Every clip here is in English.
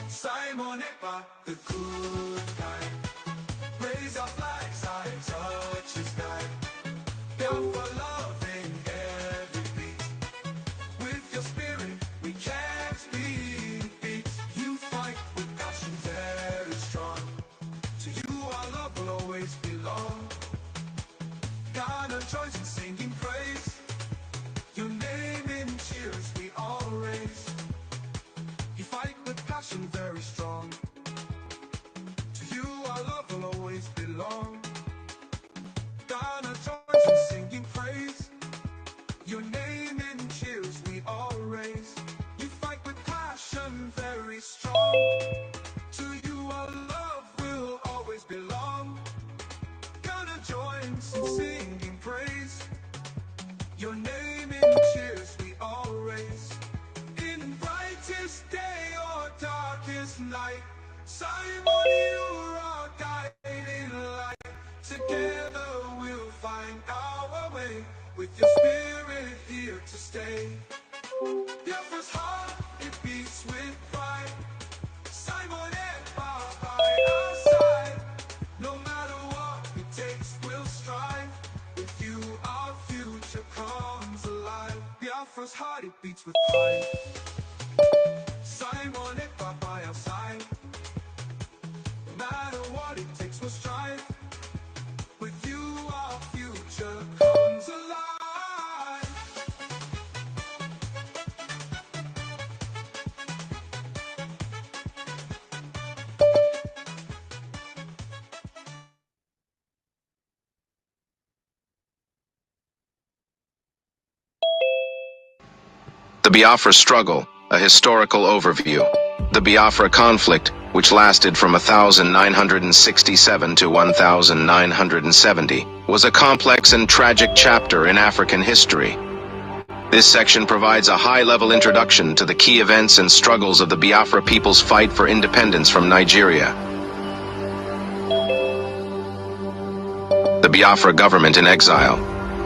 Simon Ekpa, the good guy. Raise our flags high, touch the sky. Biafra love in every beat. With your spirit, we can't be beat. You fight with passion very strong. To you our love will always belong. Ghana joins in singing praise. Your name in cheers we all raise. You fight with passion very strong. To you our love will always belong. Ghana joins in singing praise. Your name in cheers we all raise. You fight with passion very strong. To you our love will always belong. Ghana joins in singing praise. Your name in cheers we all raise. In brightest day or darkest night, Simon, you're our guiding light. Together we'll find our way, with your spirit here to stay. Biafra's heart, it beats with pride. Simon Ekpa by our side. No matter what it takes, we'll strive. With you our future comes alive. Biafra's heart, it beats with pride. Simon Ekpa by our side. No matter what it takes, we'll strive. With you our future comes alive. The Biafra struggle, a historical overview. The Biafra conflict, which lasted from 1967 to 1970, was a complex and tragic chapter in African history. This section provides a high-level introduction to the key events and struggles of the Biafra people's fight for independence from Nigeria. The Biafra government in exile,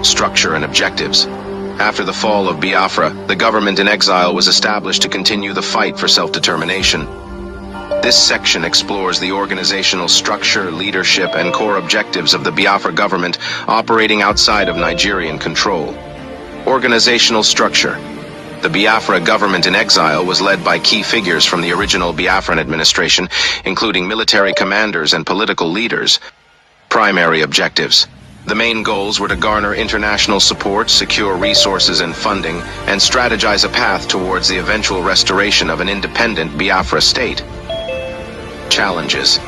structure and objectives. After the fall of Biafra, the government in exile was established to continue the fight for self-determination. This section explores the organizational structure, leadership, and core objectives of the Biafra government operating outside of Nigerian control. Organizational structure. The Biafra government in exile was led by key figures from the original Biafran administration, including military commanders and political leaders. Primary objectives. The main goals were to garner international support, secure resources and funding, and strategize a path towards the eventual restoration of an independent Biafra state. Challenges.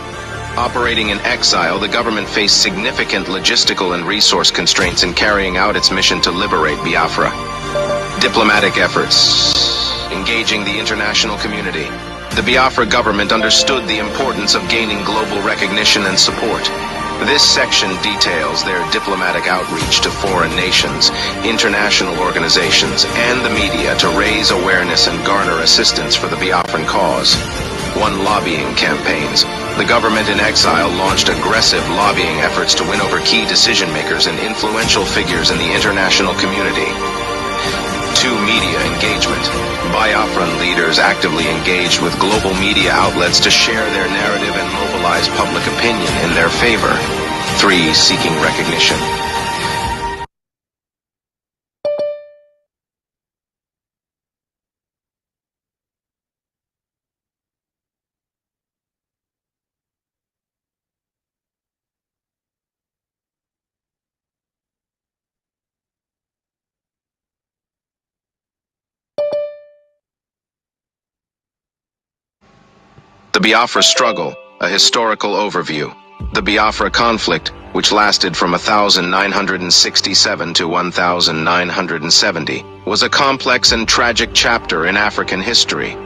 Operating in exile, the government faced significant logistical and resource constraints in carrying out its mission to liberate Biafra. Diplomatic efforts. Engaging the international community. The Biafra government understood the importance of gaining global recognition and support. This section details their diplomatic outreach to foreign nations, international organizations, and the media to raise awareness and garner assistance for the Biafran cause. 1. Lobbying campaigns. The government in exile launched aggressive lobbying efforts to win over key decision-makers and influential figures in the international community. 2. Media engagement. Biafran leaders actively engaged with global media outlets to share their narrative and mobilize public opinion in their favor. 3. Seeking recognition. The Biafra struggle, a historical overview. The Biafra conflict, which lasted from 1967 to 1970, was a complex and tragic chapter in African history.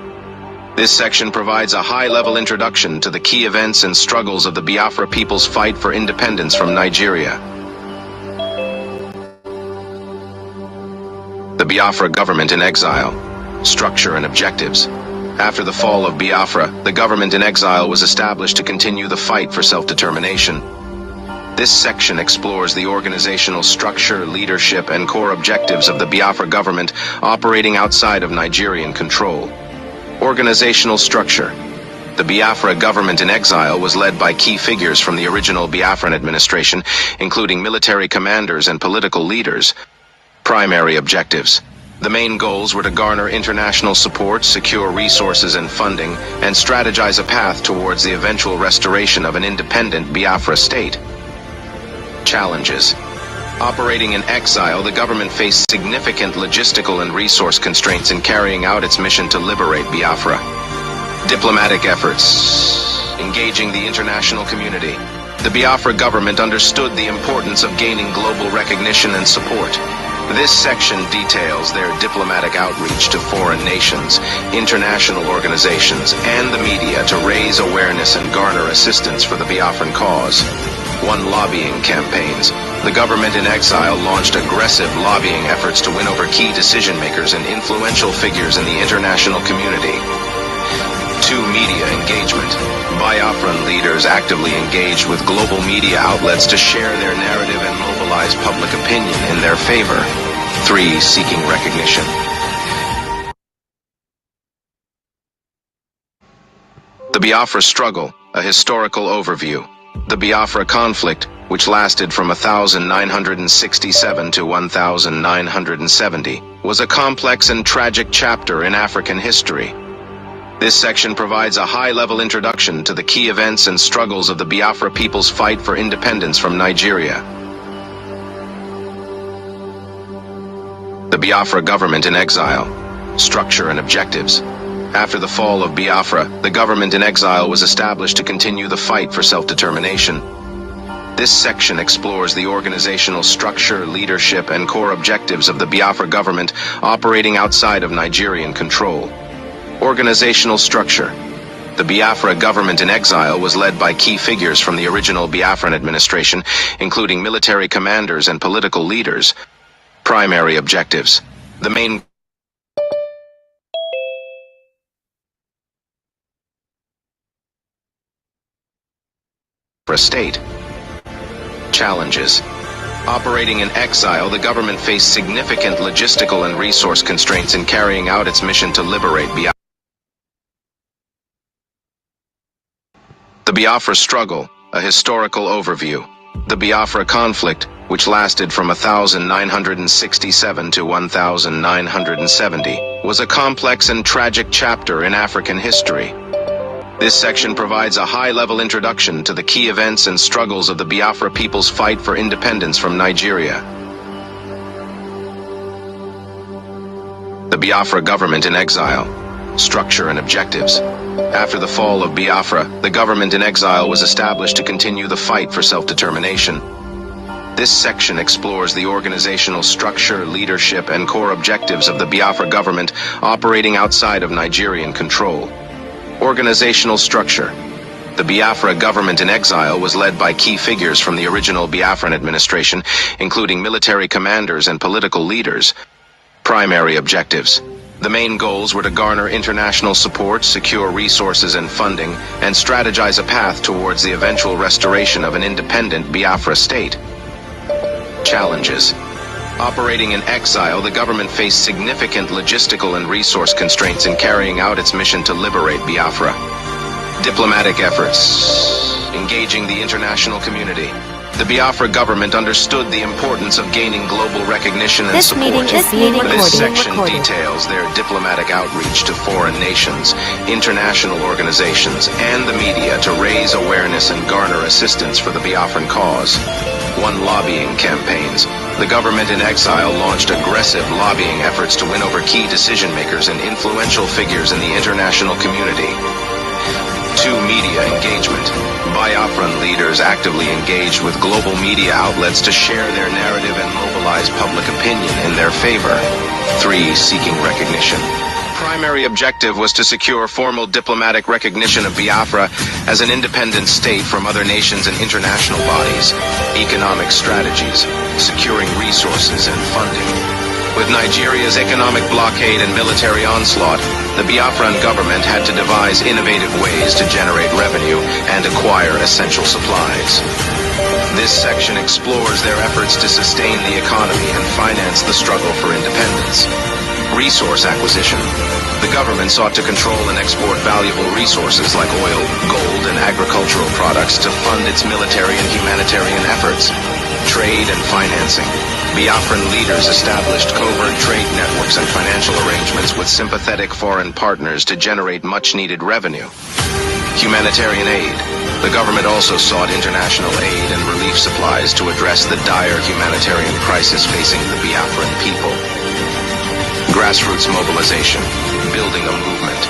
This section provides a high-level introduction to the key events and struggles of the Biafra people's fight for independence from Nigeria. The Biafra government in exile, structure and objectives. After the fall of Biafra, the government in exile was established to continue the fight for self-determination. This section explores the organizational structure, leadership, and core objectives of the Biafra government operating outside of Nigerian control. Organizational structure. The Biafra government in exile was led by key figures from the original Biafran administration, including military commanders and political leaders. Primary objectives. The main goals were to garner international support, secure resources and funding, and strategize a path towards the eventual restoration of an independent Biafra state. Challenges. Operating in exile, the government faced significant logistical and resource constraints in carrying out its mission to liberate Biafra. Diplomatic efforts. Engaging the international community. The Biafra government understood the importance of gaining global recognition and support. This section details their diplomatic outreach to foreign nations, international organizations, and the media to raise awareness and garner assistance for the Biafran cause. 1. Lobbying campaigns. The government in exile launched aggressive lobbying efforts to win over key decision-makers and influential figures in the international community. 2. Media engagement. Biafran leaders actively engaged with global media outlets to share their narrative and mobilize public opinion in their favor. 3. Seeking recognition. The Biafra struggle, a historical overview. The Biafra conflict, which lasted from 1967 to 1970, was a complex and tragic chapter in African history. This section provides a high-level introduction to the key events and struggles of the Biafra people's fight for independence from Nigeria. The Biafra government in exile. Structure and objectives. After the fall of Biafra, the government in exile was established to continue the fight for self-determination. This section explores the organizational structure, leadership, and core objectives of the Biafra government operating outside of Nigerian control. Organizational structure. The Biafra government in exile was led by key figures from the original Biafran administration, including military commanders and political leaders. Primary objectives. The main state. Challenges. Operating in exile, the government faced significant logistical and resource constraints in carrying out its mission to liberate Biafra. The Biafra struggle, a historical overview. The Biafra conflict, which lasted from 1967 to 1970, was a complex and tragic chapter in African history. This section provides a high-level introduction to the key events and struggles of the Biafra people's fight for independence from Nigeria. The Biafra government in exile. Structure and objectives. After the fall of Biafra, the government in exile was established to continue the fight for self-determination. This section explores the organizational structure, leadership, and core objectives of the Biafra government operating outside of Nigerian control. Organizational structure. The Biafra government in exile was led by key figures from the original Biafran administration, including military commanders and political leaders. Primary objectives. The main goals were to garner international support, secure resources and funding, and strategize a path towards the eventual restoration of an independent Biafra state. Challenges. Operating in exile, the government faced significant logistical and resource constraints in carrying out its mission to liberate Biafra. Diplomatic efforts. Engaging the international community. The Biafra government understood the importance of gaining global recognition and support. This section details their diplomatic outreach to foreign nations, international organizations, and the media to raise awareness and garner assistance for the Biafran cause. 1. Lobbying campaigns. The government in exile launched aggressive lobbying efforts to win over key decision-makers and influential figures in the international community. 2. Media engagement. Biafran leaders actively engaged with global media outlets to share their narrative and mobilize public opinion in their favor. 3. Seeking recognition. Primary objective was to secure formal diplomatic recognition of Biafra as an independent state from other nations and international bodies. Economic strategies. Securing resources and funding. With Nigeria's economic blockade and military onslaught, the Biafran government had to devise innovative ways to generate revenue and acquire essential supplies. This section explores their efforts to sustain the economy and finance the struggle for independence. Resource acquisition. The government sought to control and export valuable resources like oil, gold, and agricultural products to fund its military and humanitarian efforts. Trade and financing. Biafran leaders established covert trade networks and financial arrangements with sympathetic foreign partners to generate much-needed revenue. Humanitarian aid. The government also sought international aid and relief supplies to address the dire humanitarian crisis facing the Biafran people. Grassroots mobilization. Building a movement.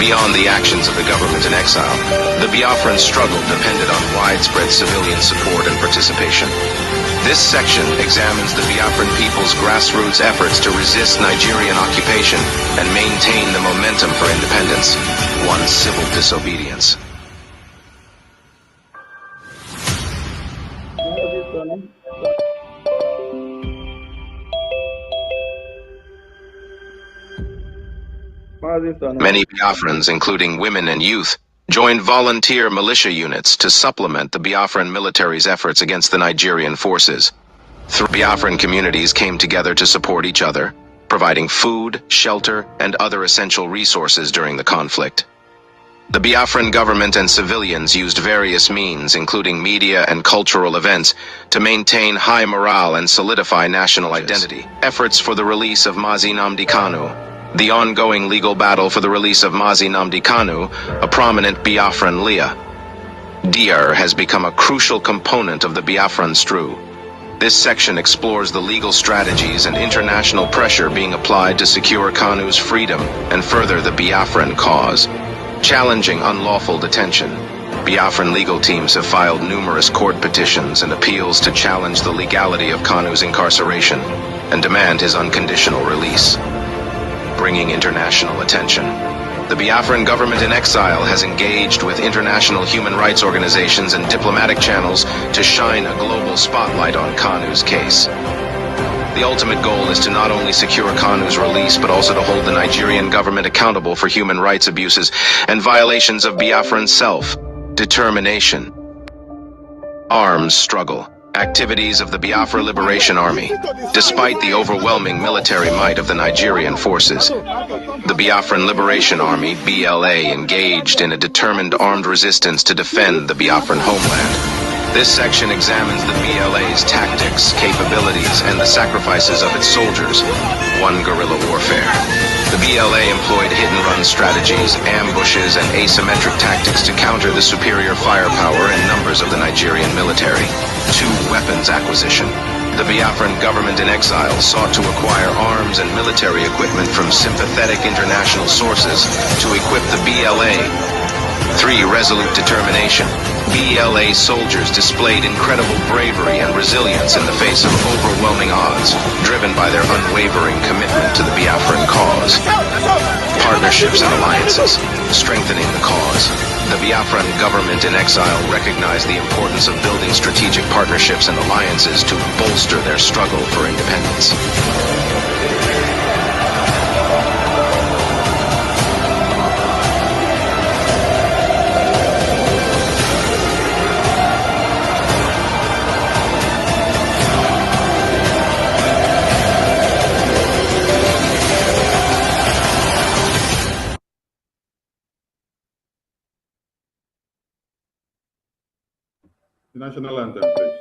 Beyond the actions of the government in exile, the Biafran struggle depended on widespread civilian support and participation. This section examines the Biafran people's grassroots efforts to resist Nigerian occupation and maintain the momentum for independence. One, civil disobedience. Many Biafrans, including women and youth, joined volunteer militia units to supplement the Biafran military's efforts against the Nigerian forces. Three Biafran communities came together to support each other, providing food, shelter, and other essential resources during the conflict. The Biafran government and civilians used various means, including media and cultural events, to maintain high morale and solidify national identity. Efforts for the release of Mazi Nnamdi Kanu. The ongoing legal battle for the release of Mazi Nnamdi Kanu, a prominent Biafran leader, has become a crucial component of the Biafran STRU. This section explores the legal strategies and international pressure being applied to secure Kanu's freedom and further the Biafran cause. Challenging unlawful detention. Biafran legal teams have filed numerous court petitions and appeals to challenge the legality of Kanu's incarceration and demand his unconditional release. Bringing international attention. The Biafran government in exile has engaged with international human rights organizations and diplomatic channels to shine a global spotlight on Kanu's case. The ultimate goal is to not only secure Kanu's release, but also to hold the Nigerian government accountable for human rights abuses and violations of Biafran self-determination. Arms struggle. Activities of the Biafra Liberation Army. Despite the overwhelming military might of the Nigerian forces, the Biafran Liberation Army, BLA, engaged in a determined armed resistance to defend the Biafran homeland. This section examines the BLA's tactics, capabilities, and the sacrifices of its soldiers. One, guerrilla warfare. The BLA employed hit-and-run strategies, ambushes, and asymmetric tactics to counter the superior firepower and numbers of the Nigerian military. 2, weapons acquisition. The Biafran government in exile sought to acquire arms and military equipment from sympathetic international sources to equip the BLA. 3, resolute determination. BLA soldiers displayed incredible bravery and resilience in the face of overwhelming odds, driven by their unwavering commitment to the Biafran cause. Partnerships and alliances, strengthening the cause. The Biafran government in exile recognized the importance of building strategic partnerships and alliances to bolster their struggle for independence. The national anthem, please.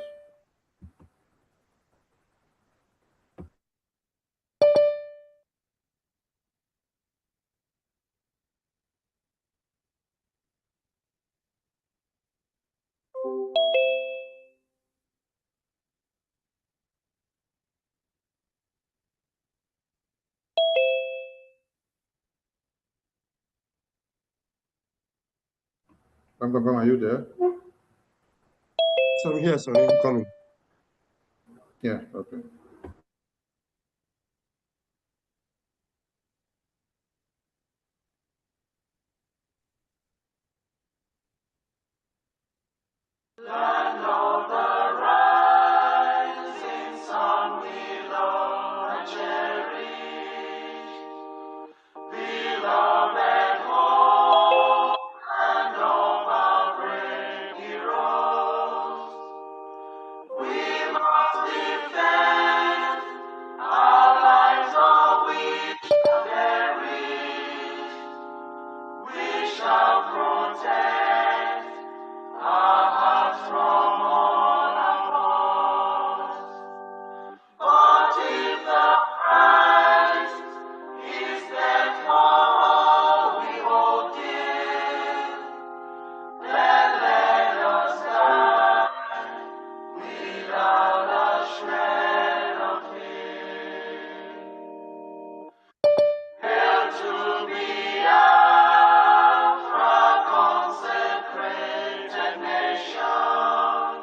Bam, bam, bam, are you there? So I'm here, sorry, I'm coming. Yeah, okay. shall protect our hearts from all opposed. But if the price is that for all we hold dear, then let us die without a shred of fear. Hail to Biafra, consecrated nation.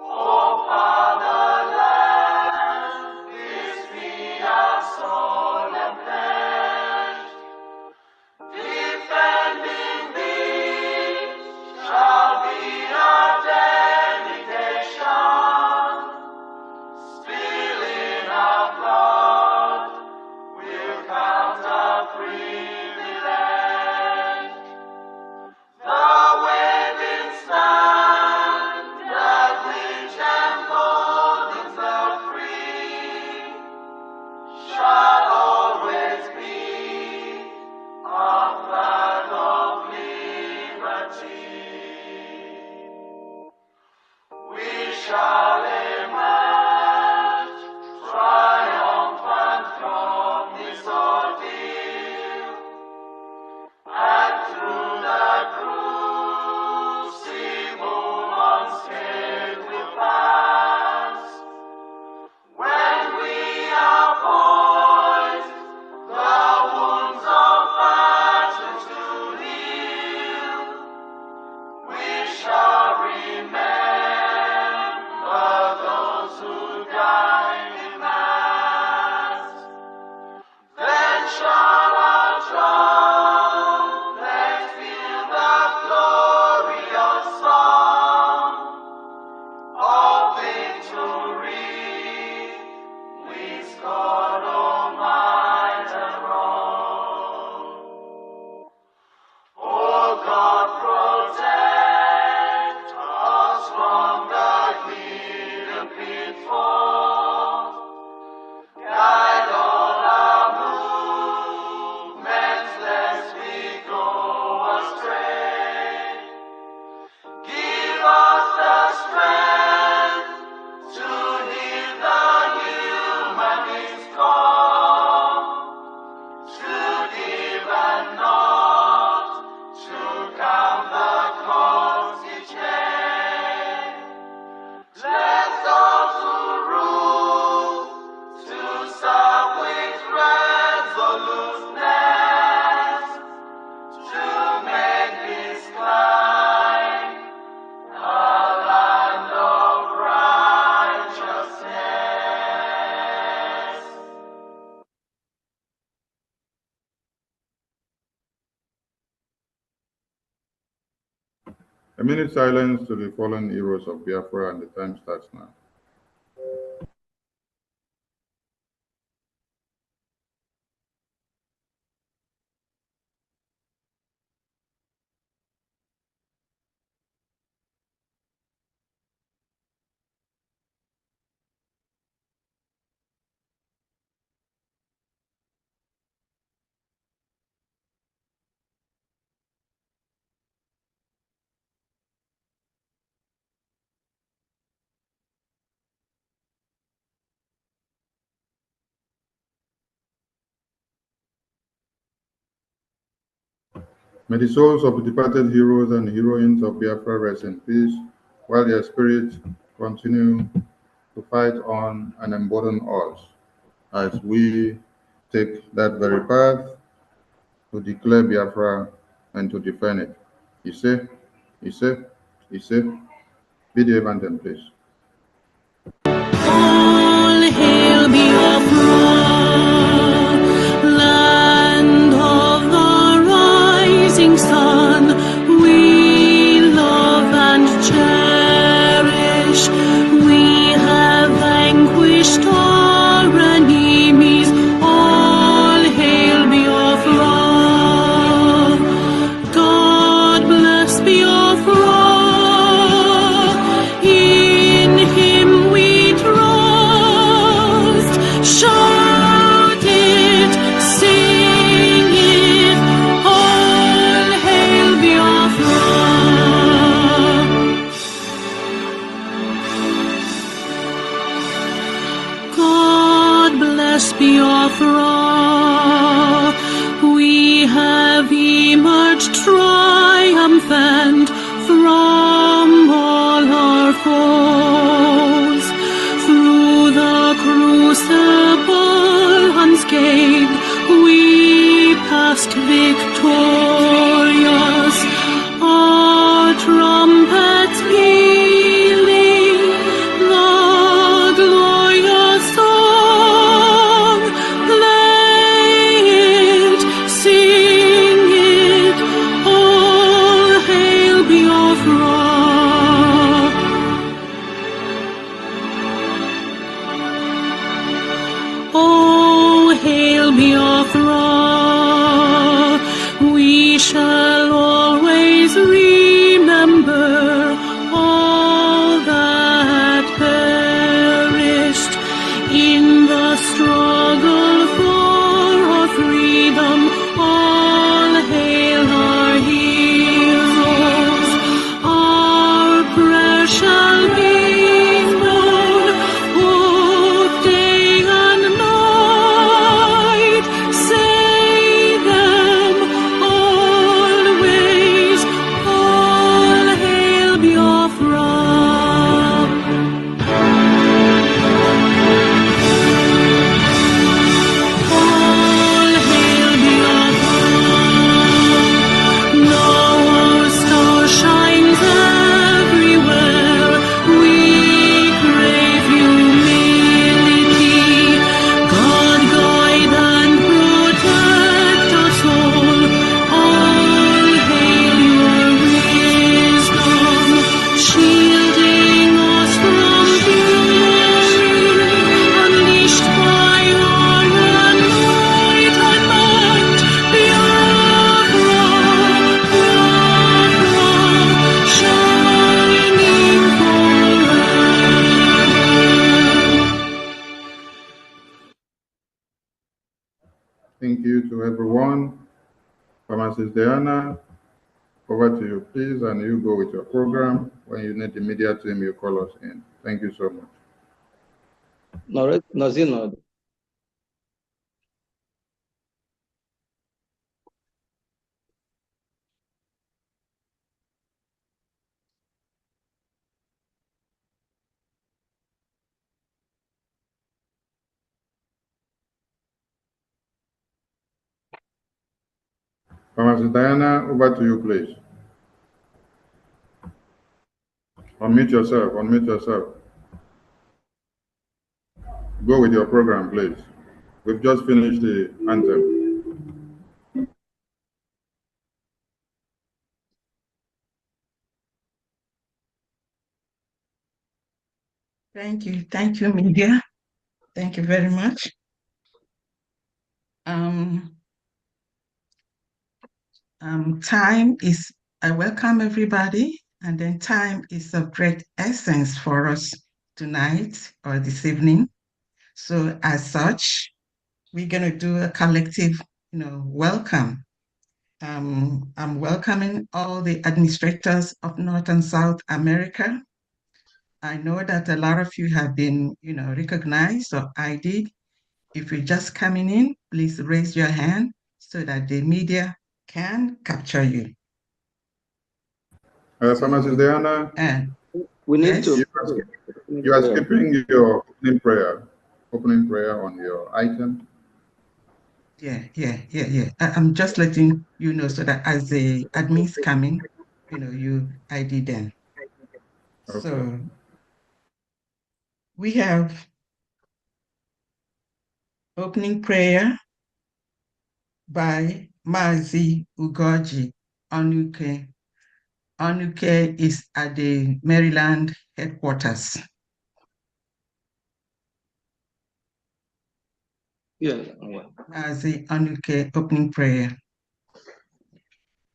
O Fatherland, this be our solemn pledge. Defending thee shall be our dedication. Spilling our blood will count our privilege. The waving standard which emboldens the free shall always be our flag of liberty. We shall emerge triumphant from this ordeal, and through the crucible unscathed we'll pass. When we are poised, the wounds of battle to heal, we shall remember those who died in mass. Then shall our trumpets fill the glorious song of victory. We scored all might and wrong. Oh God, protect us from the hidden pitfalls. Guide all our movements, lest we go astray. Give us the strength to hear the humanist call, to give and not to count the cost each day. Bless those who rule to serve with resoluteness, to make this climb a land of righteousness. A minute silence to the fallen heroes of Biafra, and the time starts now. May the souls of the departed heroes and heroines of Biafra rest in peace, while their spirits continue to fight on and embolden us as we take that very path to declare Biafra and to defend it. Ise, Ise, Ise. Be the evangel, please. All hail Biafra, land of the rising sun. We love and cherish. We have vanquished our enemies. All hail Biafra. God bless Biafra. have emerged triumphant from all our foes. Through the crucible unscathed, we passed victorious. Our trumpets pealing the glorious song. Play it, sing it, all hail Biafra. Oh, hail Biafra. We shall always remember all that perished in the struggle for our freedom. All hail our heroes, our precious being born, both day and night. Say them always, all hail Biafra. All hail Biafra. Now our star shines everywhere. We crave humility. God guide and protect us all. All hail your wisdom, shielding us from fury, unleashed by our enlightenment. Biafra, Biafra, shining forever. Thank you to everyone. Pharmacist Diana, over to you, please, and you go with your program. When you need the media team, you call us in. Thank you so much. Nozinod. Pharmacist Diana, over to you, please. Unmute yourself, unmute yourself. Go with your program, please. We've just finished the anthem. Thank you, media. Thank you very much. I welcome everybody, and then time is of great essence for us tonight or this evening. So as such, we're going to do a collective, welcome. I'm welcoming all the administrators of North and South America. I know that a lot of you have been, recognized or ID'd. If you're just coming in, please raise your hand so that the media can capture you. Pharmacist Diana, We need yes? to. you are skipping your opening prayer on your item. Yeah. I'm just letting you know so that as the admins come in, you ID them. Okay. So we have opening prayer by Mazi Ugoji Onuke. Onuke is at the Maryland headquarters. Yeah. Mazi Onuke, opening prayer.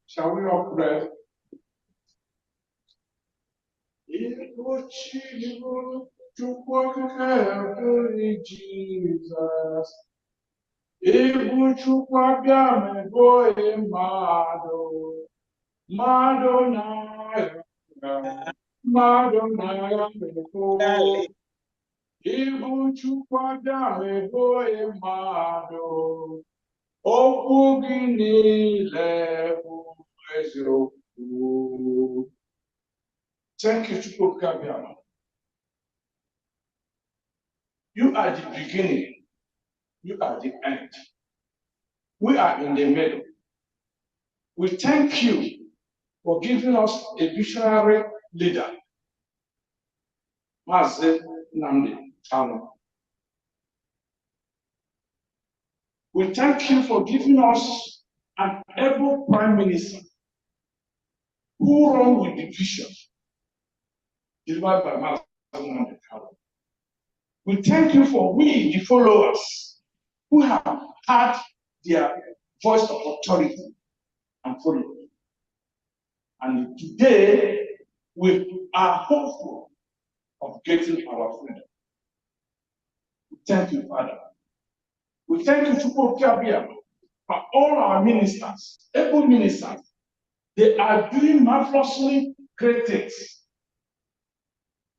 Shall we all pray? Jesus. Madonna, Ibu chukwu abịa ebo mmadụ, Okwu gị niile bụ eziokwu. Thank you, Chukwu Kabiama. You are the beginning. You are the end. We are in the middle. We thank you for giving us a visionary leader, Mazi Nnamdi Kanu. We thank you for giving us an able prime minister who runs with the vision delivered by Mazi Nnamdi Kanu. We thank you for we, the followers, who have had their voice of authority and followed. And today, we are hopeful of getting our freedom. We thank you, Father. We thank you, Chukwu Kabiama, for all our ministers, able ministers. They are doing marvelously great things.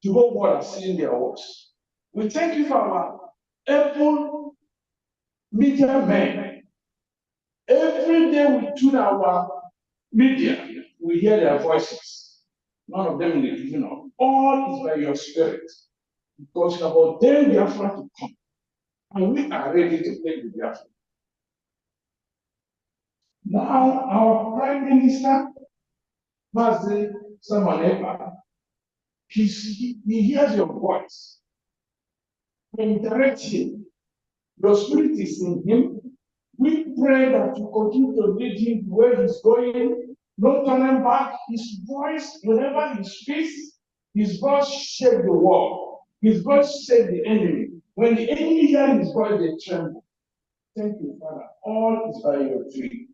The whole world has seen their works. We thank you for our able media men. Every day we tune our media, we hear their voices. None of them is giving up. All is by your spirit. Because you have ordained Biafra to come. And we are ready to take the Biafra. Now, our Prime Minister, Mazi Ekpa, he hears your voice. And direct him. Your spirit is in him. We pray that you continue to lead him where he's going, no turning back. His voice, whenever he speaks, his voice shake the world. His voice shake the enemy. When the enemy hears his voice, they tremble. Thank you, Father. All is by your tree.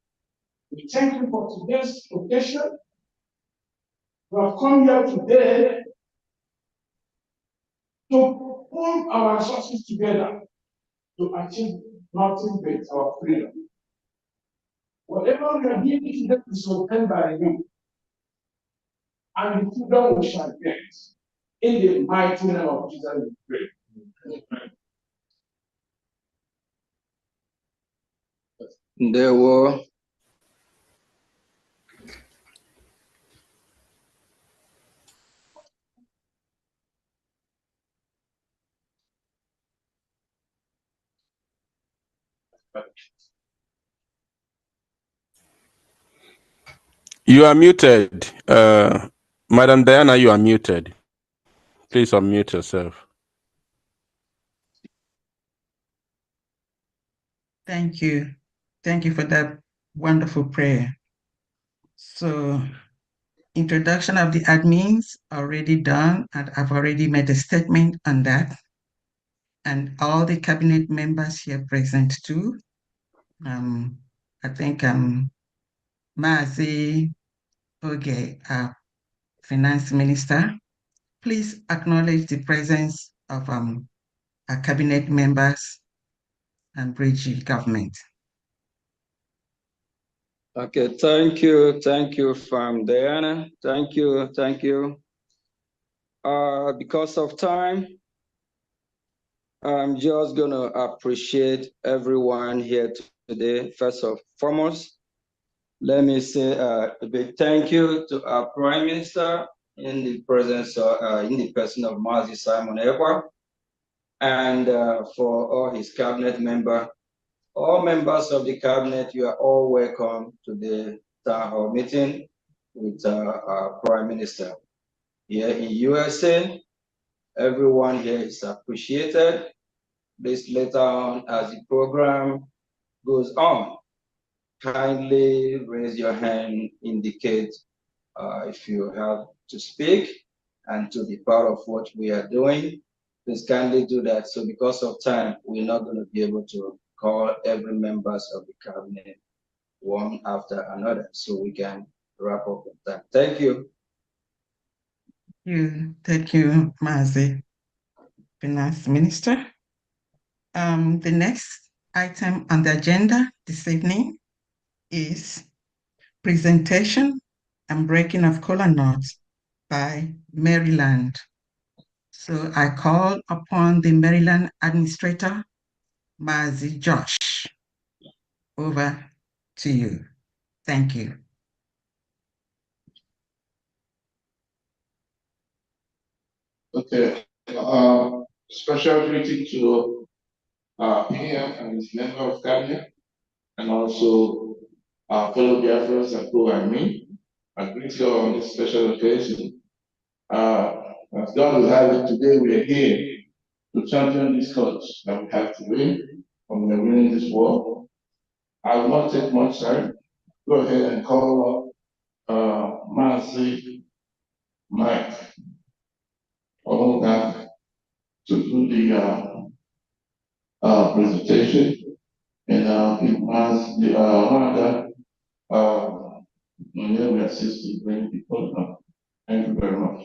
We thank you for today's occasion. We have come here today to pull our resources together to achieve nothing but our freedom. Whatever we are doing today is ordained by you, and the freedom we shall get. In the mighty name of Jesus, we pray. There were You are muted. Madam Diana, you are muted. Please unmute yourself. Thank you. Thank you for that wonderful prayer. So, introduction of the admins already done, and I've already made a statement on that. And all the cabinet members here present too. I think Mazi Oge, Finance Minister, please acknowledge the presence of our cabinet members and bridge government. okay. Thank you, Farm Diana. Thank you. Because of time, I'm just gonna appreciate everyone here today. First and foremost, let me say a big thank you to our Prime Minister in the presence of, in the person of Mazi Simon Ekpa, and for all his cabinet members. All members of the cabinet, you are all welcome to the town hall meeting with our Prime Minister. Here in USA, everyone here is appreciated. Please later on, as the program goes on, kindly raise your hand, indicate if you have to speak and to be part of what we are doing. Please kindly do that. So because of time, we're not going to be able to call every members of the cabinet one after another, so we can wrap up with that. Thank you. Thank you, Mazi, Finance Minister. The next item on the agenda this evening is presentation and breaking of kola nuts by Maryland. So I call upon the Maryland Administrator, Mazi Josh. over to you. Thank you. Okay. Special greeting to PM and his member of cabinet, and also our fellow Biafrans and who I mean. I greet you on this special occasion. As God will have it today, we are here to champion this cause that we have to win, and we're winning this war. I will not take much time. Go ahead and call Mazi Mike Oga to do the presentation. And it was the one that we assist to bring people up. Thank you very much.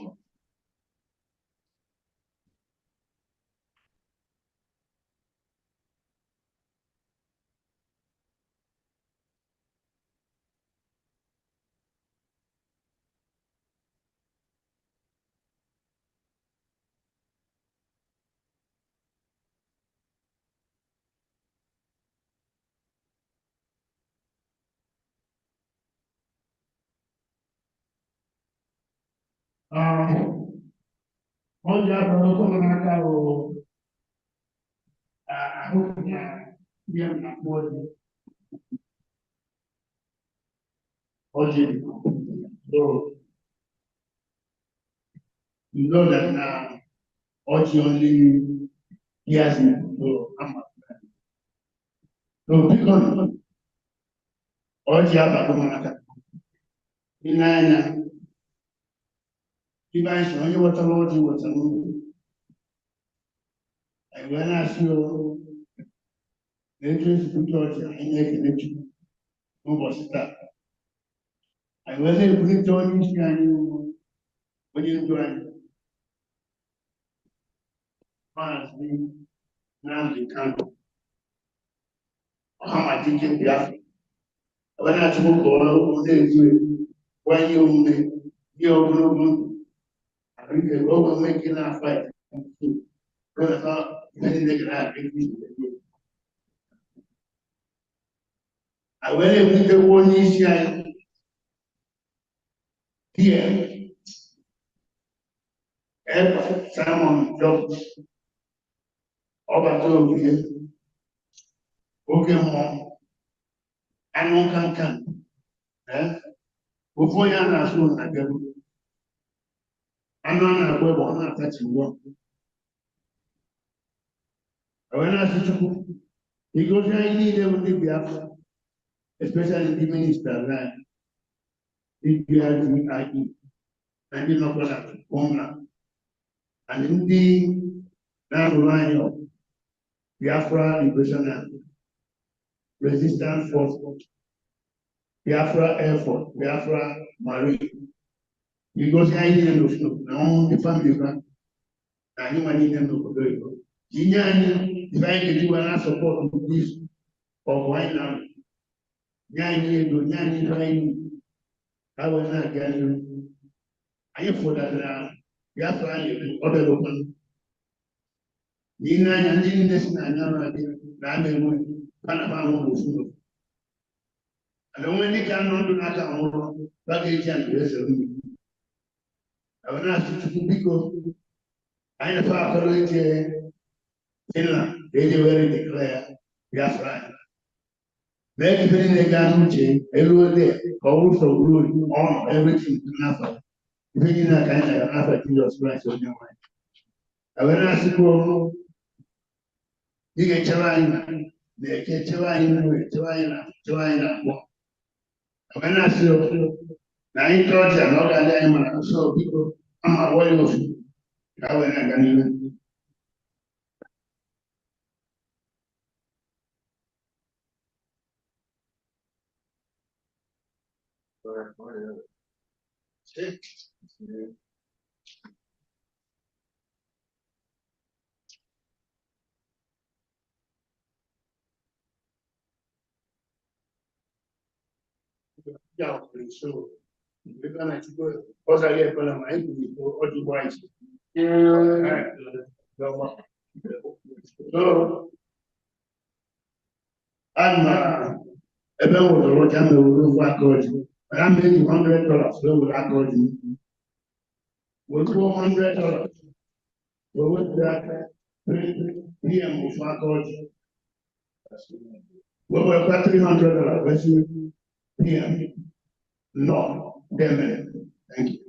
Oggi abbiamo come una cavo a una fuori oggi so you know that oggi only years so so because oggi abbiamo una cavo in anya Iban onye wetara ọjị wetara uru anyị wee na-asị na etu ezipụta ọjị anyị na-ekele Chukwu n'ụbọchị taa anyị wee na-ebulite onye isi anyị onye ndu anyị Maazị Nnamdi Kanu Ọhamadike Biafra wee na-achụkwu ka ọ na-ezu kwanye omume ihe ogologo ndụ because over making a fight, because many they can have I went with the one issue here. Ekpa Simon Job over to here. Okay, mom. I don't can. Before you are soon again. Anụ a na-agba ebe ọ na-atachi ngwọ. Wee na-asị Chukwu igozi anyị niile bụ ndị Biafra, especially ndị minista anyị, ndị BRDIE na ndị nọkwa na homeland, na ndị na-arụrụ anyị ọgụ Biafra Liberation Army, Resistance Force, Biafra Air Force, Biafra Marine. Because I didn't know now the family back. I knew I didn't know very well. If I can do an support of this or why now? I will not get you. I am for that now. You have to other open. Nina and in this Nana, Ramen, Panama, I don't want to cannot do that. But they can I will not to because I never followed Finland, they were declared Biafra. Then even the Ganuche, everywhere there, also rule on everything to nothing. Even in a kind of another Jesus Christ on your mind. I will ask you, you get China, they get China. I will ask you. Now he told you not that I'm so people I'm aware of you. I will not even. Yeah, so we're gonna go. Because I get my mind or the wise. So I'm ebe nwere ọcha na owuwe aka ọjị ya mee $100 owere aka ọjị wetuo $100 weweta PM ofu aka ọjị wewekwa $300 wesi PM no deme. Thank you.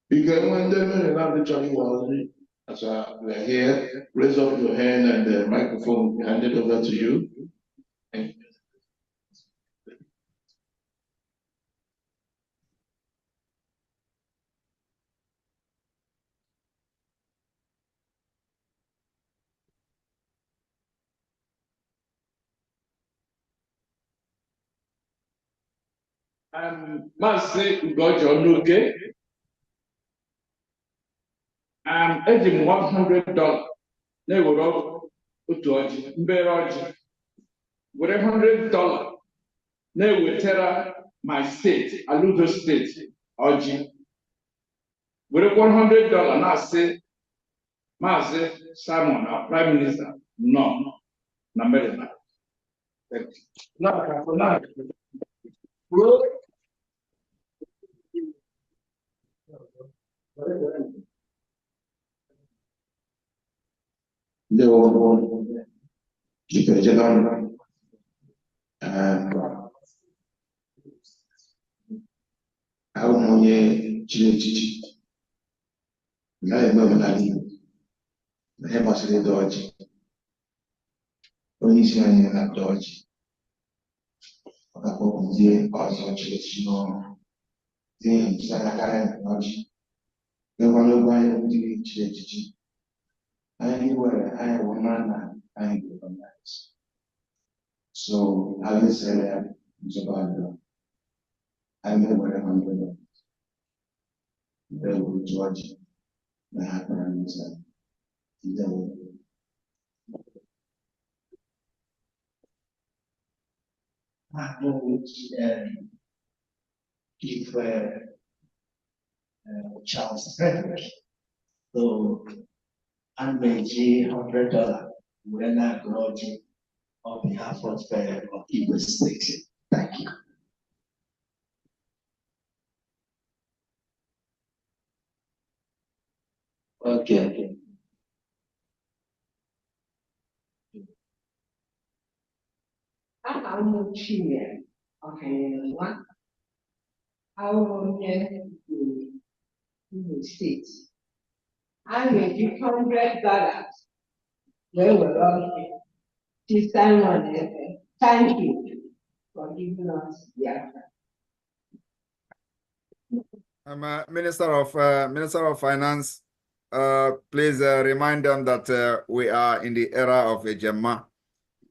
You can when they have the Johnny Wally, as we're here, raise up your hand and the microphone will be handed over to you. Thank you. Maazị Ugoji Onuke, eji m $100 na-ewere otu ọjị mbere ọjị were $100 na-ewetara my steeti Aludo steeti ọjị werekwa $100 na-asị Maazị Simon Prime Minister nọ na Maryland. Ndị ọrụ jikere jebe ahụ na onye chiri echichi na-eme omenala Igbo na ihe gbasara ịdọ ọjị onye isi anyị na-adọ ọjị ọ ga-akpọpụzie ọzọ chiri echichi n'ọrụ ihe mpụtara karịa ọjị gakwana oge anyị ndị chiri echichi anyị were anyị wụ na anyị ga-organize. So having said that, I may were $100. They will judge the happiness and if Charles Frederick, so and Meiji $100 when I go on behalf of Igbo State. Thank you. Okay. I'm Chile. Okay, what? Our state. I made you $100. They were all this time on it. Thank you for giving us the answer. Minister of Finance. Please remind them that we are in the era of a Gemma,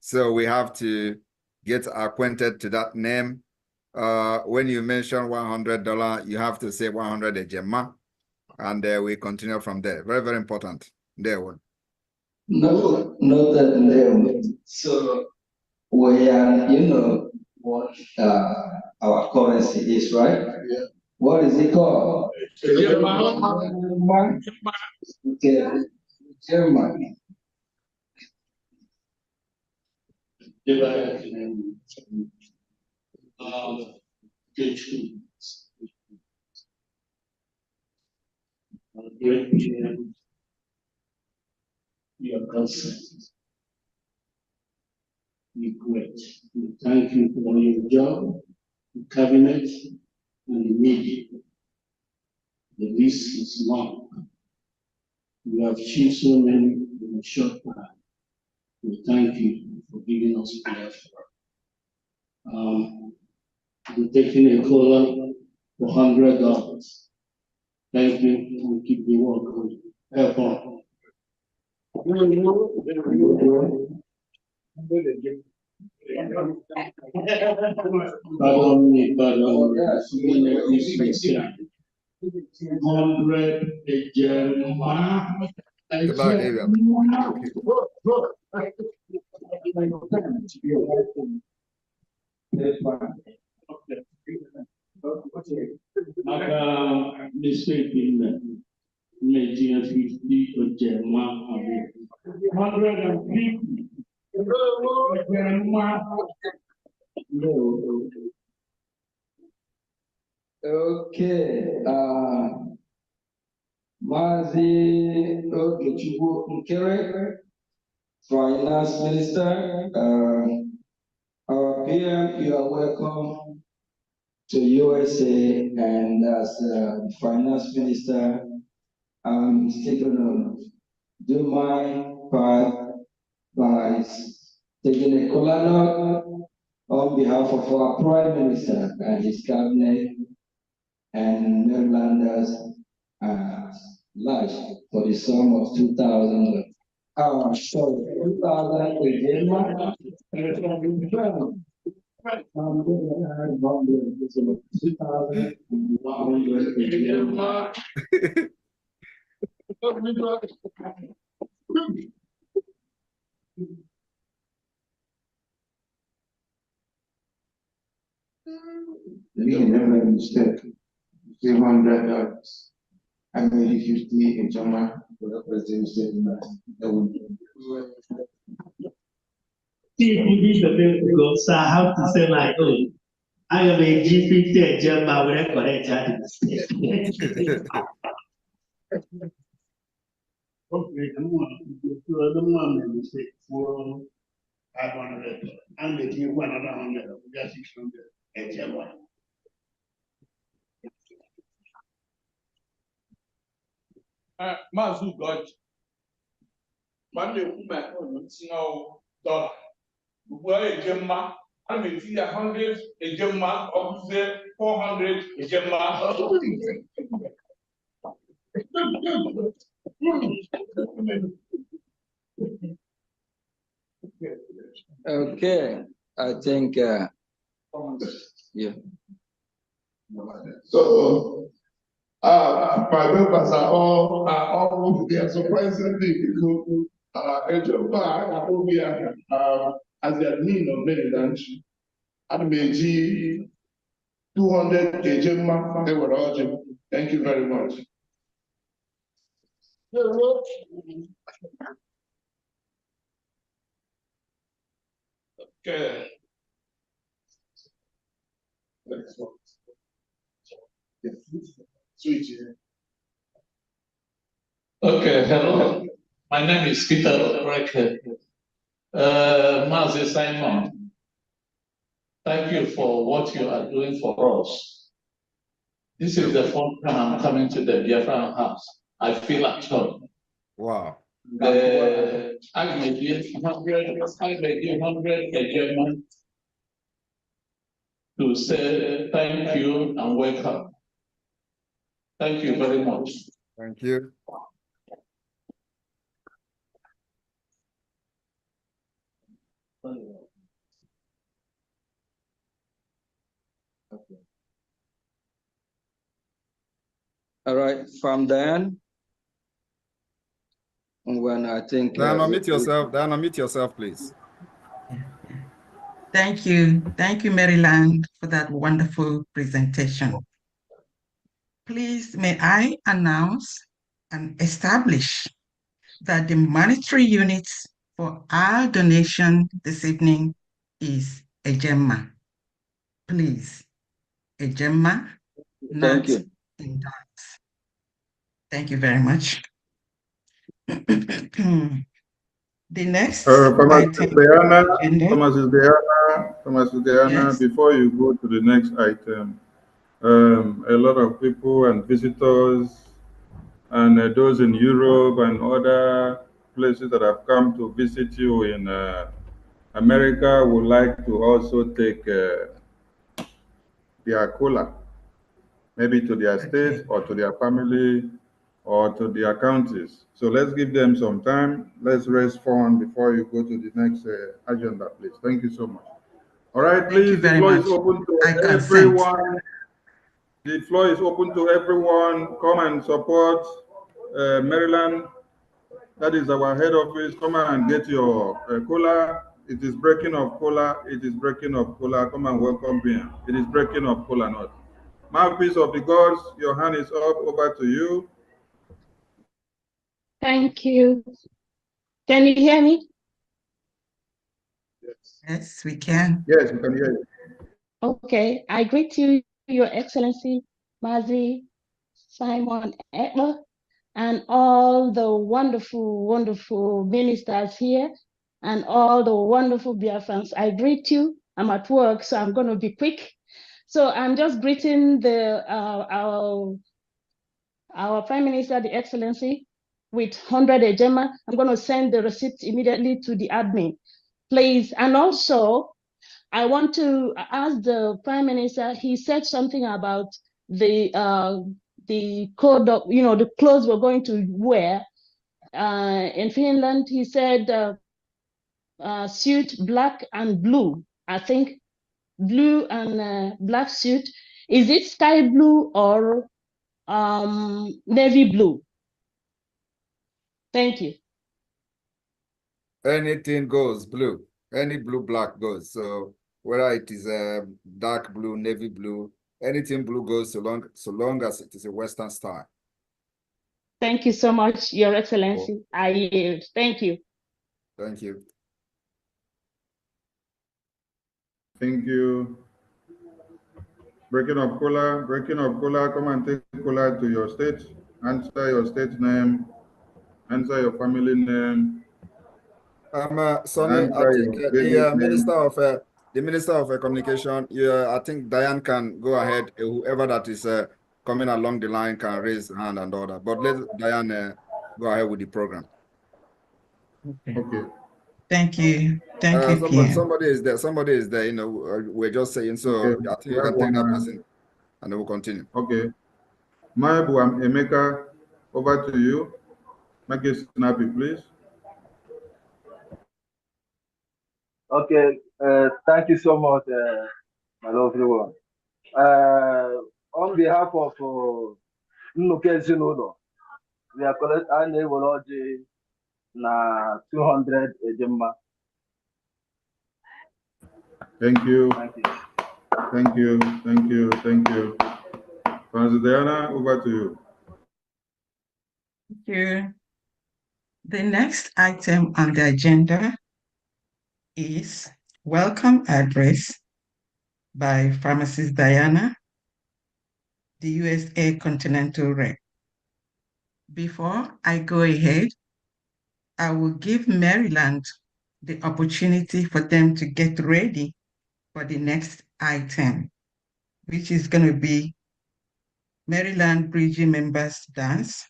so we have to get acquainted to that name. When you mention $100, you have to say 100 a Gemma. And we continue from there. Very, very important. There one. No, not that there. So we are, you know what our currency is, right? Yeah. What is it called? German. Okay, German. Your consent. We great. We thank you for your job, the cabinet, and the media. The list is long. You have achieved so many in a short time. We thank you for giving us Biafra. We're taking a caller for $100. Thank you and keep the work going. Help on. Pardon me. 100 Mistake in making a 50 or 150. Okay. Mazi Ogechukwu Nkere, Finance Minister. Our PM, you are welcome to USA, and as Finance Minister, I'm still gonna do my part by taking a cola note on behalf of our Prime Minister and his cabinet and Marylanders large for the sum of 2,000. Sorry, 2,000 You never make a mistake. $300. I made 50 in Jama. Because I have to say my own. I am a G50 Gemma with a correct mistake. Okay, I don't want to mistake for 500. I'm making 100, just 600 a Gemma. Mazu God. Monday, woman, no dollar. Where a gemma, I may see 100 a gemma, or 400 a gemma. Okay, I think, yeah. So, my members are all they are surprisingly because as the admin of Maryland, and Meiji 200 Ejema, they were all. Thank you very much. Okay. Next one. Switch. Okay, hello. My name is Peter Okreke. Mazi Simon, thank you for what you are doing for us. This is the first time I'm coming to the Biafra house. I feel at home. Wow. I may give 100 a German to say thank you and welcome. Thank you very much. Thank you. All right, from then, when I think... Diana, meet yourself. Diana, meet yourself, please. Thank you. Thank you, Maryland, for that wonderful presentation. Please, may I announce and establish that the monetary units for our donation this evening is a gemma. Please, a gemma, not in dollars. Thank you very much. The next Thomas Diana, yes. Before you go to the next item, a lot of people and visitors and those in Europe and other places that have come to visit you in America would like to also take their cola, maybe to their state or to their family or to their counties. So let's give them some time. Let's raise funds before you go to the next agenda, please. Thank you so much. All right, please, the floor is open to everyone. The floor is open to everyone. Come and support Maryland. That is our head office. Come and get your cola. It is breaking of cola. It is breaking of cola. Come and welcome me. It is breaking of cola, not. Mouthpiece of the gods, your hand is up. Over to you. Thank you. Can you hear me? Yes, we can. Yes, we can hear you. Okay. I greet you, Your Excellency, Mazi Simon Ekpa, and all the wonderful, wonderful ministers here, and all the wonderful Biafrans. I greet you. I'm at work, so I'm going to be quick. So I'm just greeting our Prime Minister, the Excellency, with 100 Ejema. I'm going to send the receipt immediately to the admin, please. And also, I want to ask the Prime Minister, he said something about the code of, the clothes we're going to wear. In Finland, he said suit black and blue. I think blue and black suit. Is it sky blue or navy blue? Thank you. Anything goes blue. Any blue, black goes. So whether it is dark blue, navy blue, anything blue goes so long as it is a Western style. Thank you so much, Your Excellency. I yield. Thank you. Thank you. Thank you. Breaking of cola, come and take cola to your state. Answer your state name. Answer your family name. Sonny, I Answer think your baby's name. the Minister of Communication, I think Diane can go ahead. Whoever that is coming along the line can raise his hand and all that. But let Diane go ahead with the program. Okay. Thank you. Thank you, Pierre. Somebody is there. Somebody is there. We're just saying. So Okay. I think you can take that person, and then we'll continue. Okay. Maebu Emeka, over to you. Make it snappy, please. Okay, thank you so much, my lovely one. On behalf of Nnuke Ezinụlọ, we are unable ọjị na 200 ejemma. Thank you. Thank you. Thank you. Thank you. Thank you. Francis Diana, over to you. Thank you. The next item on the agenda is welcome address by Pharmacist Diana, the USA Continental Rep. Before I go ahead, I will give Maryland the opportunity for them to get ready for the next item, which is going to be Maryland Bridging Members Dance.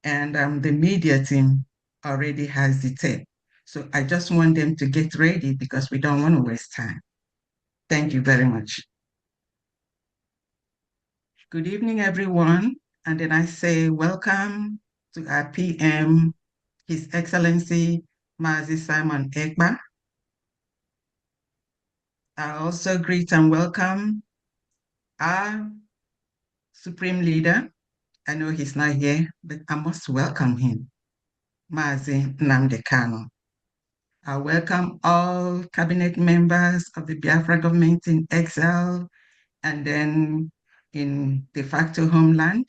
And the media team already has the tape. So I just want them to get ready because we don't want to waste time. Thank you very much. Good evening, everyone. And then I say welcome to our PM, His Excellency Mazi Simon Ekpa. I also greet and welcome our Supreme Leader. I know he's not here, but I must welcome him, Mazi Nnamdi Kanu. I welcome all cabinet members of the Biafra government in exile and then in de facto homeland.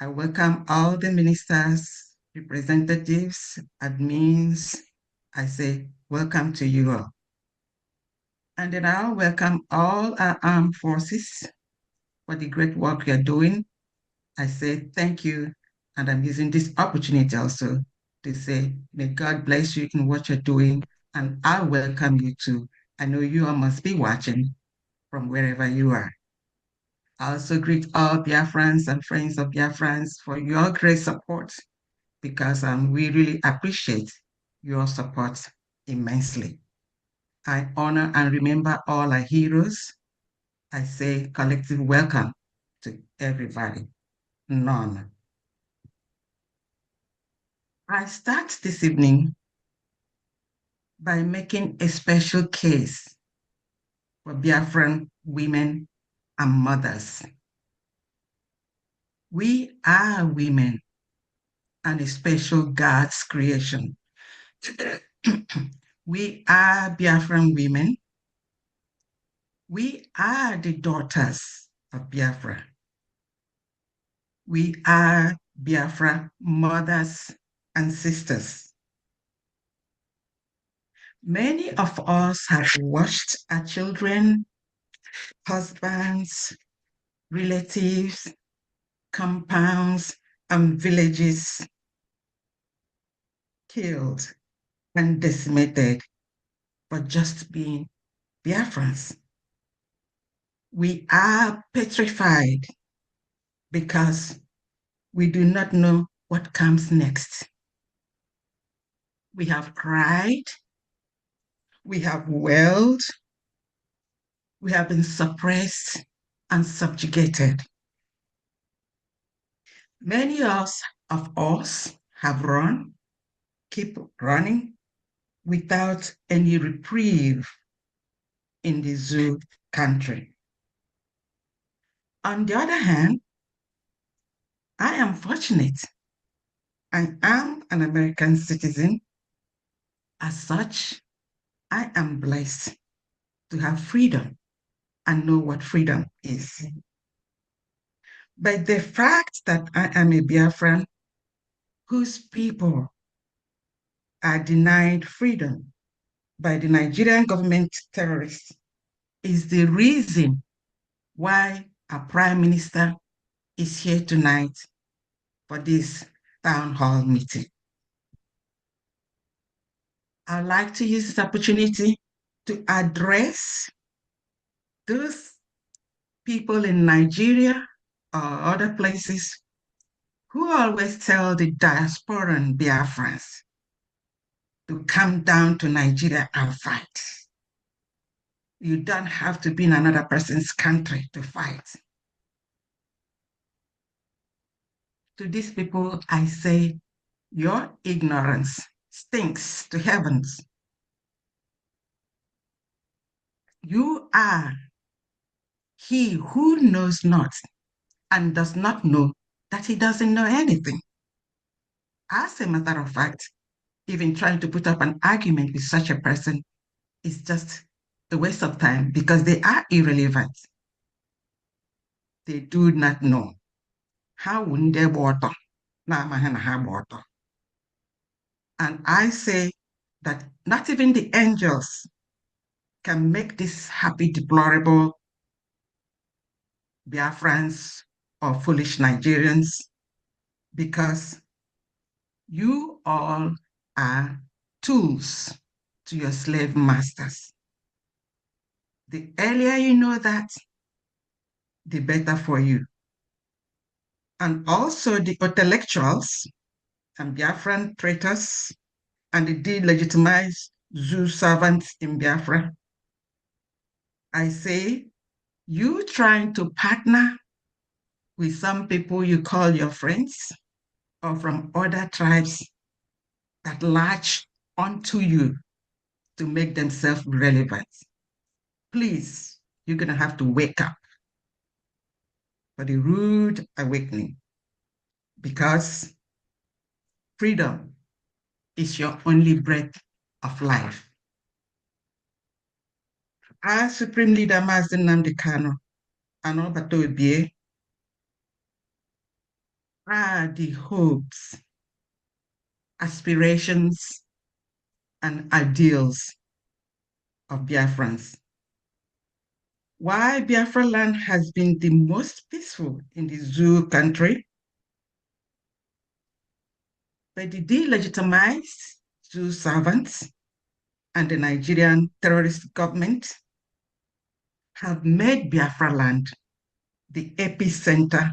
I welcome all the ministers, representatives, admins. I say, welcome to you all. And then I'll welcome all our armed forces for the great work you're doing. I say thank you. And I'm using this opportunity also to say, may God bless you in what you're doing. And I welcome you too. I know you all must be watching from wherever you are. I also greet all Biafrans and friends of Biafrans for your great support because we really appreciate your support immensely. I honor and remember all our heroes. I say collective welcome to everybody. None. I start this evening by making a special case for Biafran women and mothers. We are women and a special God's creation. We are Biafran women. We are the daughters of Biafra. We are Biafra mothers and sisters. Many of us have watched our children, husbands, relatives, compounds, and villages killed and decimated for just being Biafrans. We are petrified because we do not know what comes next. We have cried, we have wailed, we have been suppressed and subjugated. Many of us have run, keep running without any reprieve in the zoo country. On the other hand, I am fortunate. I am an American citizen. As such, I am blessed to have freedom and know what freedom is. But the fact that I am a Biafran whose people are denied freedom by the Nigerian government terrorists is the reason why our Prime Minister is here tonight for this town hall meeting. I'd like to use this opportunity to address those people in Nigeria or other places who always tell the diasporan Biafrans to come down to Nigeria and fight. You don't have to be in another person's country to fight. To these people, I say, your ignorance stinks to heavens. You are he who knows not and does not know that he doesn't know anything. As a matter of fact, even trying to put up an argument with such a person is just a waste of time because they are irrelevant. They do not know. How would they water? And I say that not even the angels can make this happy, deplorable Biafrans or foolish Nigerians because you all are tools to your slave masters. The earlier you know that, the better for you. And also the intellectuals and Biafran traitors and the delegitimized zoo servants in Biafra. I say, you trying to partner with some people you call your friends or from other tribes that latch onto you to make themselves relevant. Please, you're going to have to wake up for the rude awakening because freedom is your only breath of life. Our Supreme Leader, Master Nnamdi Kanu, and Obato Obie are the hopes, aspirations, and ideals of Biafrans. Why Biafra land has been the most peaceful in the zoo country, but the delegitimized zoo servants and the Nigerian terrorist government have made Biafra land the epicenter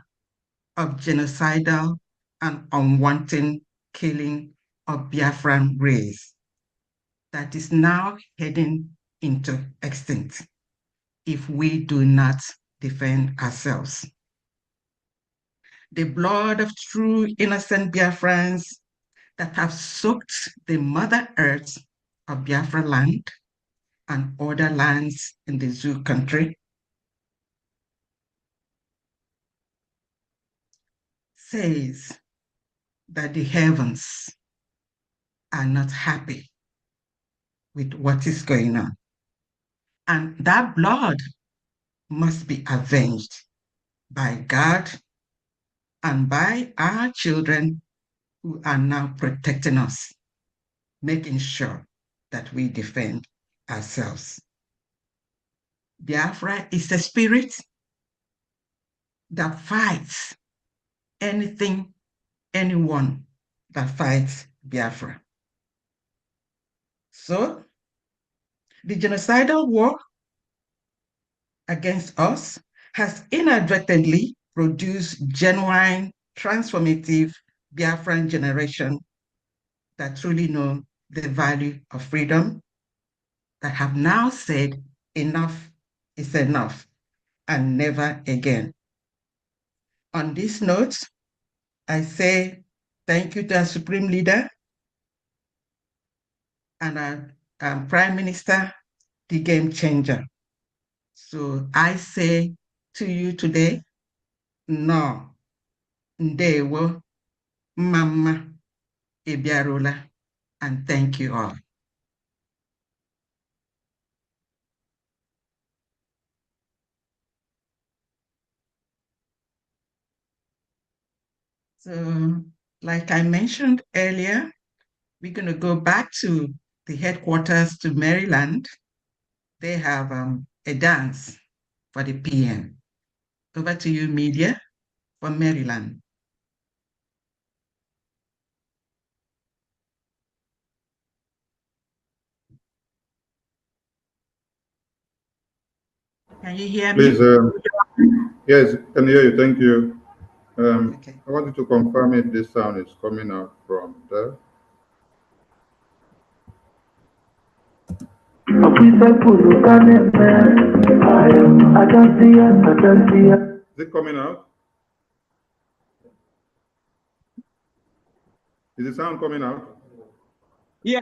of genocidal and unwanted killing of Biafran race that is now heading into extinct if we do not defend ourselves. The blood of true innocent Biafrans that have soaked the Mother Earth of Biafra land and other lands in the zoo country says that the heavens are not happy with what is going on. And that blood must be avenged. by God and by our children who are now protecting us, making sure that we defend ourselves. Biafra is a spirit that fights anything, anyone that fights Biafra. So, the genocidal war against us has inadvertently produced genuine, transformative Biafran generation that truly know the value of freedom, that have now said enough is enough and never again. On this note, I say thank you to our Supreme Leader and our Prime Minister, the game changer. So I say to you today, no, ndewo, mama, ebiarola, and thank you all. So, like I mentioned earlier, we're going to go back to the headquarters to Maryland. They have a dance for the PM. Over to you, media, from Maryland. Can you hear me? Please, yes, can hear you. Thank you. Okay. I wanted to confirm if this sound is coming out from there. Is it coming out? Is the sound coming out? Yeah.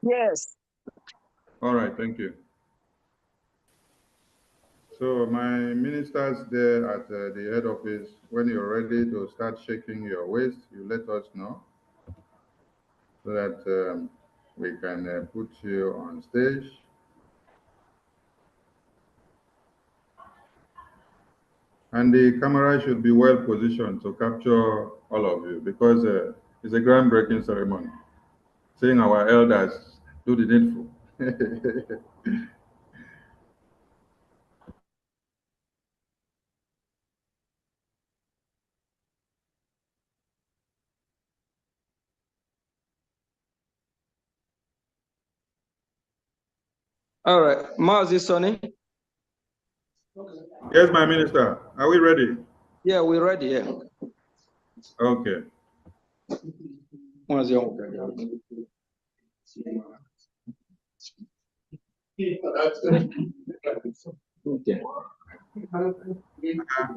Yes. All right, thank you. So my ministers there at the head office, when you're ready to start shaking your waist, you let us know so that we can put you on stage. And the camera should be well positioned to capture all of you because it's a groundbreaking ceremony, seeing our elders do the needful. All right, Mazi Sonny. Yes, my minister. Are we ready? Yeah, we're ready. Yeah. Okay. Okay.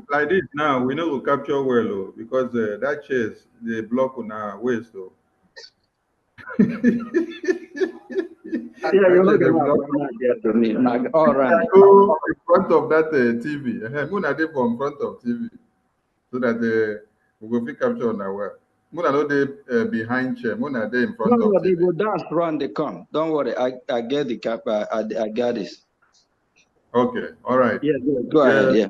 Like this now, we know we capture well because that chase the block on our waist. Yeah, you're not gonna all right. Go in front of that TV. Muna dey for in front of TV so that we go fit capture on our well. Muna no dey behind chair. Muna dey in front of They TV. go dance, run, they come. Don't worry, I get the cap. I got this. Okay, all right. Yeah, go ahead. Yeah.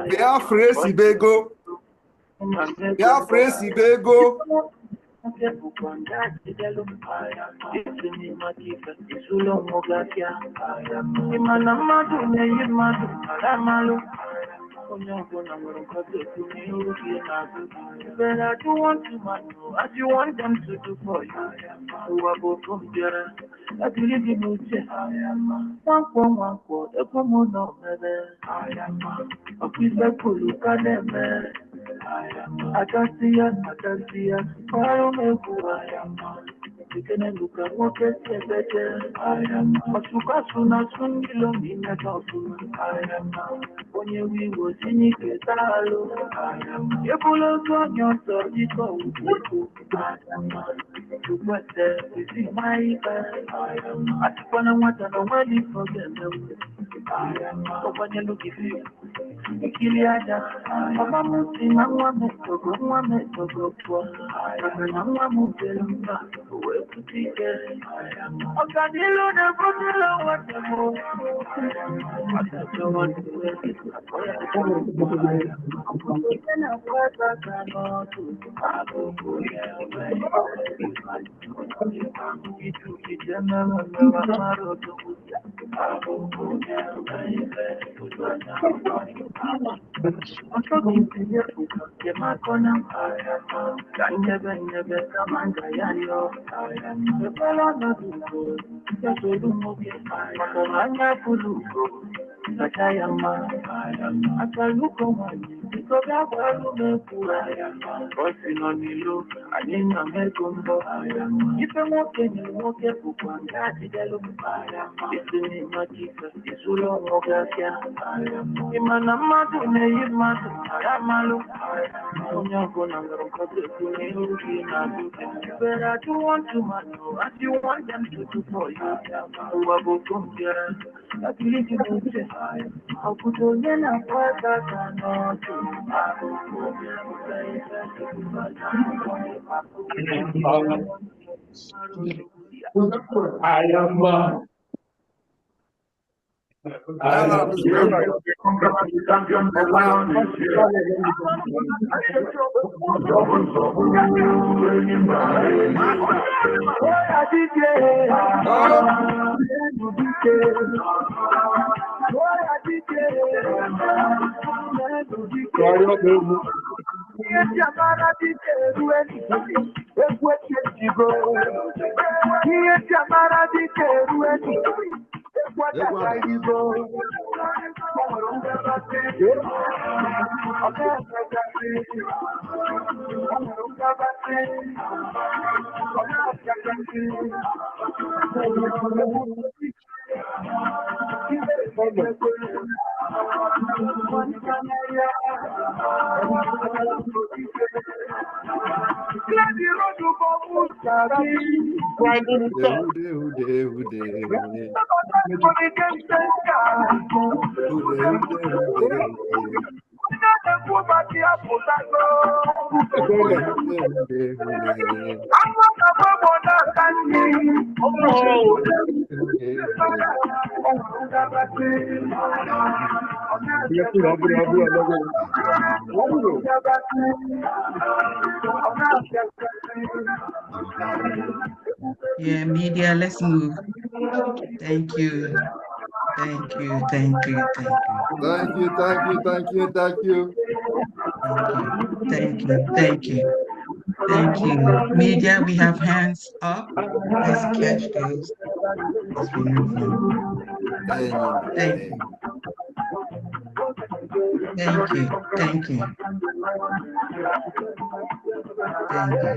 Biafra Sibego. Biafra Sibego. But I do want to know as you want them to do for you. So I go from there. I believe in you. One quote, a common no I am a piece of Kulu Kademe. I can see us, I don't know who I am. You can look at what I am. But you got soon as soon you don't mean that I am. When you was in it, I am. You pull out on your thought, you go. I am. You went there, you see my I am. I just want to know when you forget them. I am. So when you look at you, Ikiliaja, Mama Musi, Mama Meto, Mama Meto, Mama Mutelumba, where to take it. Okanilo, the Botelo, what the more. I don't want to wear it. But I do want to know as you want them to do for you. Who are both from there. I believe you will say, I'll put on in a part that I know Yeah, media, let's move. Thank you. Thank you. Thank you. Thank you. Thank you. Thank you. Thank you. Thank you. Thank you. Thank you. Thank you. Thank you. Media, we have hands up. Let's catch those as we move on. Thank you. Thank you. Thank you. Thank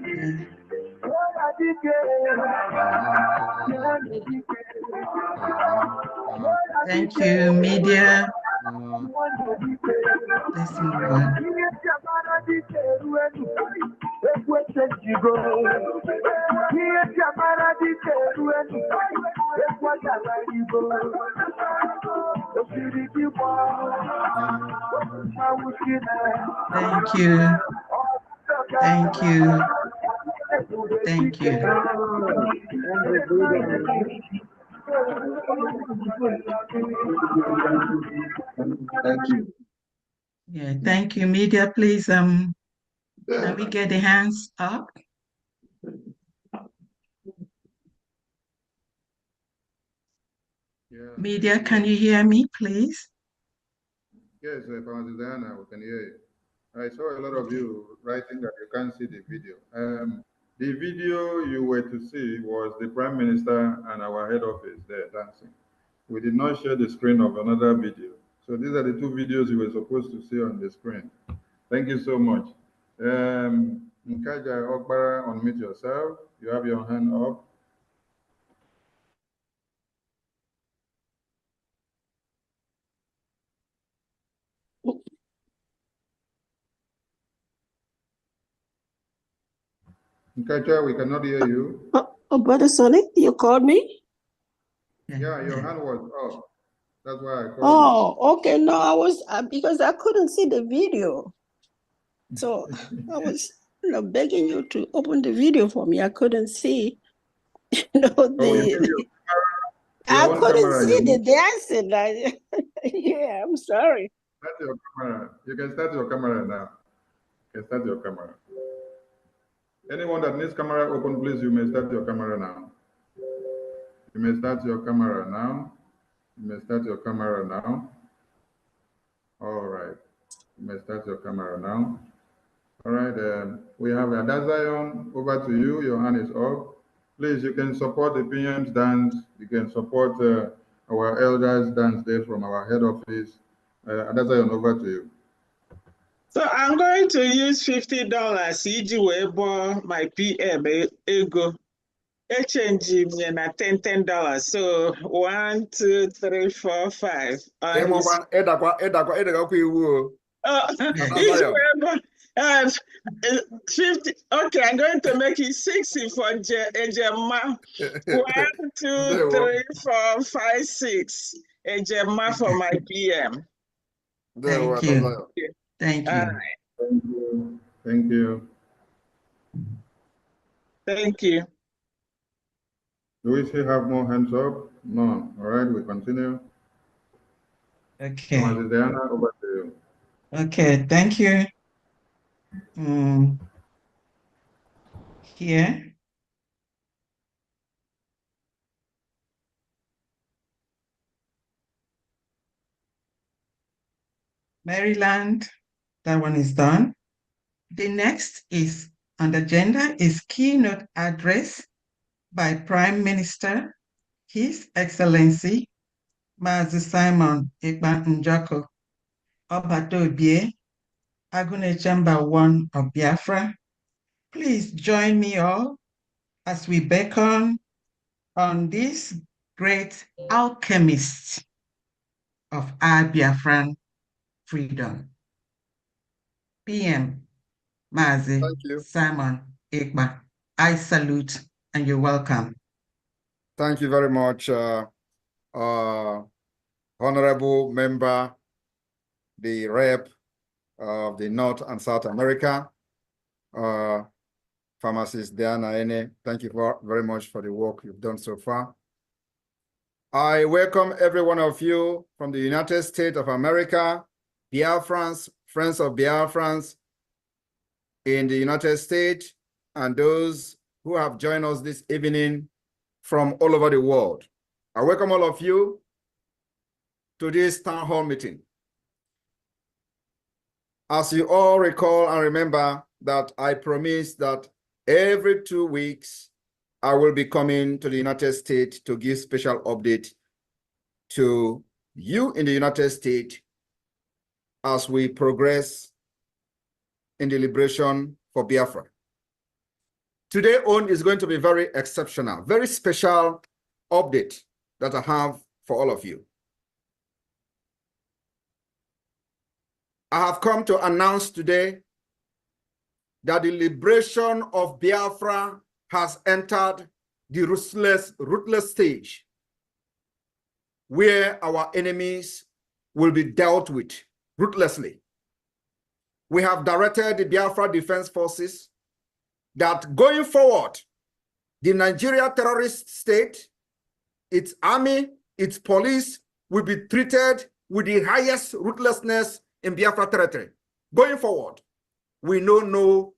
you. Thank you, media. Let's move on. Thank you. Thank you. Thank you. Thank you. Yeah, thank you. Media, please, can we get the hands up? Yeah, Media, can you hear me, please? Yes, Diana, we can hear you. I saw a lot of you writing that you can't see the video. The video you were to see was the Prime Minister and our head office there dancing. We did not share the screen of another video. So these are the two videos you were supposed to see on the screen. Thank you so much. Nkaja Okbara, unmute yourself. You have your hand up. Nkaja, we cannot hear you. Oh, Brother Sonny, you called me? Yeah, your hand was up. That's why I called you. Oh, okay. No, I was because I couldn't see the video. So I was begging you to open the video for me. I couldn't see, I couldn't see the dancing. Yeah, I'm sorry. Start your camera. You can start your camera now. You can start your camera. Anyone that needs camera open, please, you may start your camera now. You may start your camera now. You may start your camera now. All right. You may start your camera now. All right. We have Adazion. Over to you. Your hand is up. Please, you can support the PM's dance. You can support our elders dance there from our head office. Adazion, over to you. So I'm going to use $50 iji wee bụọ my PM ego. Exchange me na $10. So 1, 2, 3, 4, 5. Iji wee bụọ 50. Okay, I'm going to make it 60 for Ejema. 1, 2, 3, 4, 5, 6. Ejema for my PM. Thank you. Thank you. Thank you. Thank you. Thank you. Do we still have more hands up? None. All right, we continue. Okay. Diana, over to you. Okay, thank you. Here. Maryland, that one is done. The next is on the agenda is keynote address by Prime Minister, His Excellency, Mazi Simon Ekpa Njoko, Obatobie, Agunechamba 1 of Biafra. Please join me all as we beckon on this great alchemist of our Biafran freedom. PM Mazi Simon Ekpa, I salute and you're welcome. Thank you very much, Honorable Member, the Rep of the North and South America, Pharmacist Diana Ene. Thank you very much for the work you've done so far. I welcome every one of you from the United States of America, Biafrans, friends of Biafrans in the United States, and those who have joined us this evening from all over the world. I welcome all of you to this town hall meeting. As you all recall and remember that I promised that every 2 weeks, I will be coming to the United States to give special update to you in the United States as we progress in the liberation for Biafra. Today on is going to be very exceptional, very special update that I have for all of you. I have come to announce today that the liberation of Biafra has entered the ruthless stage where our enemies will be dealt with ruthlessly. We have directed the Biafra Defense Forces that going forward, The Nigeria terrorist state, its army, its police will be treated with the highest ruthlessness in Biafra territory. Going forward, we know no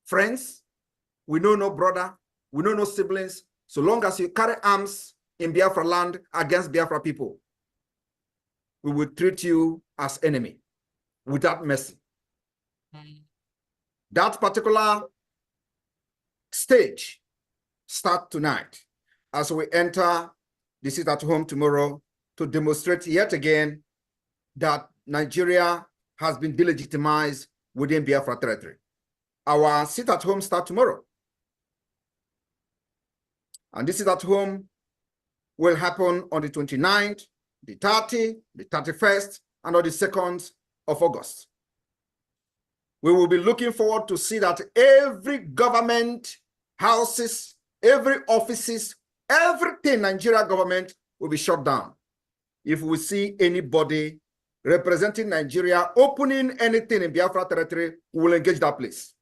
friends, we know no brother, we know no siblings, so long as you carry arms in Biafra land against Biafra people, we will treat you as enemy without mercy. That particular stage starts tonight as we enter the sit at home tomorrow to demonstrate yet again that Nigeria has been delegitimized within Biafra territory. Our sit at home starts tomorrow. And this sit at home will happen on the 29th, the 30th, the 31st, and on the 2nd of August. We will be looking forward to see that every government houses, every offices, everything Nigeria government will be shut down. If we see anybody representing Nigeria opening anything in Biafra territory, we will engage that place.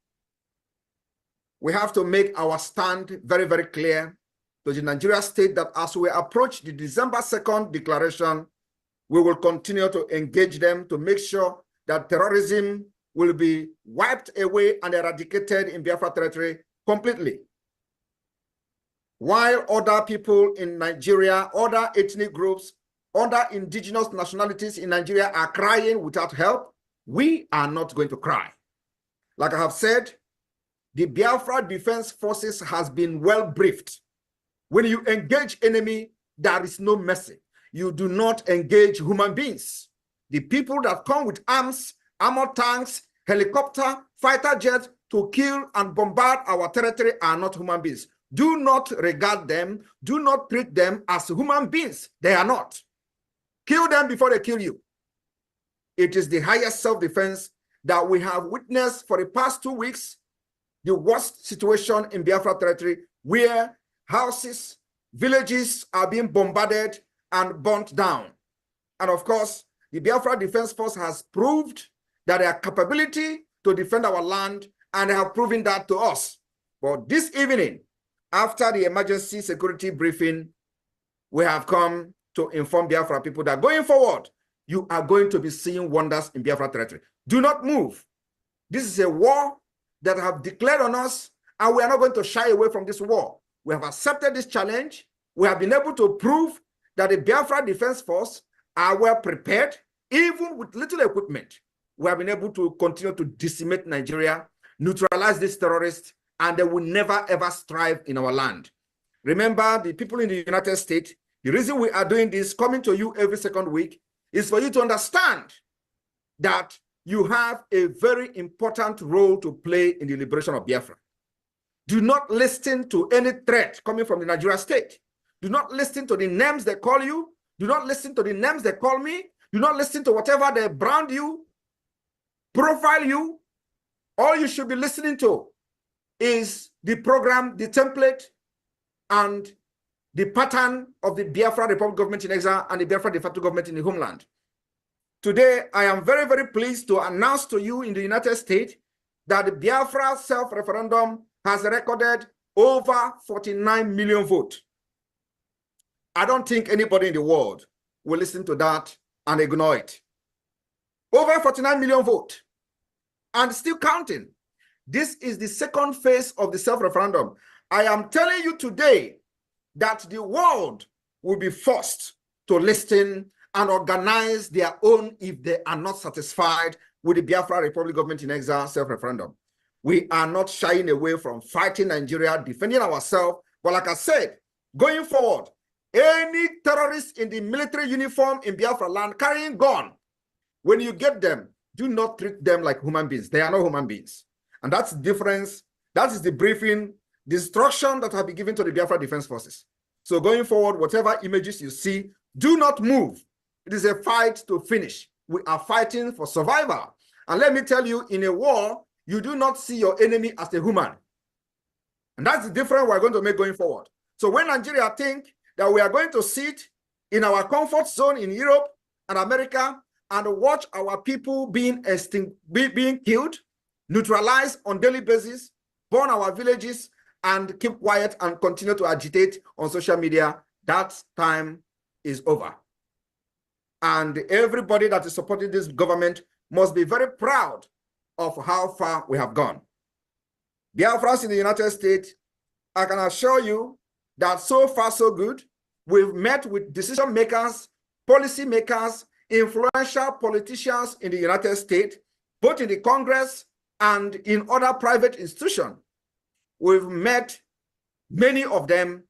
We have to make our stand very, very clear to the Nigeria state that as we approach the December 2nd declaration, we will continue to engage them to make sure that terrorism will be wiped away and eradicated in Biafra territory completely. While other people in Nigeria, other ethnic groups, other indigenous nationalities in Nigeria are crying without help, we are not going to cry. Like I have said, the Biafra Defense Forces has been well briefed. When you engage enemy, there is no mercy. You do not engage human beings. The people that come with arms, armored tanks, helicopter, fighter jets to kill and bombard our territory are not human beings. Do not regard them. Do not treat them as human beings. They are not. Kill them before they kill you. It is the highest self-defense that we have witnessed for the past 2 weeks, the worst situation in Biafra territory, where houses, villages are being bombarded and burnt down. And of course, the Biafra Defense Force has proved that their capability to defend our land, and they have proven that to us. But this evening, after the emergency security briefing, we have come to inform Biafra people that going forward, you are going to be seeing wonders in Biafra territory. Do not move. This is a war that have declared on us, and we are not going to shy away from this war. We have accepted this challenge. We have been able to prove that the Biafra Defense Force are well prepared, even with little equipment. We have been able to continue to decimate Nigeria, neutralize these terrorists, and they will never ever strive in our land. Remember, the people in the United States, the reason we are doing this, coming to you every second week, is for you to understand that you have a very important role to play in the liberation of Biafra. Do not listen to any threat coming from the Nigeria state. Do not listen to the names they call you. Do not listen to the names they call me. Do not listen to whatever they brand you, profile you. All you should be listening to is the program, the template, and the pattern of the Biafra Republic government in exile and the Biafra de facto government in the homeland. Today, I am very, very pleased to announce to you in the United States that the Biafra self-referendum has recorded over 49 million votes. I don't think anybody in the world will listen to that and ignore it. Over 49 million votes, and still counting. This is the second phase of the self-referendum. I am telling you today that the world will be forced to listen and organize their own if they are not satisfied with the Biafra Republic government in exile self-referendum. We are not shying away from fighting Nigeria, defending ourselves. But like I said, going forward, any terrorist in the military uniform in Biafra land carrying gun, when you get them, do not treat them like human beings. They are not human beings. And that's the difference. That is the briefing, the instruction that have been given to the Biafra Defense Forces. So going forward, whatever images you see, do not move. It is a fight to finish. We are fighting for survival. And let me tell you, in a war, you do not see your enemy as a human. And that's the difference we're going to make going forward. So when Nigeria think that we are going to sit in our comfort zone in Europe and America and watch our people being killed, neutralized on daily basis, burn our villages, and keep quiet and continue to agitate on social media, that time is over. And everybody that is supporting this government must be very proud of how far we have gone. Biafrans in the United States, I can assure you that so far so good. We've met with decision makers, policy makers, influential politicians in the United States, both in the Congress and in other private institutions. We've met many of them,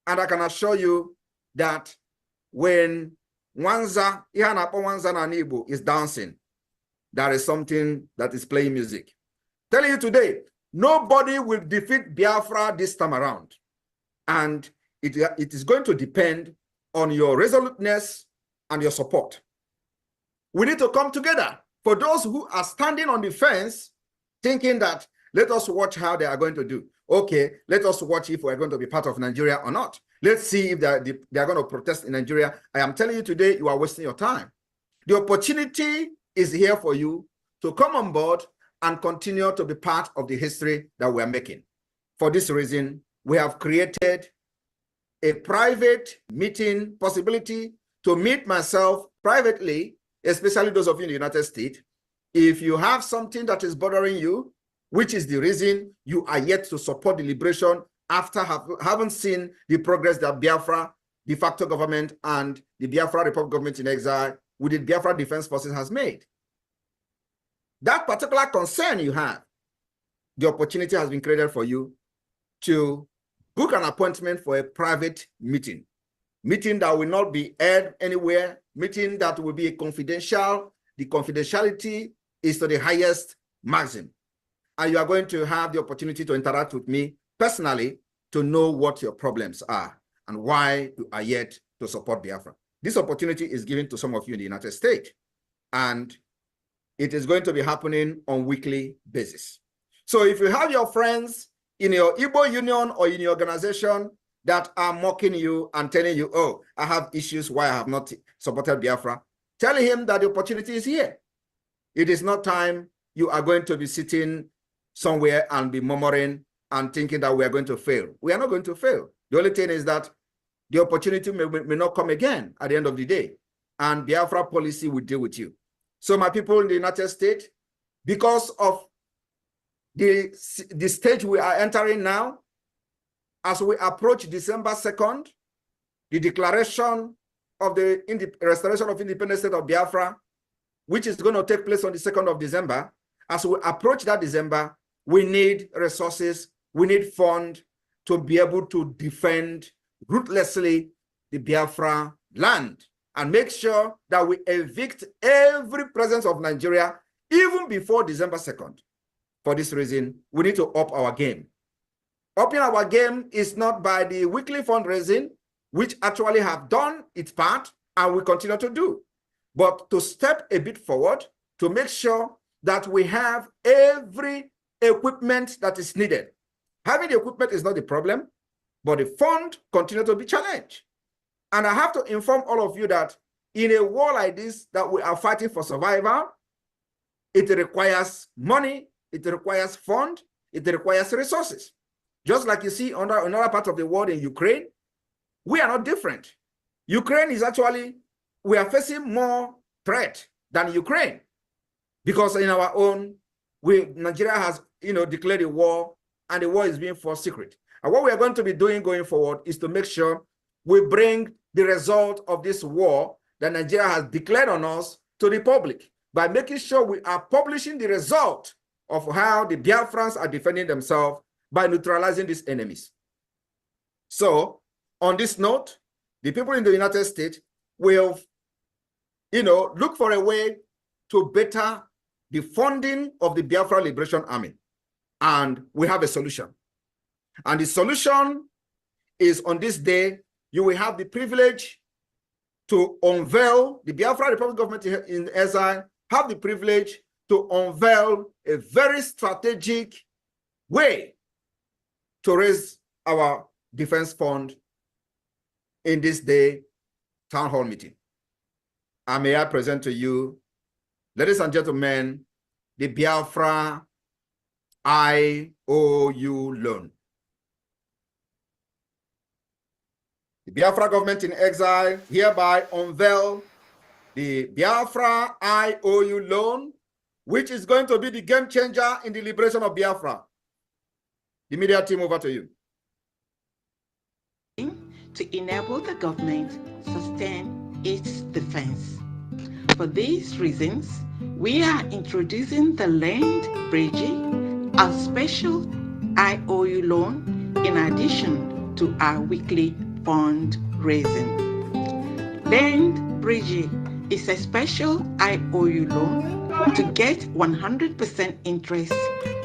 and I can assure you that when Wanza, Ihanapo Wanza Nanibu is dancing, there is something that is playing music. Telling you today, nobody will defeat Biafra this time around. And it is going to depend on your resoluteness and your support. We need to come together. For those who are standing on the fence, thinking that, let us watch how they are going to do. Okay, let us watch if we're going to be part of Nigeria or not. Let's see if they are going to protest in Nigeria. I am telling you today, you are wasting your time. The opportunity is here for you to come on board and continue to be part of the history that we are making. For this reason, we have created a private meeting possibility to meet myself privately, especially those of you in the United States. If you have something that is bothering you, which is the reason you are yet to support the liberation after having seen the progress that Biafra, de facto government, and the Biafra Republic government in exile with the Biafra Defense Forces has made. That particular concern you have, the opportunity has been created for you to book an appointment for a private meeting that will not be aired anywhere, meeting that will be confidential. The confidentiality is to the highest maximum. And you are going to have the opportunity to interact with me personally to know what your problems are and why you are yet to support Biafra. This opportunity is given to some of you in the United States, and it is going to be happening on weekly basis. So if you have your friends in your Igbo union or in your organization that are mocking you and telling you, oh, I have issues why I have not supported Biafra, tell him that the opportunity is here. It is not time you are going to be sitting somewhere and be murmuring and thinking that we are going to fail. We are not going to fail. The only thing is that the opportunity may not come again at the end of the day, and Biafra policy will deal with you. So my people in the United States, because of the stage we are entering now, as we approach December 2nd, the declaration of the restoration of independent state of Biafra, which is going to take place on the 2nd of December, as we approach that December, we need resources, we need funds to be able to defend ruthlessly the Biafra land and make sure that we evict every presence of Nigeria even before December 2nd. For this reason, we need to up our game. Upping our game is not by the weekly fundraising, which actually have done its part and we continue to do, but to step a bit forward to make sure that we have every equipment that is needed. Having the equipment is not the problem, but the fund continue to be challenged. And I have to inform all of you that in a war like this that we are fighting for survival, it requires money, it requires fund, it requires resources. Just like you see under another part of the world in Ukraine, we are not different. Ukraine is actually, we are facing more threat than Ukraine because in our own, Nigeria has declared a war and the war is being fought secret. And what we are going to be doing going forward is to make sure we bring the result of this war that Nigeria has declared on us to the public by making sure we are publishing the result of how the Biafrans are defending themselves by neutralizing these enemies. So on this note, the people in the United States will, look for a way to better the funding of the Biafra Liberation Army. And we have a solution. And the solution is on this day, you will have the privilege to unveil, the Biafra Republic government in exile, have the privilege to unveil a very strategic way to raise our defense fund in this day town hall meeting. And may I present to you, ladies and gentlemen, the Biafra IOU loan. The Biafra government in exile hereby unveil the Biafra IOU loan, which is going to be the game changer in the liberation of Biafra. The media team, over to you. To enable the government sustain its defense. For these reasons, we are introducing the Land Bridge, a special IOU loan in addition to our weekly fundraising. Land Bridge is a special IOU loan to get 100% interest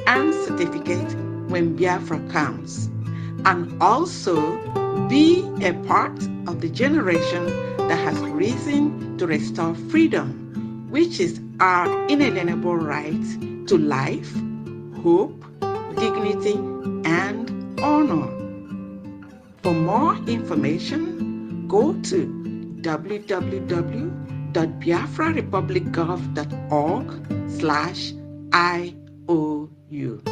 and certificate when Biafra comes, and also be a part of the generation that has risen to restore freedom, which is our inalienable right to life, hope, dignity, and honor. For more information, go to www.biafrarepublicgov.org/IOU.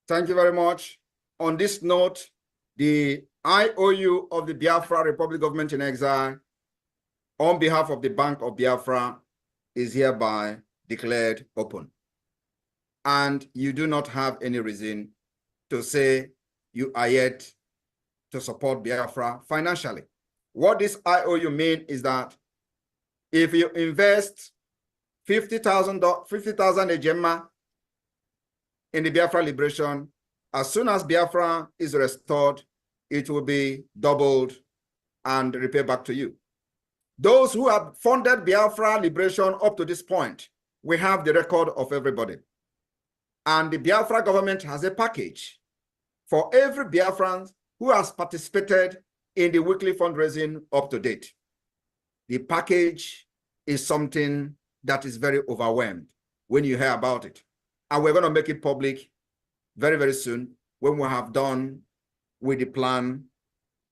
Thank you very much. On this note, the IOU of the Biafra Republic Government in Exile, on behalf of the Bank of Biafra, is hereby declared open. And you do not have any reason to say you are yet to support Biafra financially. What this IOU means is that if you invest 50,000 Ejema in the Biafra liberation, as soon as Biafra is restored, it will be doubled and repaid back to you. Those who have funded Biafra liberation up to this point, we have the record of everybody. And the Biafra government has a package for every Biafran who has participated in the weekly fundraising up to date. The package is something that is very overwhelmed when you hear about it. And we're going to make it public very, very soon when we have done with the plan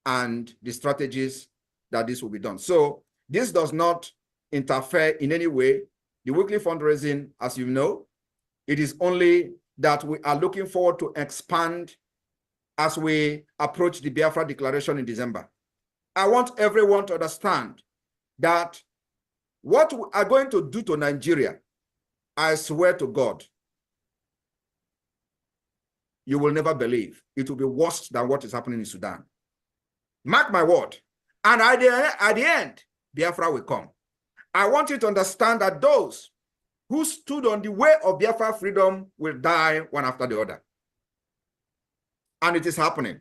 and the strategies that this will be done. So this does not interfere in any way. The weekly fundraising, as you know, it is only that we are looking forward to expand as we approach the Biafra Declaration in December. I want everyone to understand that what we are going to do to Nigeria, I swear to God, you will never believe. It will be worse than what is happening in Sudan. Mark my word. And at the end, Biafra will come. I want you to understand that those who stood on the way of Biafra freedom will die one after the other. And it is happening.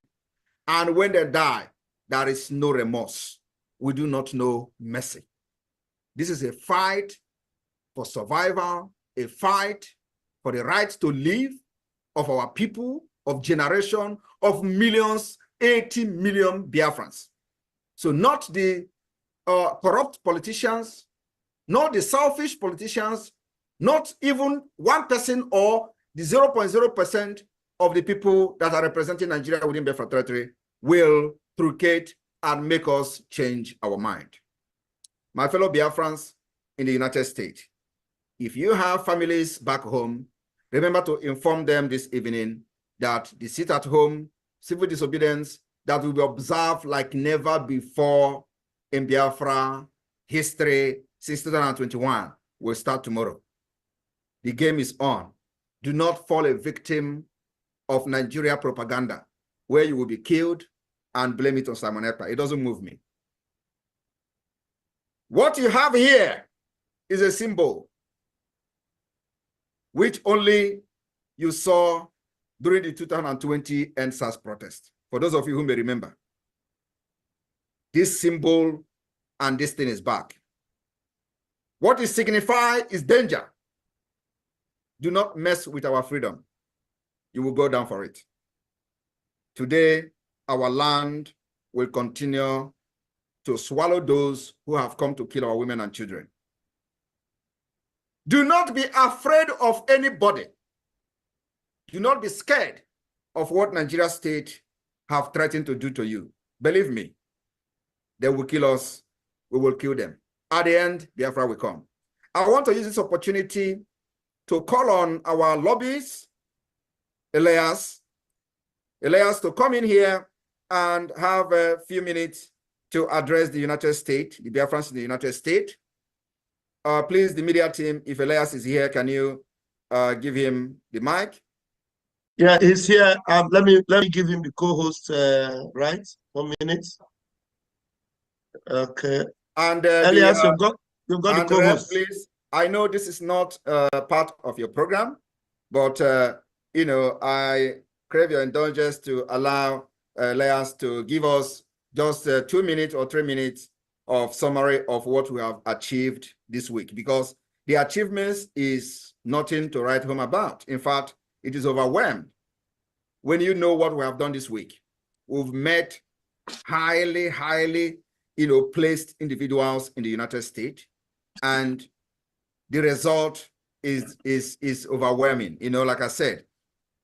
And when they die, there is no remorse. We do not know mercy. This is a fight for survival, a fight for the right to live of our people, of generation, of millions, 80 million Biafrans. So not the corrupt politicians, not the selfish politicians, not even one person or the 0.0% of the people that are representing Nigeria within Biafra territory will truncate and make us change our mind. My fellow Biafrans in the United States, if you have families back home, remember to inform them this evening that the sit-at-home civil disobedience that will be observed like never before in Biafra history since 2021 will start tomorrow. The game is on. Do not fall a victim of Nigeria propaganda where you will be killed and blame it on Simon Ekpa. It doesn't move me. What you have here is a symbol which only you saw during the 2020 NSAS protest. For those of you who may remember, this symbol and this thing is back. What it signifies is danger. Do not mess with our freedom. You will go down for it. Today, our land will continue to swallow those who have come to kill our women and children. Do not be afraid of anybody. Do not be scared of what Nigeria state have threatened to do to you. Believe me, they will kill us. We will kill them. At the end, Biafra will come. I want to use this opportunity to call on our lobbyists, Elias, to come in here and have a few minutes to address the United States, the Biafrans in the United States. Please, the media team, if Elias is here, can you give him the mic? Yeah, he's here. Let me give him the co-host right. 1 minute. Okay. And Elias, you've got the co-host. Please. I know this is not part of your program, but you know, I crave your indulgence to allow Elias to give us just 2 minutes or 3 minutes of summary of what we have achieved this week, because the achievements is nothing to write home about. In fact, it is overwhelmed when you know what we have done this week. We've met highly, you know, placed individuals in the United States, and the result is overwhelming, you know, like I said.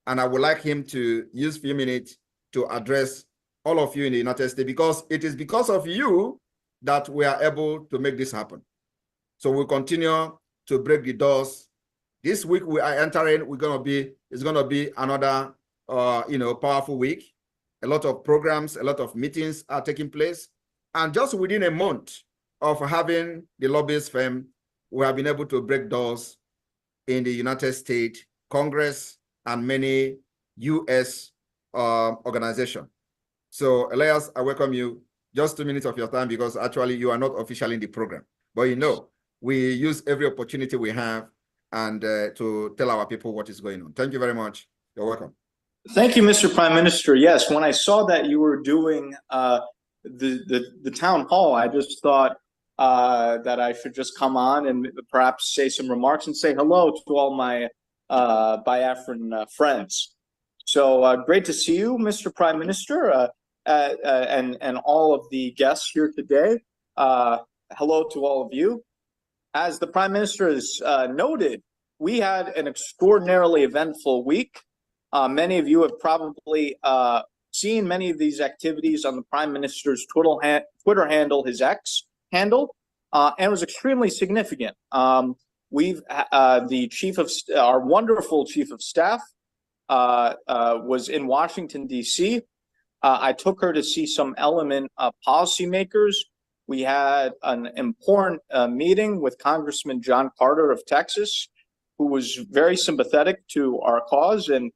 And I would like him to use a few minutes to address all of you in the United States, because it is because of you that we are able to make this happen. So we'll continue to break the doors. This week we are entering, it's gonna be another you know, powerful week. A lot of programs, a lot of meetings are taking place. And just within a month of having the lobbyist firm, we have been able to break doors in the United States, Congress, and many US organizations. So Elias, I welcome you. Just 2 minutes of your time, because actually you are not officially in the program. But you know, we use every opportunity we have and to tell our people what is going on. Thank you very much. You're welcome. Thank you, Mr. Prime Minister. Yes, when I saw that you were doing the town hall, I just thought that I should just come on and perhaps say some remarks and say hello to all my Biafran friends. So great to see you, Mr. Prime Minister, and all of the guests here today. Hello to all of you. As the Prime Minister has noted, we had an extraordinarily eventful week. Many of you have probably seen many of these activities on the Prime Minister's Twitter handle, his X handle, and it was extremely significant. The our wonderful Chief of Staff was in Washington, D.C. I took her to see some element policymakers. We had an important meeting with Congressman John Carter of Texas, who was very sympathetic to our cause, and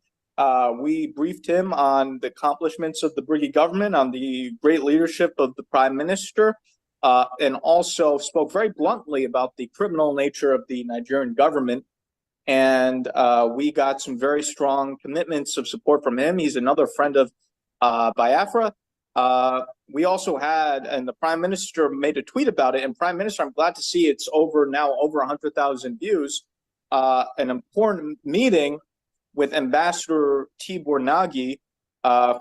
we briefed him on the accomplishments of the Briggy government, on the great leadership of the Prime Minister, and also spoke very bluntly about the criminal nature of the Nigerian government. And we got some very strong commitments of support from him. He's another friend of Biafra. We also had, and the Prime Minister made a tweet about it, and Prime Minister, I'm glad to see it's over 100,000 views, an important meeting with Ambassador Tibor Nagy,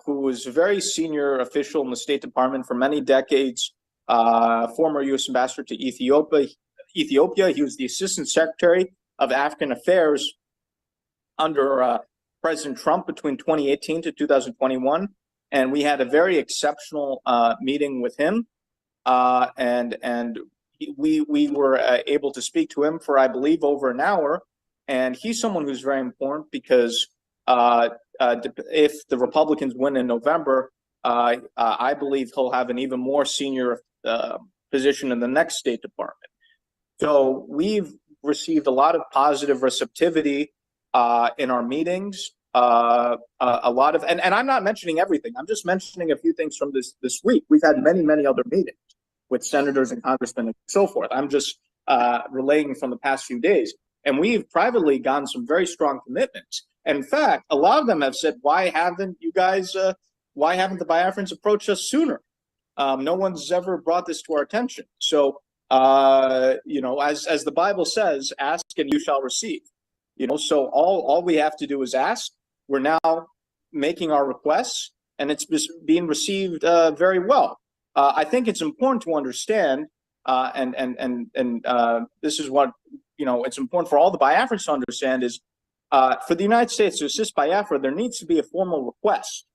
who was a very senior official in the State Department for many decades, former U.S. Ambassador to Ethiopia. He was the Assistant Secretary of African Affairs under President Trump between 2018 to 2021. And we had a very exceptional meeting with him. And we were able to speak to him for, I believe, over an hour. And he's someone who's very important because if the Republicans win in November, I believe he'll have an even more senior position in the next State Department. So we've received a lot of positive receptivity in our meetings. A lot of, and I'm not mentioning everything. I'm just mentioning a few things from this week. We've had many other meetings with senators and congressmen and so forth. I'm just relaying from the past few days. And we've privately gotten some very strong commitments. And in fact, a lot of them have said, why haven't you guys, why haven't the Biafrans approached us sooner? No one's ever brought this to our attention. So, you know, as the Bible says, ask and you shall receive. You know, so all we have to do is ask. We're now making our requests, and it's being received very well. I think it's important to understand, and this is what, you know, it's important for all the Biafrans to understand is For the United States to assist Biafra, there needs to be a formal request.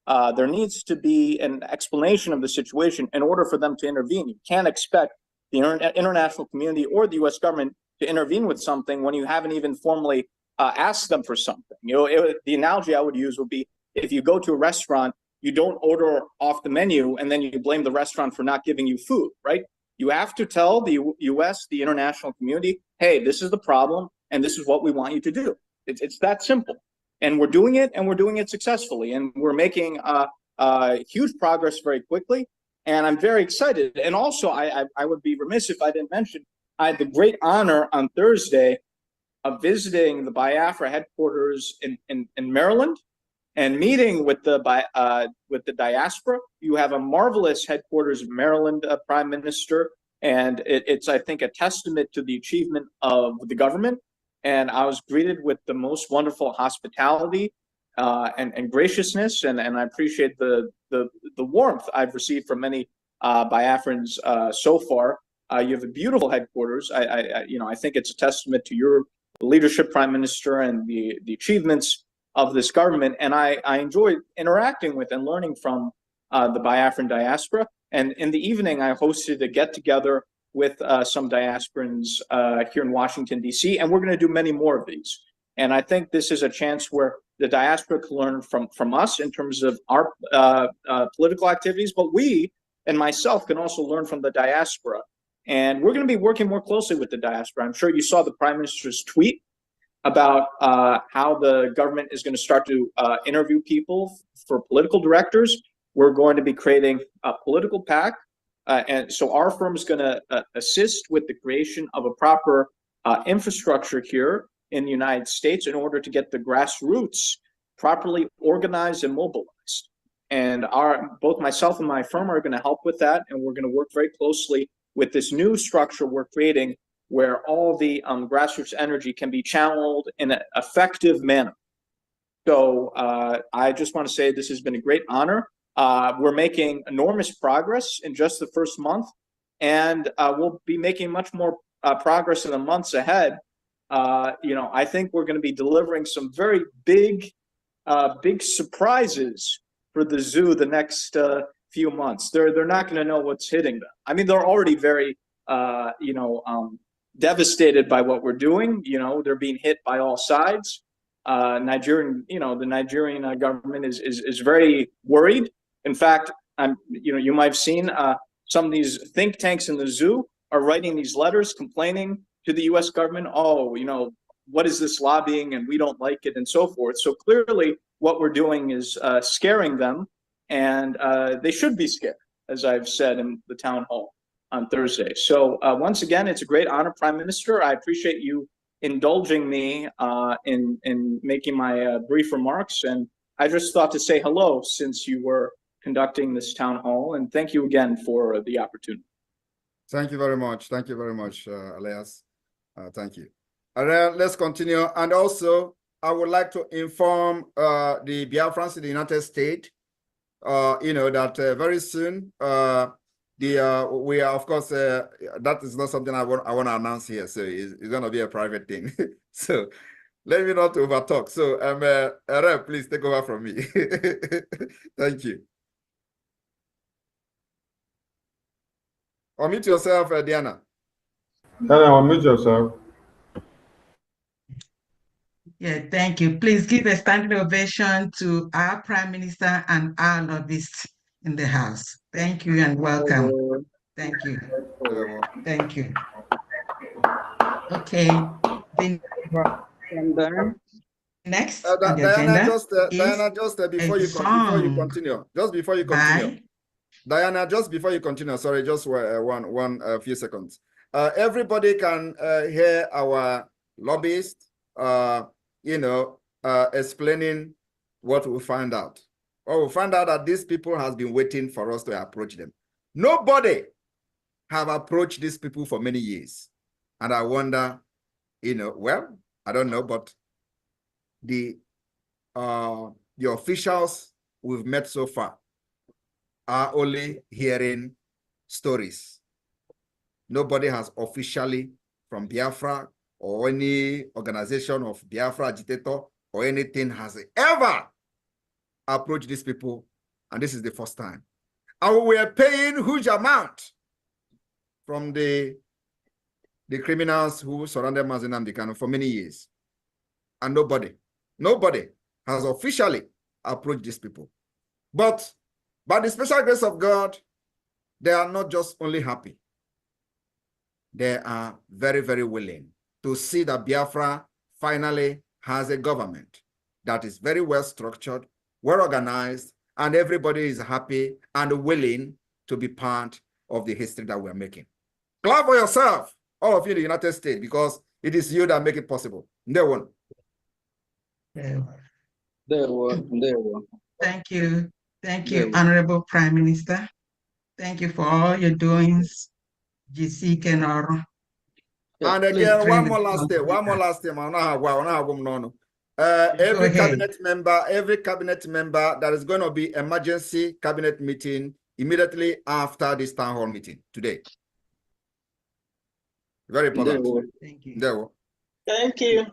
There needs to be an explanation of the situation in order for them to intervene. You can't expect the international community or the U.S. government to intervene with something when you haven't even formally asked them for something. The analogy I would use would be if you go to a restaurant, you don't order off the menu and then you blame the restaurant for not giving you food, right? You have to tell the U.S., the international community, hey, this is the problem and this is what we want you to do. It's that simple. And we're doing it successfully. And we're making huge progress very quickly. And I'm very excited. And also, I would be remiss if I didn't mention, I had the great honor on Thursday of visiting the Biafra headquarters in Maryland and meeting with the diaspora. You have a marvelous headquarters in Maryland, Prime Minister. And it's, I think, a testament to the achievement of the government. And I was greeted with the most wonderful hospitality and graciousness, and I appreciate the warmth I've received from many Biafrans so far. You have a beautiful headquarters. I think it's a testament to your leadership, Prime Minister, and the achievements of this government. And I enjoy interacting with and learning from the Biafran diaspora. And in the evening, I hosted a get-together with some diasporans here in Washington, D.C., and we're going to do many more of these. And I think this is a chance where the diaspora can learn from us in terms of our political activities, but we and myself can also learn from the diaspora. And we're going to be working more closely with the diaspora. I'm sure you saw the Prime Minister's tweet about how the government is going to start to interview people for political directors. We're going to be creating a political PAC. And so our firm is going to assist with the creation of a proper infrastructure here in the United States in order to get the grassroots properly organized and mobilized. And both myself and my firm are going to help with that. And we're going to work very closely with this new structure we're creating where all the grassroots energy can be channeled in an effective manner. So I just want to say this has been a great honor. We're making enormous progress in just the first month, and we'll be making much more progress in the months ahead. I think we're going to be delivering some very big surprises for the zoo the next few months. They're not going to know what's hitting them. I mean, they're already very devastated by what we're doing. They're being hit by all sides. The Nigerian government is very worried. In fact, you might have seen some of these think tanks in the zoo are writing these letters complaining to the U.S. government, what is this lobbying and we don't like it and so forth. So clearly what we're doing is scaring them, and they should be scared, as I've said in the town hall on Thursday. So once again, it's a great honor, Prime Minister. I appreciate you indulging me in making my brief remarks. And I just thought to say hello since you were conducting this town hall, and thank you again for the opportunity. Thank you very much. Thank you very much, Elias. Thank you. Let's continue. And also, I would like to inform the Biafrans in the United States, that very soon, we are, of course, that is not something I want to announce here. So it's going to be a private thing. So let me not overtalk. So, Rep, please take over from me. Thank you. Unmute yourself, Diana. Diana, unmute yourself. Yeah, thank you. Please give a standing ovation to our Prime Minister and our lobbyists in the House. Thank you and welcome. Thank you. Thank you. Okay. Next on the agenda Diana, just before you continue, Diana, just before you continue, sorry, just one few seconds. Everybody can hear our lobbyist, explaining what we find out. Well, we find out that these people has been waiting for us to approach them. Nobody have approached these people for many years. And I wonder, well, I don't know, but the officials we've met so far are only hearing stories. Nobody has officially from Biafra or any organization of Biafra agitator or anything has ever approached these people, and this is the first time. And we are paying huge amount from the criminals who surrounded Mazi Nnamdi Kanu for many years. And nobody has officially approached these people. But by the special grace of God, they are not just only happy. They are very, very willing to see that Biafra finally has a government that is very well structured, well organized, and everybody is happy and willing to be part of the history that we're making. Clap for yourself, all of you in the United States, because it is you that make it possible. No one. Thank you. Thank you, Honorable Prime Minister. Thank you for all your doings. And again, one more last thing. Every cabinet member, there is going to be emergency cabinet meeting immediately after this town hall meeting today. Very important. Thank you. Thank you.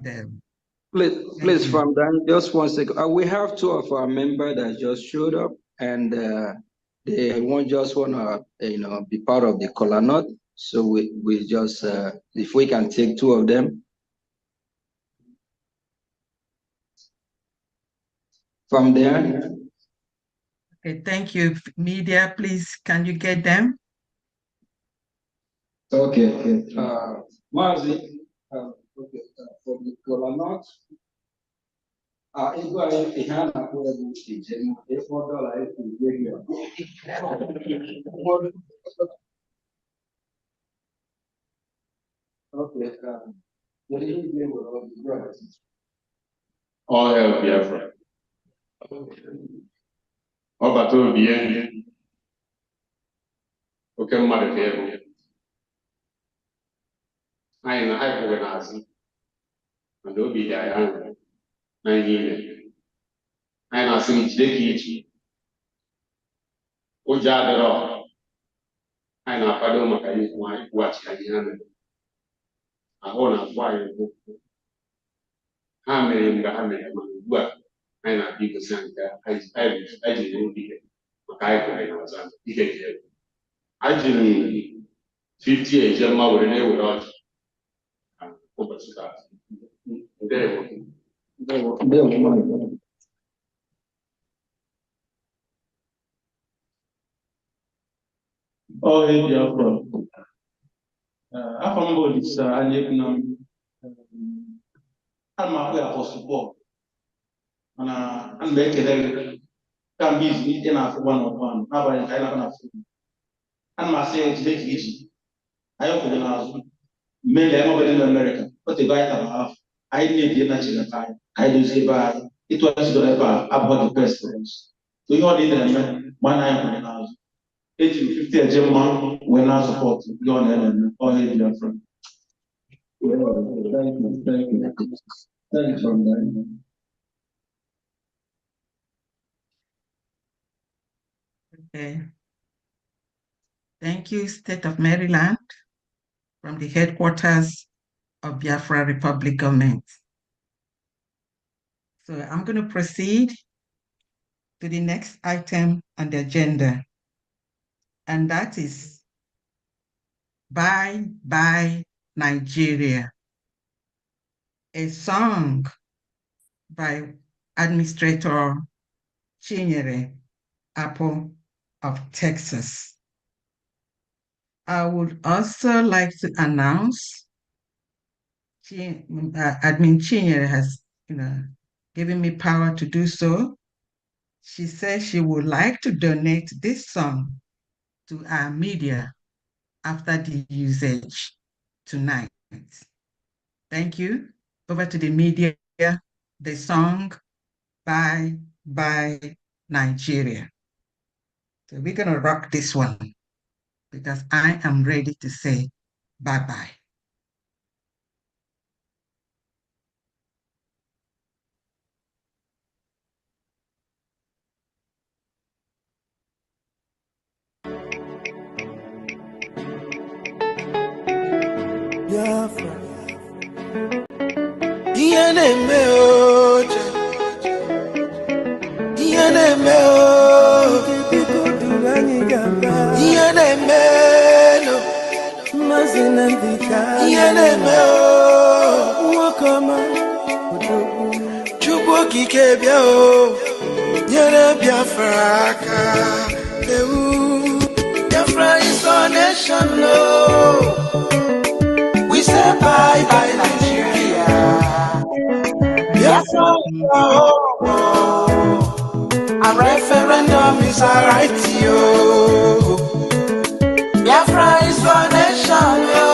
Please, from Dan, just 1 second. We have 2 of our members that just showed up, and they just want to, be part of the Kola Nut. So we just, if we can take 2 of them. From there. Okay, thank you. Media, please, can you get them? Okay. Mazi, okay, for the Kola Nut. Okay, all hell Biafra. Ọbata obi ya oke mmadụ ka ịhụ anyị kwụghị n'azụ mana obi dị anyị aṅụrị na ihe niile anyị na-asị gị jide ka iji ụjọ adịrọ anyị na-akwado maka ikwughachi anyị ha mere ahụ na-agwa anyị okwu ha mere mgbe ha mere mana ugbu a anyị na-abịa igosi anyị ka anyị jiri obi ike maka anyị kwere na ọzọ ike ji ego anyị jiri 50 eje mma were na-ewere ọchị ụbọchị taa. Ndewo. Oh, hey, Biafra. After all this, I live now. I'm a player for support. And I'm making it. I'm busy in a 1-on-1. I'm a and my saying today is easy. I open the house. Mainly, I'm over in America. But the guy that I have, I need the national time. I do say bye. It was the about the presidents. So you all need them. One eye on the house. 50 a German when I support your name or your friend. Thank you from that. Okay. Thank you, State of Maryland, from the headquarters of Biafra Republic Government. So I'm going to proceed to the next item on the agenda, and that is Bye Bye Nigeria, a song by Administrator Chinyere Apple of Texas. I would also like to announce Admin Chinyere has, given me power to do so. She says she would like to donate this song to our media after the usage tonight. Thank you. Over to the media, the song Bye Bye Nigeria. So we're going to rock this one because I am ready to say bye-bye. Biafra, Iyaneme oje, Iyaneme o, Iyaneme no, Iyaneme o, Wakama, Chukwu okike bịa o, nyere Biafra aka, Biafra is our nation, no. We say bye bye Nigeria. Biafra is our home. A referendum is our right, yo. Biafra is our nation, yo.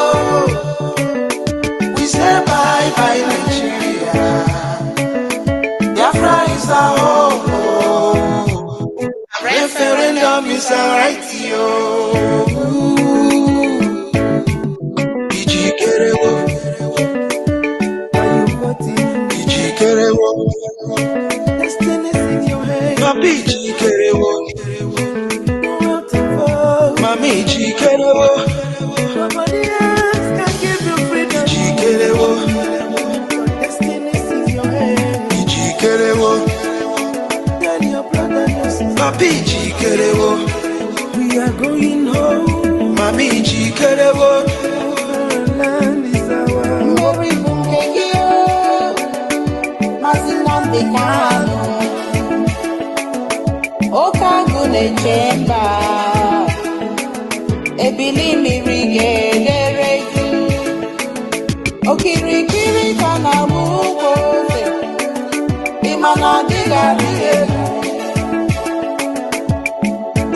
We say bye bye Nigeria. Biafra is our home. A referendum is our right, yo. Destiny's in your hands. Papi Chikerewo. Mami Chikerewo. Nobody else can give you freedom. Chikerewo. Destiny's in your hands. Chikerewo. Tell your brother, your sister. Papi Chikerewo. We are going home. Mami Chikerewo. Land is our home. Okagune chemba ebili mirigere okirikiri kana mukoze imana digariye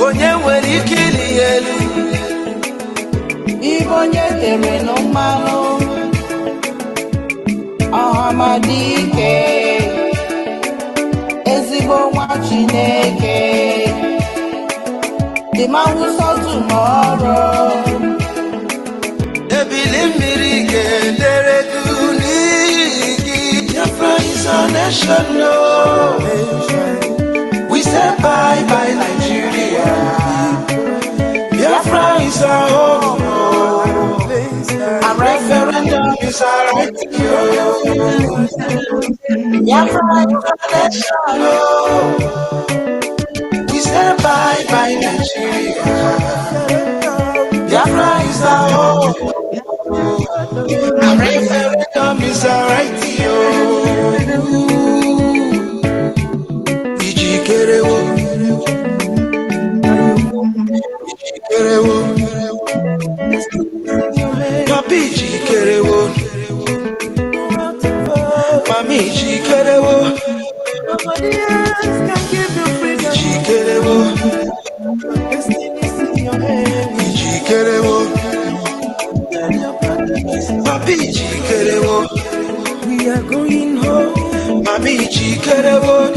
onye nwere ikili elu ibonye tere no mmanụ ahamadike ezigbo nwa Chineke the man who saw tomorrow ebili mmiri ga-edere n'igi. Biafra is our nation, no. We say bye bye Nigeria. Biafra is our home, no. A referendum is our right, yo. Biafra is our nation, no. We say bye bye Nigeria. Biafra is our home. A referendum is our right, yo. Ichikerewo. Ichikerewo. Papi Chikerewo. Mami Chikerewo. Nobody else can give you freedom. Chikerewo. Destiny's in your hands. Chikerewo. Papi Chikerewo. We are going home. Mami Chikerewo.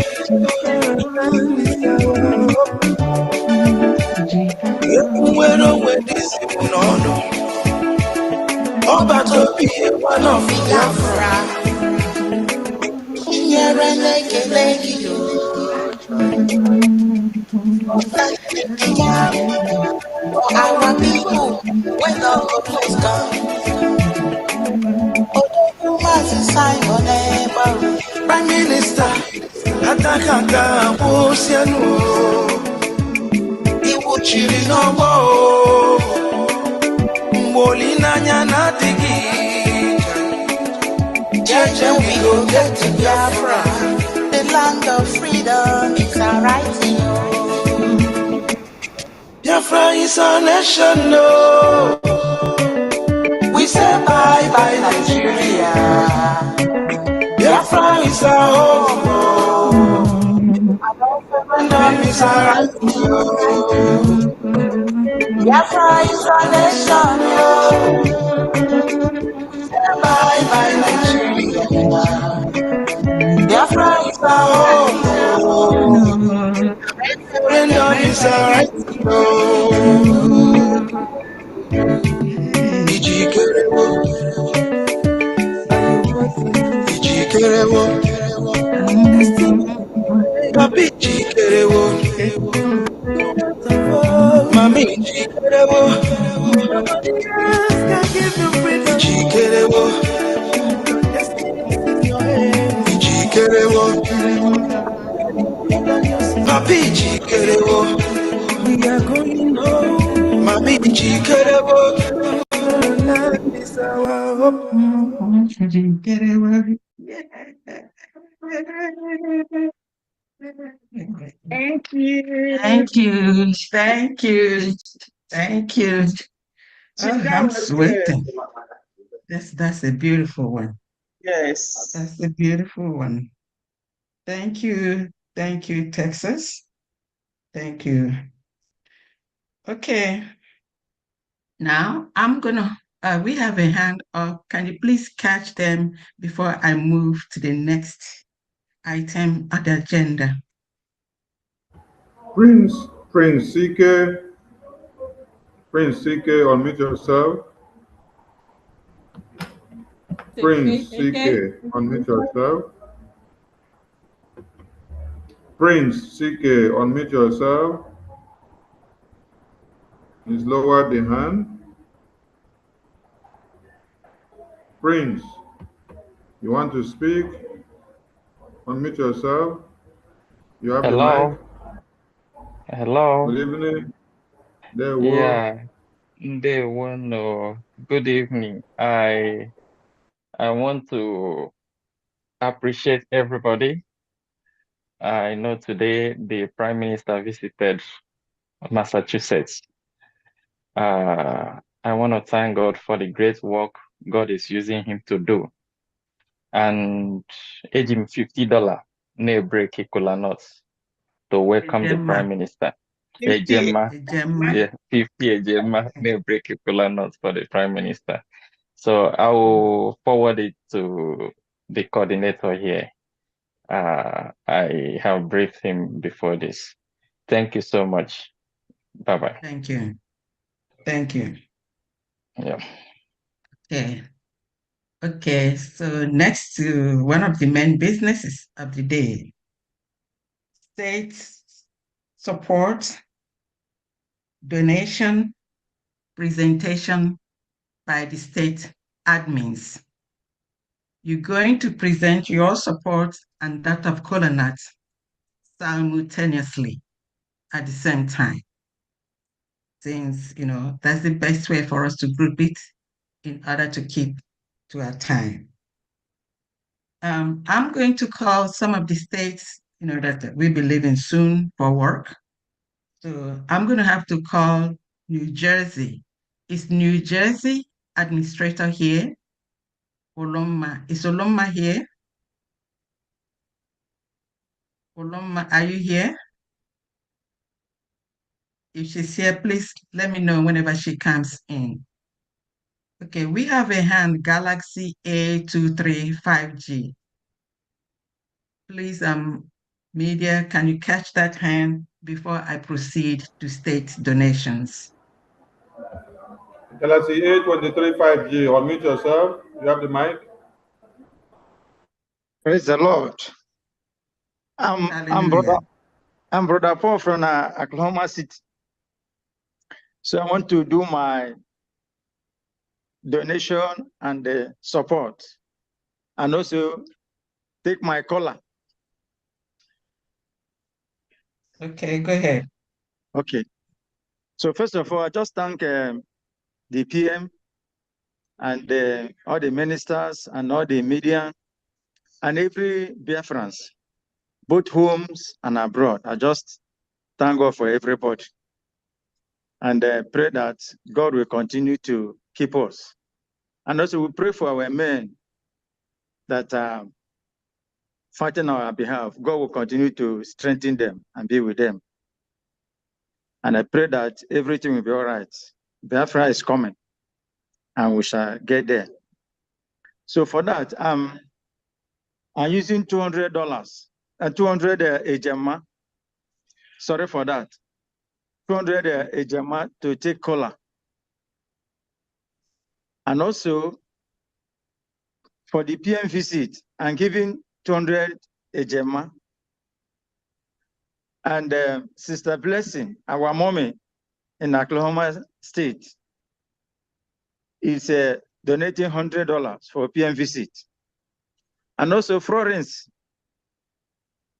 When this is no. Oba to be one of Biafra. our people when the place Prime Minister, Atakaka Bosiano, Iwuchiri no more. Molina Yana Digi, Jaja, we go get to Biafra. The land of freedom is our right. Biafra is our nation, no. We say bye bye Nigeria. Biafra is our home, no. Referendum is our right, no. Biafra is our nation, no. We say bye bye Nigeria. Biafra is our home, no. Referendum is our right, no. Ichikerewo. Ichikerewo. Papi Chikerewo. Mami Chikerewo. Chikerewo. Love is our hope. Thank you. Thank you. Thank you. Thank you. Oh, That I'm was good. sweating. That's a beautiful one. Yes. That's a beautiful one. Thank you. Thank you, Texas. Thank you. Okay. Now I'm gonna we have a hand up. Can you please catch them before I move to the next item on the agenda? Prince CK, unmute yourself. Prince CK, unmute yourself. Prince CK, unmute yourself. Please lower the hand. Prince, you want to speak? Unmute yourself. You have the mic. Hello. Hello. Good evening. There we Yeah, day one. Good evening. I want to appreciate everybody. I know today the Prime Minister visited Massachusetts. I want to thank God for the great work God is using him to do. And age him $50 ne break equal not to welcome the Prime Minister. Ejema, yeah, 50 Ejema ne break equal not for the Prime Minister. So I will forward it to the coordinator here. I have briefed him before this. Thank you so much. Bye-bye. Thank you. Thank you. Yeah. Okay. Okay, so next to one of the main businesses of the day, state support, donation, presentation by the state admins. You're going to present your support and that of Colonat simultaneously at the same time. Since, that's the best way for us to group it in order to keep to our time. I'm going to call some of the states, that we be leaving soon for work. So I'm going to have to call New Jersey. Is New Jersey administrator here? Oloma. Is Oloma here? Oloma, are you here? If she's here, please let me know whenever she comes in. Okay, we have a hand, Galaxy A235G. Please, media, can you catch that hand before I proceed to state donations? Galaxy A235G, unmute yourself. You have the mic. Praise the Lord. I'm brother Paul from Oklahoma City. So I want to do my donation and support, and also take my caller. Okay, go ahead. Okay. So first of all, I just thank the PM and all the ministers and all the media and every Biafrans, both homes and abroad. I just thank God for everybody. And pray that God will continue to keep us. And also we pray for our men that are fighting on our behalf. God will continue to strengthen them and be with them. And I pray that everything will be all right. Biafra is coming and we shall get there. So for that, I'm using $200 and 200 Ejema. Sorry for that. 200 Ejema to take cola. And also for the PM visit, I'm giving 200 Ejema. And Sister Blessing, our mommy in Oklahoma State, is donating $100 for PM visit. And also Florence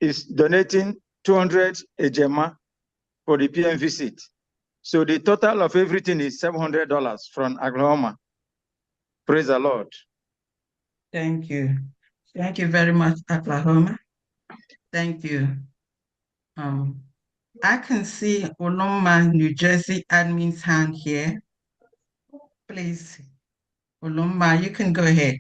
is donating 200 Ejema for the PM visit. So the total of everything is $700 from Oklahoma. Praise the Lord. Thank you. Thank you very much, Oklahoma. Thank you. I can see Oloma, New Jersey admin's hand here. Please, Oloma, you can go ahead.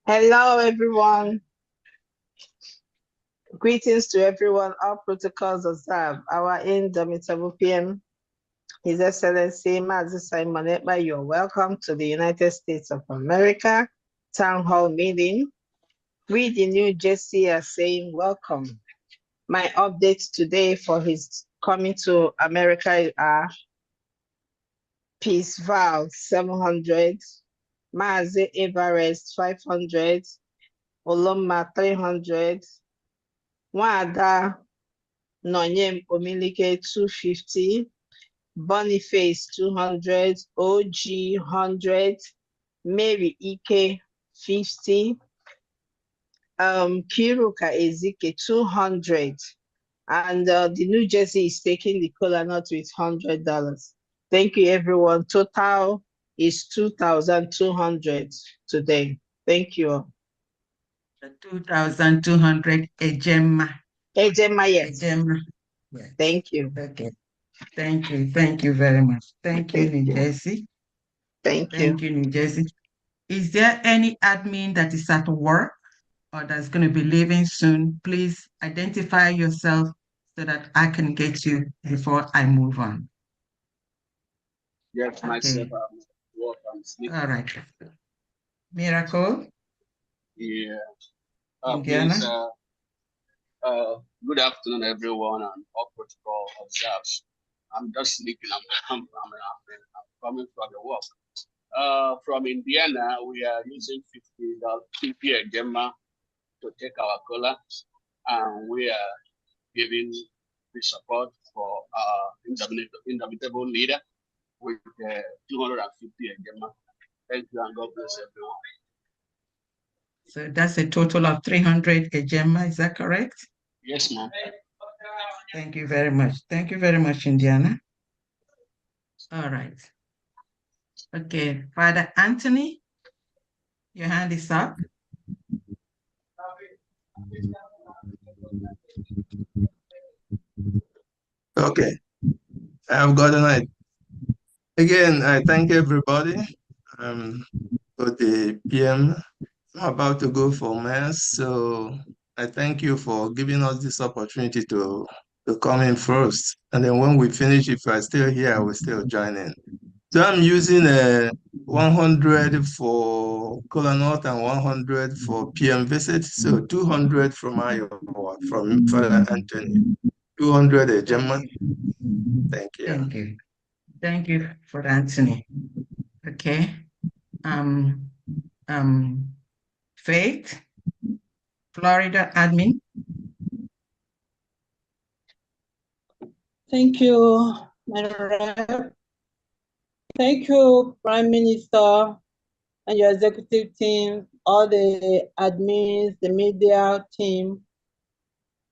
Hello, everyone. Greetings to everyone. All protocols observed. Our indomitable PM, His Excellency Mazi Simon Ekpa, you're welcome to the United States of America Town Hall meeting. We, the New Jersey, are saying welcome. My updates today for his coming to America are Peace Val 700, Mazi Everest 500, Oloma 300, Wada Nonyem Omilike 250, Boniface 200, OG 100, Mary Ike 50, Kiruka Ezike 200, and the New Jersey is taking the cola nut with $100. Thank you, everyone. Total is 2,200 today. Thank you. 2,200 Ejema. Ejema, yes. Ejema. Yeah. Thank you. Okay. Thank you. Thank you very much. Thank you, New Jersey. Thank you. Thank you, New Jersey. Is there any admin that is at work or that's going to be leaving soon? Please identify yourself so that I can get you before I move on. Yes, Okay. myself, I'm sleeping. All right. Miracle? Yeah. Indiana? Please, good afternoon, everyone, and all protocol observed. I'm just sleeping. I'm coming from the work. From Indiana, we are using 50 Gemma to take our cola, and we are giving the support for our indomitable leader with 250 Gemma. Thank you, and God bless everyone. So that's a total of 300 Ejema, is that correct? Yes, ma'am. Thank you very much. Thank you very much, Indiana. All right. Okay, Father Anthony, your hand is up. Okay, I've got an idea. Again, I thank everybody for the PM. I'm about to go for mass, so I thank you for giving us this opportunity to come in first. And then when we finish, if I still here, I will still join in. So I'm using 100 for Kola North and 100 for PM visit. So 200 from Iowa, from Father Anthony. 200 Ejema. Thank you. Thank you. Thank you for Anthony. Okay. Faith, Florida admin. Thank you, Madam Rep. Thank you, Prime Minister and your executive team, all the admins, the media team.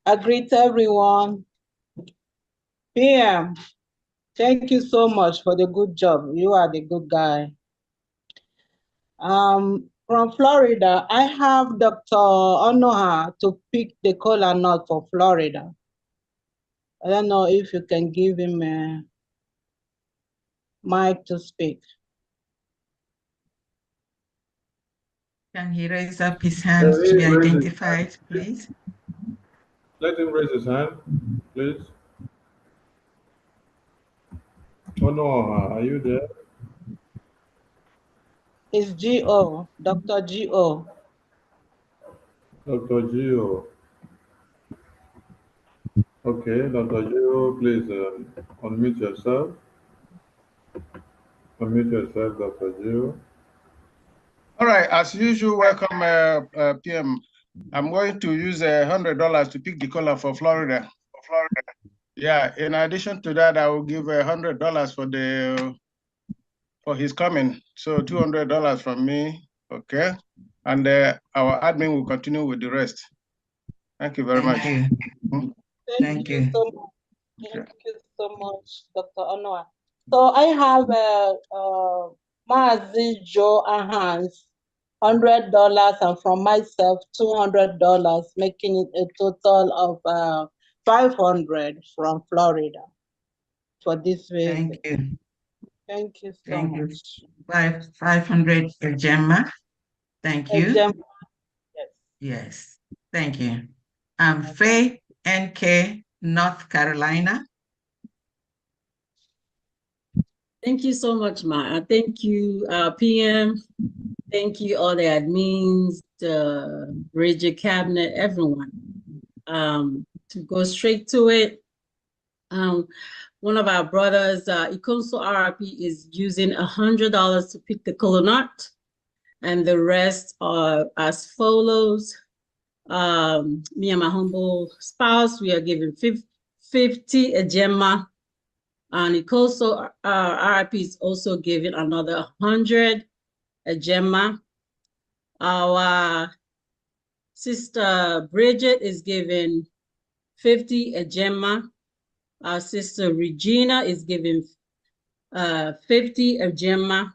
I greet everyone. PM, thank you so much for the good job. You are the good guy. From Florida, I have Dr. Onoha to pick the cola nut for Florida. I don't know if you can give him a mic to speak. Can he raise up his hands to be identified, please? Let him raise his hand, please. Oh no, are you there? It's G.O., Dr. G.O. Dr. Gio. Okay, Dr. Gio, please unmute yourself. Unmute yourself, Dr. Gio. All right, as usual, welcome, PM. I'm going to use $100 to pick the color for Florida. Yeah, in addition to that, I will give $100 for his coming. So $200 from me, okay? and our admin will continue with the rest. Thank you very much. Thank you. Thank you so much. Thank you so much, Dr. Onoa. So I have Mazi Joe Hans, $100, and from myself, $200, making it a total of $500 from Florida for this visit. Thank you. Thank you so Thank you. much. 500 Gemma. Thank you. Gemma, yes. Yes. Thank you. Faye NK, North Carolina. Thank you so much, Ma. Thank you, PM. Thank you, all the admins, the Bridget Cabinet, everyone. To go straight to it, one of our brothers, Ikonso RRP, is using $100 to pick the kola nut, and the rest are as follows. Me and my humble spouse, we are giving 50 a Gemma, and Ikonso RRP is also giving another 100 a Gemma. Our sister Bridget is giving 50 a Gemma. Our sister Regina is giving 50 a Gemma.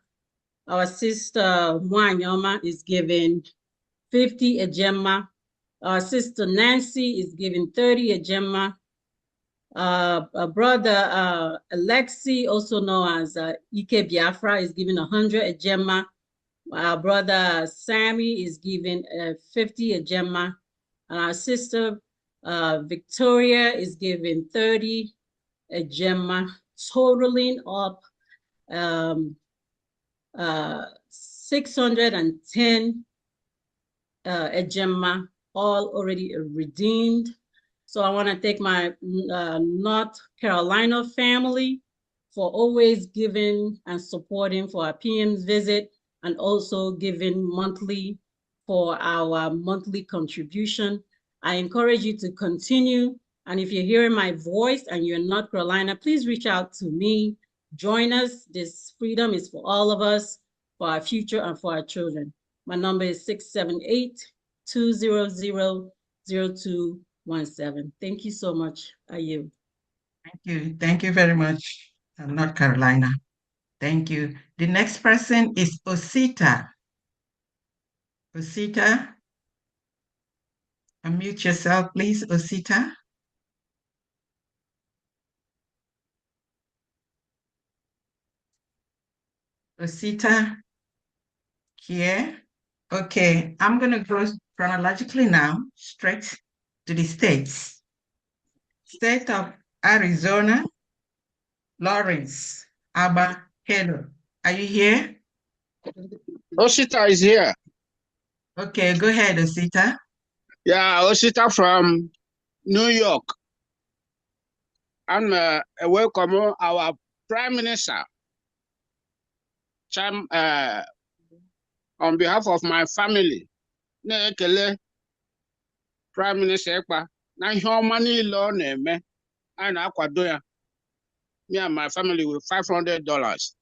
Our sister Wanyoma is giving 50 a Gemma. Our sister Nancy is giving 30 a Gemma. Our brother Alexi, also known as Ike Biafra, is giving 100 a Gemma. Our brother Sammy is giving 50 a Gemma. And our sister Victoria is giving 30 a Gemma, totaling up 610 a Gemma, all already redeemed. So I want to thank my North Carolina family for always giving and supporting for our PM's visit, and also giving monthly for our monthly contribution. I encourage you to continue. And if you're hearing my voice and you're in North Carolina, please reach out to me. Join us. This freedom is for all of us, for our future and for our children. My number is 678-200-0217. Thank you so much. I yield. Thank you. Thank you very much, North Carolina. Thank you. The next person is Osita. Osita, unmute yourself, please, Osita. Osita, here. Okay, I'm going to go chronologically now, straight to the states. State of Arizona, Lawrence, Abba, hello. Are you here? Osita is here. Okay, go ahead, Osita. Yeah, Osita from New York. And welcome our Prime Minister. On behalf of my family, Prime Minister Ekpa, na ihe ọma niile ọ na-eme, a na-akwado ya. Me and my family with $500.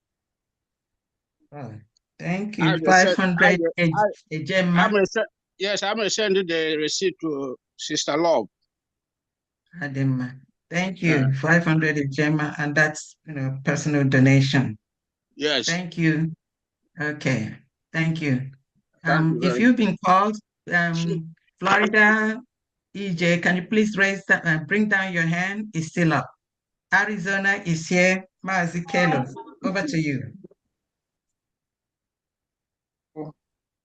Oh, thank you. 500 a Gemma. Yes, I'm going to send the receipt to Sister Love. Adema. Thank you. 500 a Gemma, and that's personal donation. Yes. Thank you. Okay. Thank you. Thank you If you've been called, Florida, EJ, can you please bring down your hand? It's still up. Arizona is here. Mazi Kelo, over to you.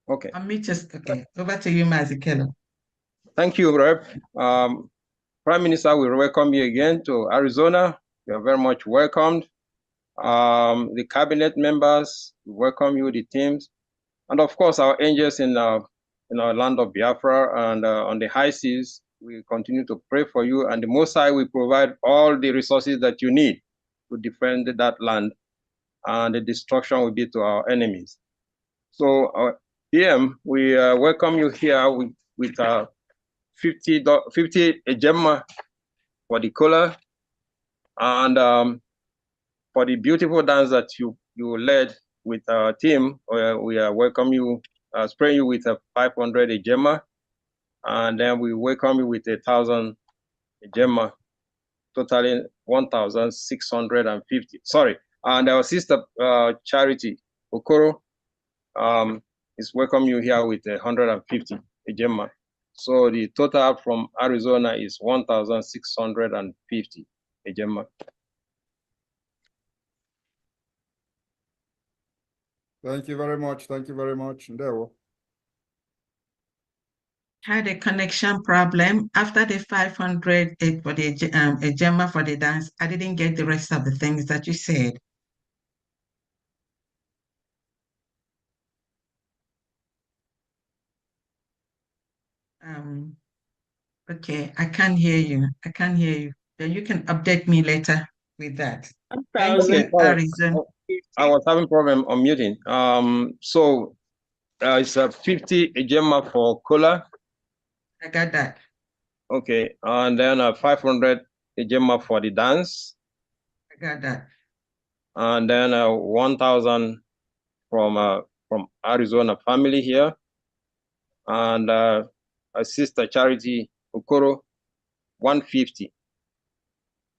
Okay. Okay, over to you, Mazi Kelo. Thank you, Rep. Prime Minister, we welcome you again to Arizona. You are very much welcomed. The cabinet members, we welcome you, the teams, and of course our angels in our land of Biafra and on the high seas. We continue to pray for you, and the Most High will provide all the resources that you need to defend that land, and the destruction will be to our enemies. So, PM, we welcome you here with 50 a Gemma for the color, and for the beautiful dance that you led with our team. We welcome you spraying you with a 500 Ejema, and then we welcome you with 1,000 Ejema, totaling 1,650. Sorry, and our sister Charity Okoro is welcome you here with 150 Ejema. So the total from Arizona is 1,650 Ejema. Thank you very much. Thank you very much. Ndewo. Had a connection problem after the 500 for the Ejema for the dance. I didn't get the rest of the things that you said. Okay, I can't hear you. I can't hear you. Then you can update me later with that. Thank you, Arizona. I was having problem on muting. So it's a 50 Ejema for Cola. I got that. Okay, and then 500 Ejema for the dance. I got that. And then 1,000 from Arizona family here, and a sister Charity Okoro 150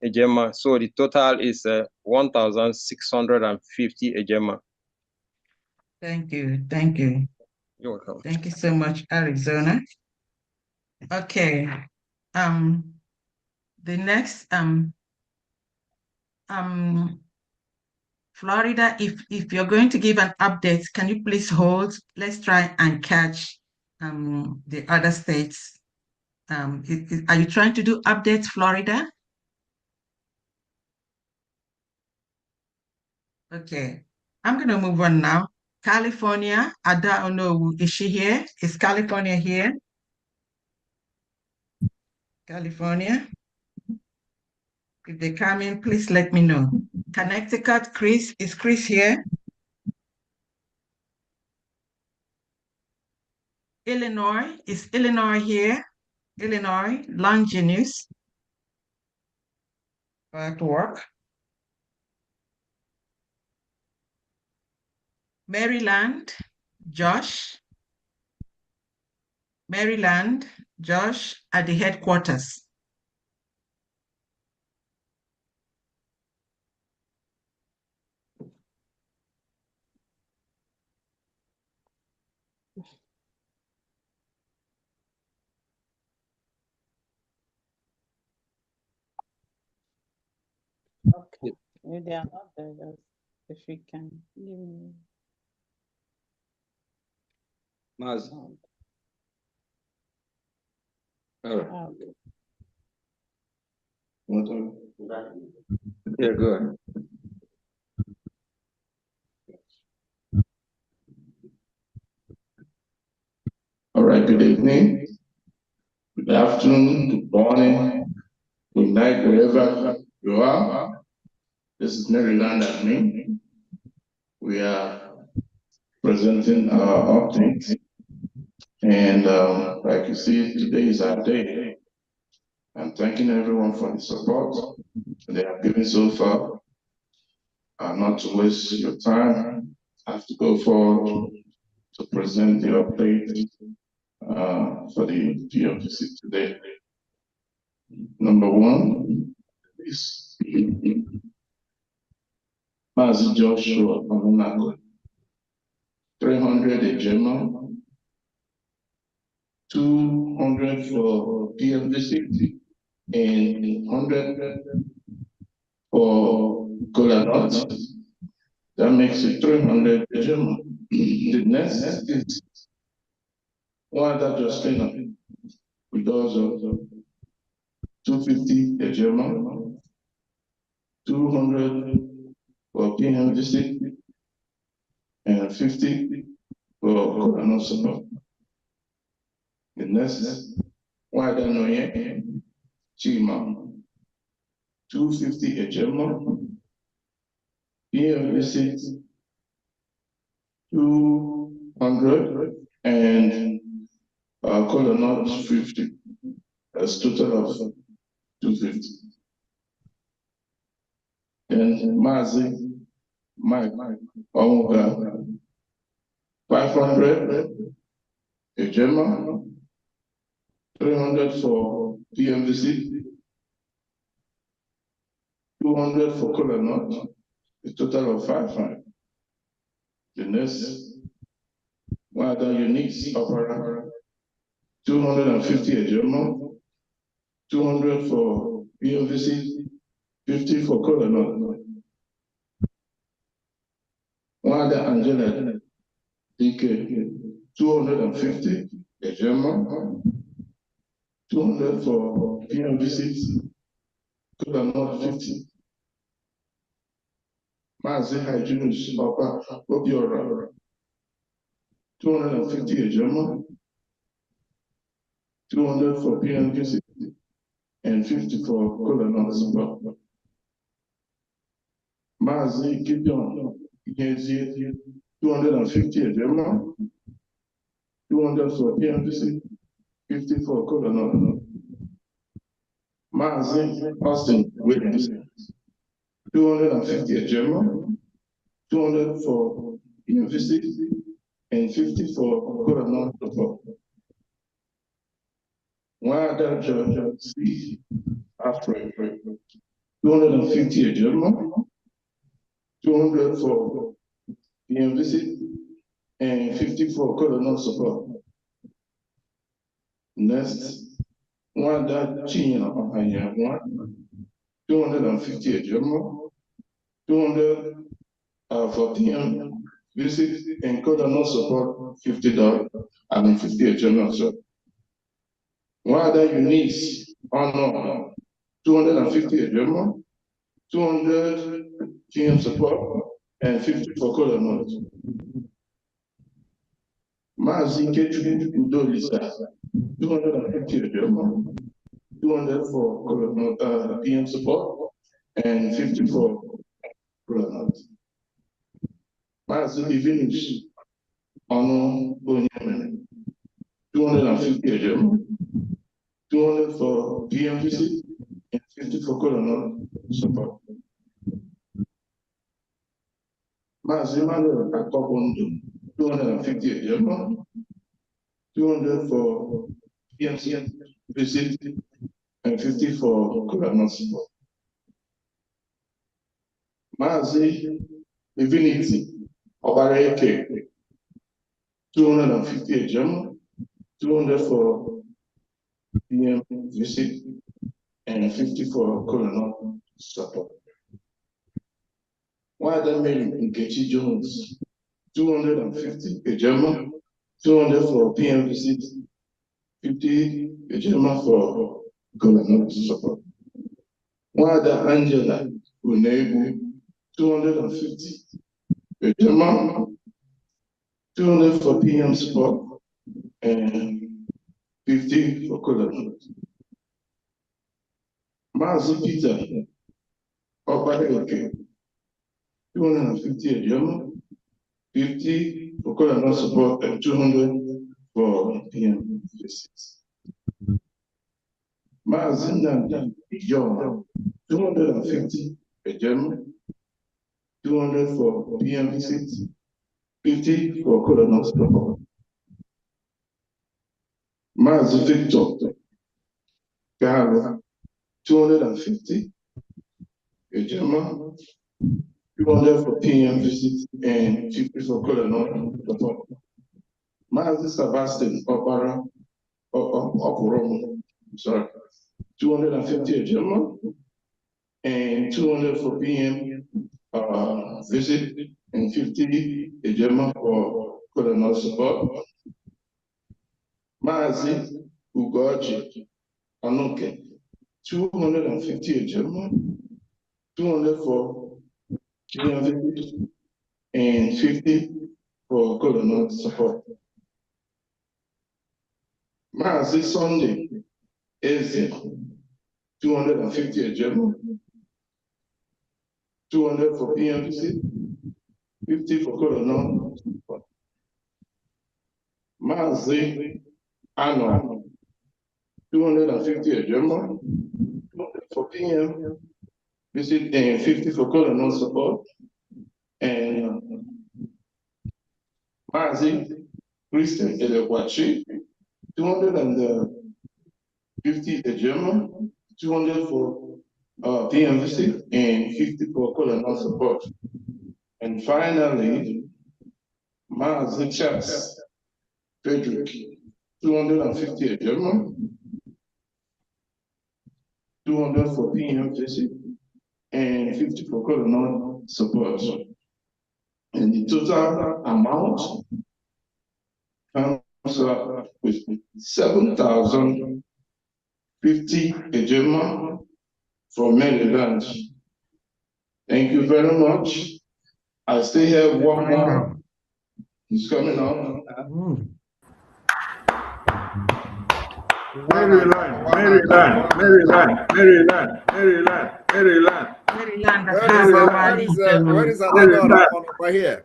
Ejema. So the total is 1,650 Ejema. Thank you. Thank you. You're welcome. Thank you so much, Arizona. Okay. The next Florida, if you're going to give an update, can you please hold? Let's try and catch the other states. Are you trying to do updates, Florida? Okay, I'm gonna move on now. California, Ada Onowu, is she here? Is California here? California? If they come in, please let me know. Connecticut, Chris, is Chris here? Illinois, is Illinois here? Illinois, Longinus. At work. Maryland, Josh. Maryland, Josh, at the headquarters. Okay. If they are not there, just if you can give me. Maz. All right. Yeah, go ahead. All right, good evening, good afternoon, good morning, good night, wherever you are. This is Maryland admin. We are presenting our update. And like you see, today is our day. I'm thanking everyone for the support they have given so far. Not to waste your time, I have to go forward to present the update for the PFC today. Number one is Mazi Joshua Pamunago, 300 Ejema, 200 for PMVC, and 100 for Golanot. That makes it 300 Ejema. The next is one that just clean up with those of 250 Ejema, 200 for PMVC, and 50 for Golanot support. The next one that know yet, Chima, 250 Ejema, PMVC, 200, and Golanot 50. That's total of 250. Then Mazi, Mike, Onga, 500 Ejema, 300 for PMVC, 200 for Kolanot, a total of 500. The next one other unique opera, 250 Ejema, 200 for PMVC, 50 for Kolanot. One other Angela DK, 250 Ejema, 200 for PMVC, Kolanot 50. Mazi Hygienist Papa Obiora, 250 Ejema, 200 for PMVC, and 50 for Kolanot support. Mazi Gideon, 250 Ejema, 200 for PMVC, 50 for Kolanot. Mazi Austin Williams, 250 Ejema, 200 for PMVC, and 50 for Kolanot support. One other judge, C. Afro, 250 Ejema, 200 for PMVC, and 50 for Kolanot support. Next, one that China Ohaya, 250 Ejema, 200 for PMVC, and Kolanot support $50, I mean 50 Ejema. So one other unique honor, 250 Ejema, 200 GM support, and 50 for Kolanot. Mazi Ketri Udolisa, 250 Ejema, 200 for Kolanot PM support, and 50 for Kolanot. Mazi Divinish, Ono Bonyaman, 250 Ejema, 200 for PMVC, and 50 for Kolanot support. Mazi Manuel Akobondo, 250 Ejema, 200 for PMC visit, and 50 for Kolanot support. Mazi Divinity, Obareke, 250 Ejema, 200 for PM visit, and 50 for Kolanot support. One other Mary Nkechi Jones, 250 Ejema, 200 for PM visit, 50 Ejema for Kolanot support. One other Angela Unebu, 250 Ejema, 200 for PM support, and 50 for Kolanot. Mazi Peter Obareke, 250 Ejema, 50 for Kolanot support, and 200 for PM visits. Mazi Nanda John, 250 Ejema, 200 for PM visits, 50 for Kolanot support. Mazi Victor Garo, 250 Ejema, 200 for PM visits, and 50 for Kolanot support. Mazi Sebastian Opera Opurom, sorry, 250 Ejema, and 200 for PM visit, and 50 Ejema for Kolanot support. Mazi Ugoji Anoke, 250 Ejema, 200 for PM visit, and 50 for Kolanot support. Mazi Sunday Eze, 250 Ejema, 200 for PMC, 50 for Kolanot support. Mazi Ano, 250 Ejema, 200 for PM visit, and 50 for Kolanot support. And Mazi Christian Elekwachi, 250 Ejema, 200 for PMVC, and 50 for colonel support. And finally, Mazi Charles Frederick, 250 Ejema, 200 for PMVC, and 50 for colonel support. And the total amount comes up with 7,050 Ejema from Maryland. Thank you very much. I still have one more. He's coming up. Maryland. Where is another one over here?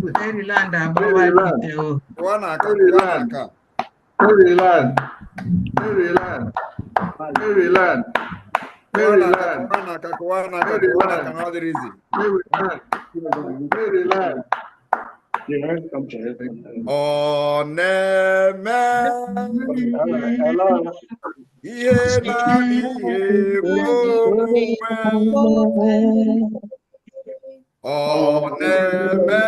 Maryland, Oh, neme. Ye na di ye Oh, neme.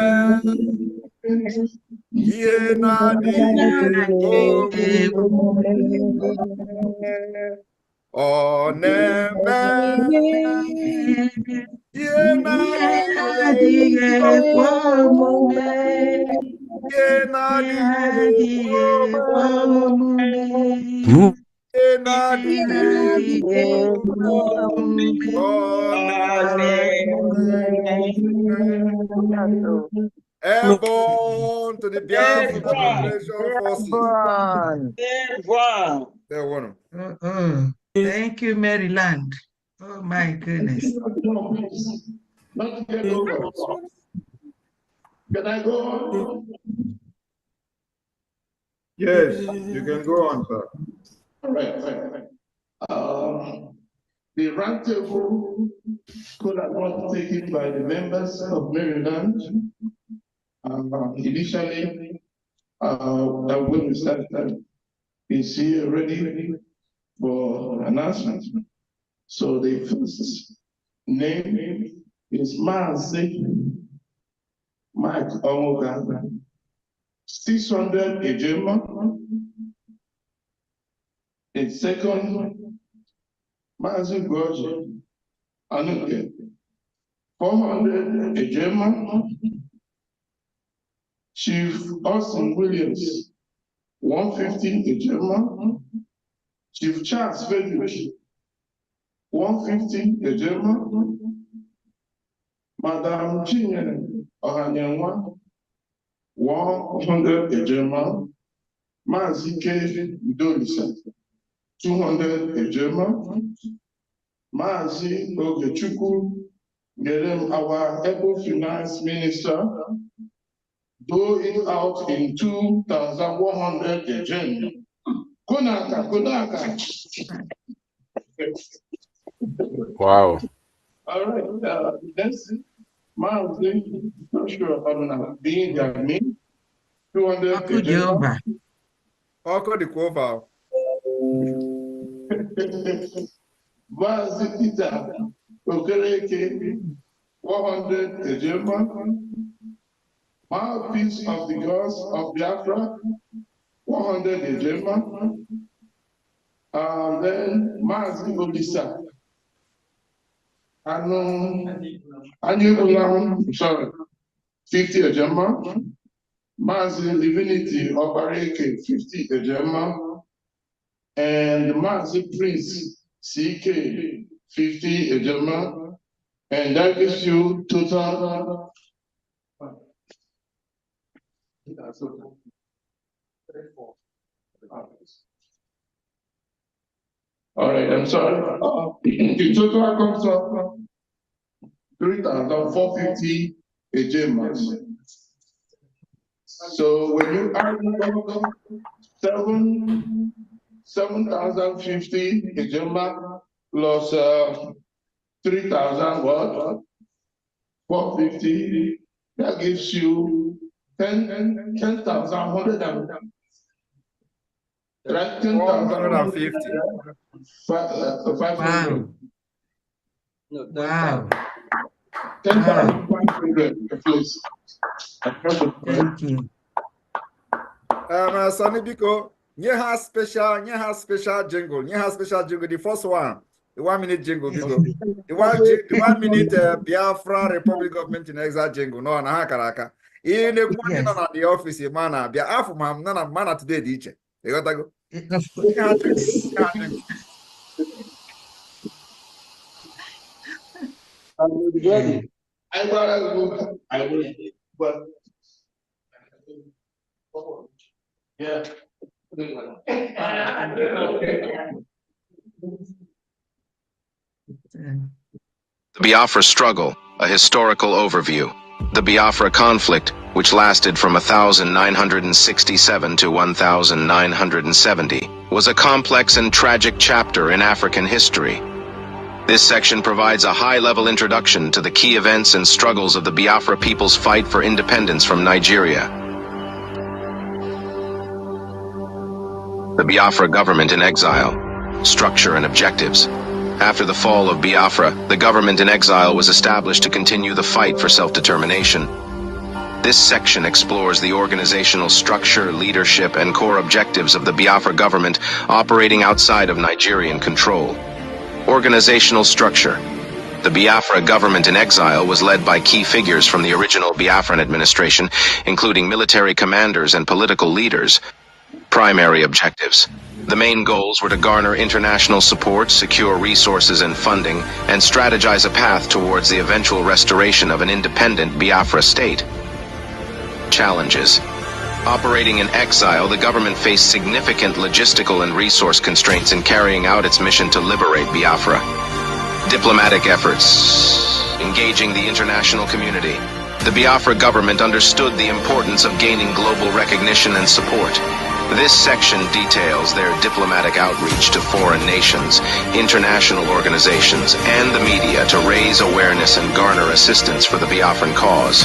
Ye na di ye Oh, neme. Ye na di Airborne to the Biafra Liberation Forces. Thank you, Maryland. Oh my goodness. Can I go on? Yes, you can go on, sir. All right. The roundtable could have been taken by the members of Maryland. Initially, when we started, is here ready for announcement. So the first name is Mazi Mike Omoga, 600 Ejema. The second, Mazi Goji Anuke, 400 Ejema. Chief Austin Williams, 150 Ejema. Chief Charles Frederick, 150 Ejema. Madam Chinyere Ohanyenwa, 100 Ejema. Mazi K. Udolisa, 200 Ejema. Mazi Ogechukwu Gerem, our Able Finance Minister, going out in 2,100 Ejema. Konaka. Wow. All right, that's Mazi, not sure if I'm not being the admin. 200 Ejema. Oko the Quova. Mazi Peter Okereke, 100 Ejema. Mouthpiece of the gods of Biafra, 100 Ejema. Then Mazi Olisa. Sorry, 50 Ejema. Mazi Divinity Obareke, 50 Ejema. And Mazi Prince CK, 50 Ejema. And that gives you total. All right, I'm sorry. The total comes up 3,450 Ejemas. So when you add up 7,050 Ejema plus 3,000 what? 450, that gives you 10,000, 100, right? 150. 500. No, Wow. 10,500, please. Thank you. Sonny Biko, you have special jingle. You have special jingle. The first one, the 1 minute jingle, Biko. The 1 minute Biafra Republic Government in Exile jingle. No, na karaka. In the morning on the office, mana Biafra mam na mana today DJ. You got to go. Yeah. I will, but yeah. The Biafra struggle, a historical overview. The Biafra conflict, which lasted from 1967 to 1970, was a complex and tragic chapter in African history. This section provides a high-level introduction to the key events and struggles of the Biafra people's fight for independence from Nigeria. The Biafra government in exile, structure and objectives. After the fall of Biafra, the government in exile was established to continue the fight for self-determination. This section explores the organizational structure, leadership, and core objectives of the Biafra government operating outside of Nigerian control. Organizational structure. The Biafra government in exile was led by key figures from the original Biafran administration, including military commanders and political leaders. Primary objectives. The main goals were to garner international support, secure resources and funding, and strategize a path towards the eventual restoration of an independent Biafra state. Challenges. Operating in exile, the government faced significant logistical and resource constraints in carrying out its mission to liberate Biafra. Diplomatic efforts. Engaging the international community. The Biafra government understood the importance of gaining global recognition and support. This section details their diplomatic outreach to foreign nations, international organizations, and the media to raise awareness and garner assistance for the Biafran cause.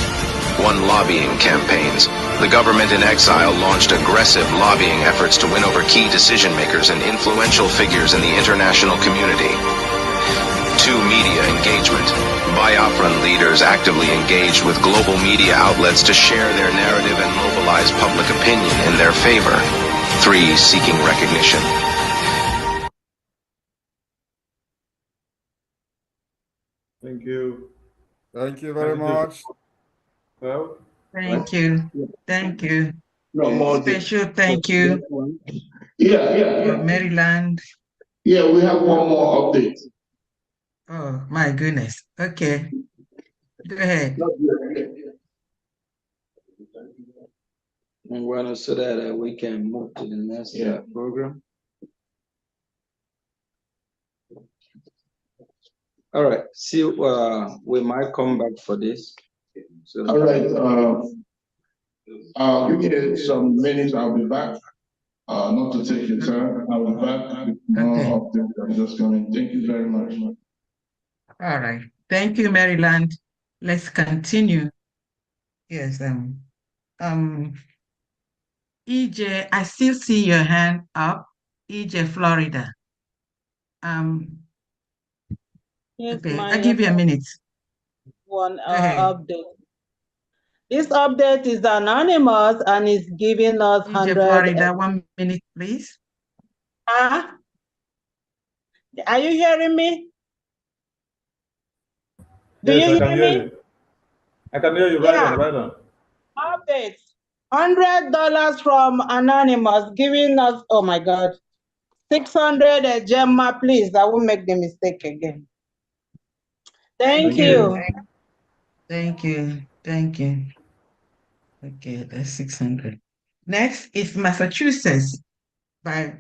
1. Lobbying campaigns. The government in exile launched aggressive lobbying efforts to win over key decision-makers and influential figures in the international community. 2. Media engagement. Biafran leaders actively engaged with global media outlets to share their narrative and mobilize public opinion in their favor. 3. Seeking recognition. Thank you. Thank you very much. Well, Thank you. Thank you. No more. Special thank you. Yeah. Maryland. Yeah, we have one more update. Oh, my goodness. Okay. Go ahead. Well, so that we can move to the next program. All right. See, we might come back for this. So, all right. Give me some minutes. I'll be back. Not to take your time. I'll be back with more updates. I'm just coming. Thank you very much. All right. Thank you, Maryland. Let's continue. Yes. EJ, I still see your hand up. EJ, Florida. Yes, okay, my I'll give you a minute. One update. This update is anonymous and is giving us EJ, Florida, 1 minute, please. Are you hearing me? Yes, I can hear you. I can hear you right on. Update. $100 from Anonymous giving us, oh my God, 600 Gemma, please. I won't make the mistake again. Thank you. Thank you. Thank you. Okay, that's 600. Next is Massachusetts by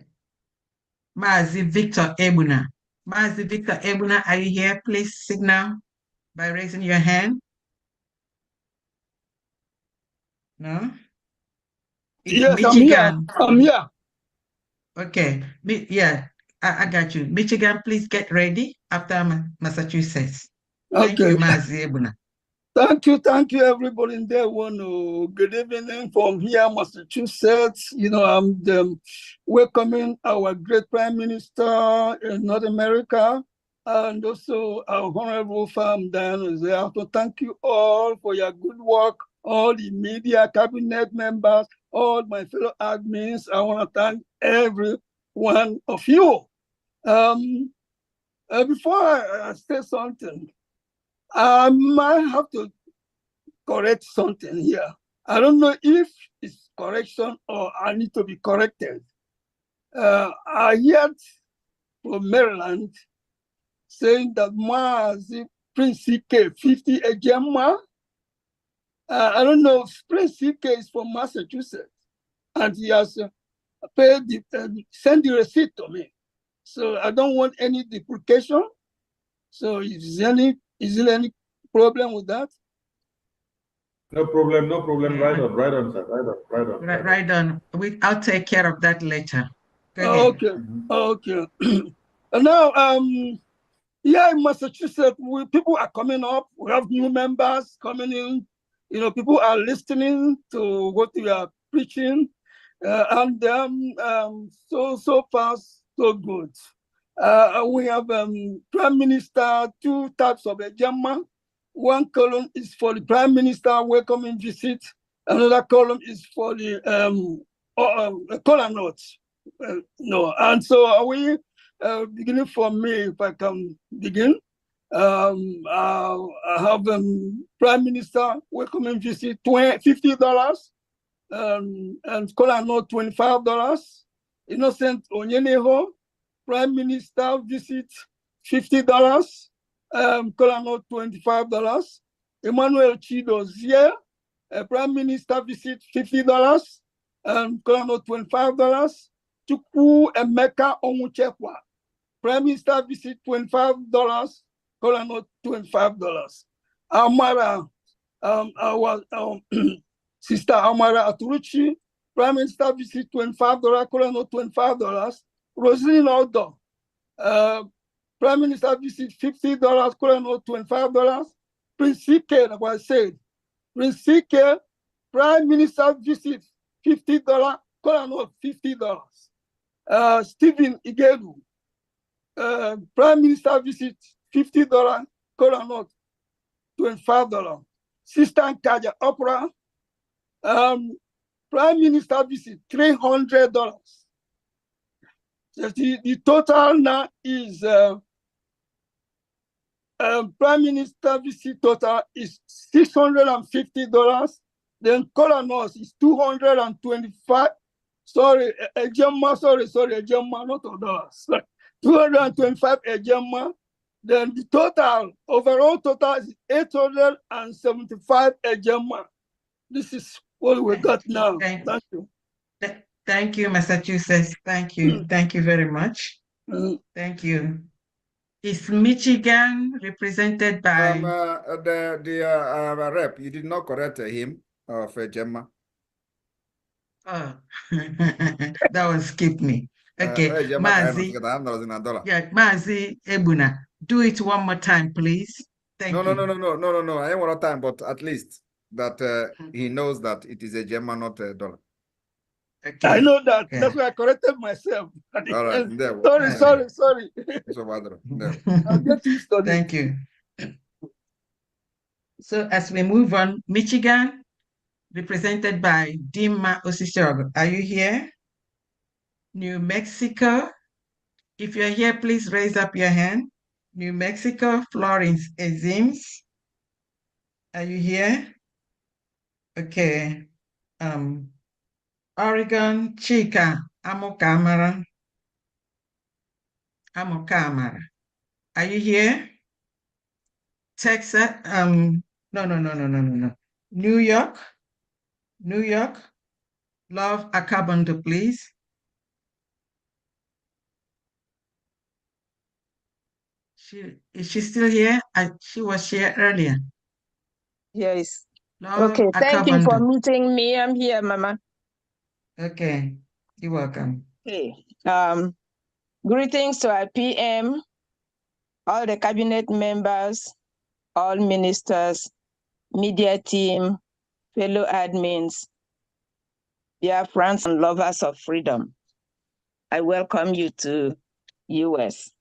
Mazi Victor Ebuna. Mazi Victor Ebuna, are you here? Please signal by raising your hand. No? It's yes, Michigan. I'm here. Okay. Yeah, I got you. Michigan, please get ready after Massachusetts. Thank you, Mazi Ebuna. Thank you, everybody in there. Good evening from here, Massachusetts. I'm welcoming our great Prime Minister in North America, and also our honorable farm Dan is there. So thank you all for your good work, all the media, cabinet members, all my fellow admins. I want to thank every one of you. Before I say something, I might have to correct something here. I don't know if it's correction or I need to be corrected. I heard from Maryland saying that Mazi Prince CK 50 a Gemma. I don't know, Prince CK is from Massachusetts and he has paid sent the receipt to me. So I don't want any duplication. So is there any problem with that? No problem, no problem. Right on, sir. Right on. I'll take care of that later. Okay. And now, here in Massachusetts, people are coming up. We have new members coming in. People are listening to what we are preaching, and so far so good. We have Prime Minister, 2 types of agenda. One column is for the Prime Minister welcoming visit. Another column is for the color notes. No, and so are we beginning from me, if I can begin. I have Prime Minister welcoming visit $50, and color note $25. Innocent Onyeneho, Prime Minister visit $50, color note $25. Emmanuel Chidozie, Prime Minister visit $50, color note $25. Chukwu Emeka Onwuchekwa, Prime Minister visit $25, color note $25. Amara, our sister Amara Aturuchi, Prime Minister visit $25, color note $25. Rosaline Odo, Prime Minister visit $50, color note $25. Prince CK, like I said, Prince CK, Prime Minister visit $50, color note $50. Stephen Igeru, Prime Minister visit $50, color note $25. Sister Nkaja Opera, Prime Minister visit $300. The total now is Prime Minister visit total is $650. Then color note is $225. Sorry, a Gemma, a Gemma, not $. 225 a Gemma. Then the total, overall total is 875 a Gemma. This is what we got now. Thank you. Thank you, Massachusetts. Thank you. Thank you very much. Thank you. Is Michigan represented by the rep? You did not correct him of Gemma. Oh, that one skipped me. Okay, Mazi. Yeah, Mazi Ebuna. Do it one more time, please. Thank you. No. I ain't one time, but at least that he knows that it is a Gemma, not a dollar. Okay. I know that. Okay. That's why I corrected myself. All right. Sorry. I'll get used to it. Thank you. So as we move on, Michigan, represented by Dima Osisog. Are you here? New Mexico. If you're here, please raise up your hand. New Mexico, Florence Ezims. Are you here? Okay. Oregon, Chika Amokamara. Are you here? Texas, no. New York, Love Akabondo, please. Is she still here? She was here earlier. Yes. Love okay, thank you for Akabondo. meeting me. I'm here, Mama. Okay, you're welcome. Okay. Greetings to our PM, all the cabinet members, all ministers, media team, fellow admins, Biafrans and lovers of freedom. I welcome you to US.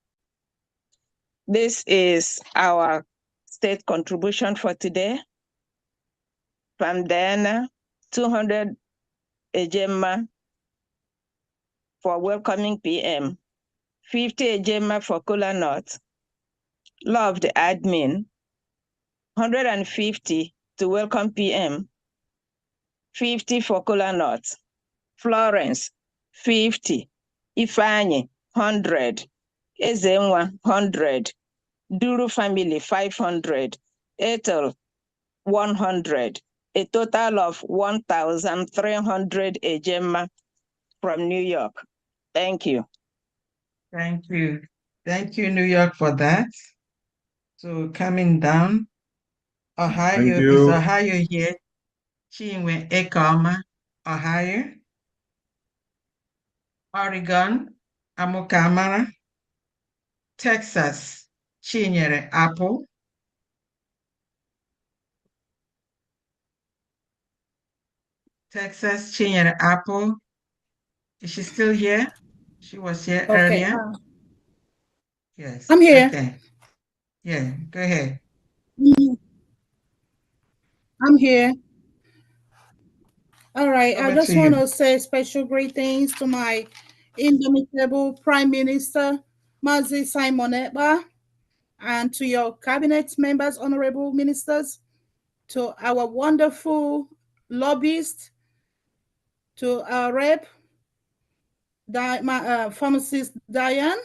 This is our state contribution for today. From then, 200 ejema for welcoming PM, 50 ejema for Kola North, loved admin, 150 to welcome PM, 50 for Kola North, Florence, 50, Ifeanyi, 100, Ezenwa, 100, Duru family, 500, Ethel, 100, a total of 1,300 ejema from New York. Thank you. Thank you. Thank you, New York, for that. So coming down, Ohio, is Ohio here? Chinwe Ekpa, Ohio. Oregon, Amukamara. Texas, Chinyere Apple. Texas, Chinyere Apple. Is she still here? She was here earlier. Yes. I'm here. Okay. Yeah, go ahead. I'm here. All right. Over I just to want you. to say special greetings to my indomitable Prime Minister, Mazi Simon Ekpa, and to your cabinet members, honorable ministers, to our wonderful lobbyists, to our rep, pharmacist Diane,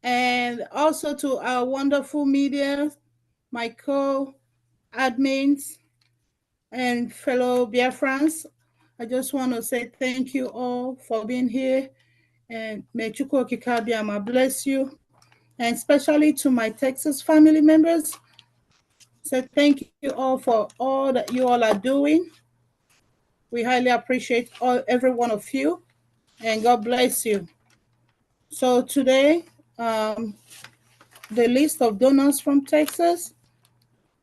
and also to our wonderful media, my co-admins, and fellow Biafrans. I just want to say thank you all for being here, and may Chukwu Okike Abiama bless you, and especially to my Texas family members. So thank you all for all that you all are doing. We highly appreciate every one of you, and God bless you. So today, the list of donors from Texas,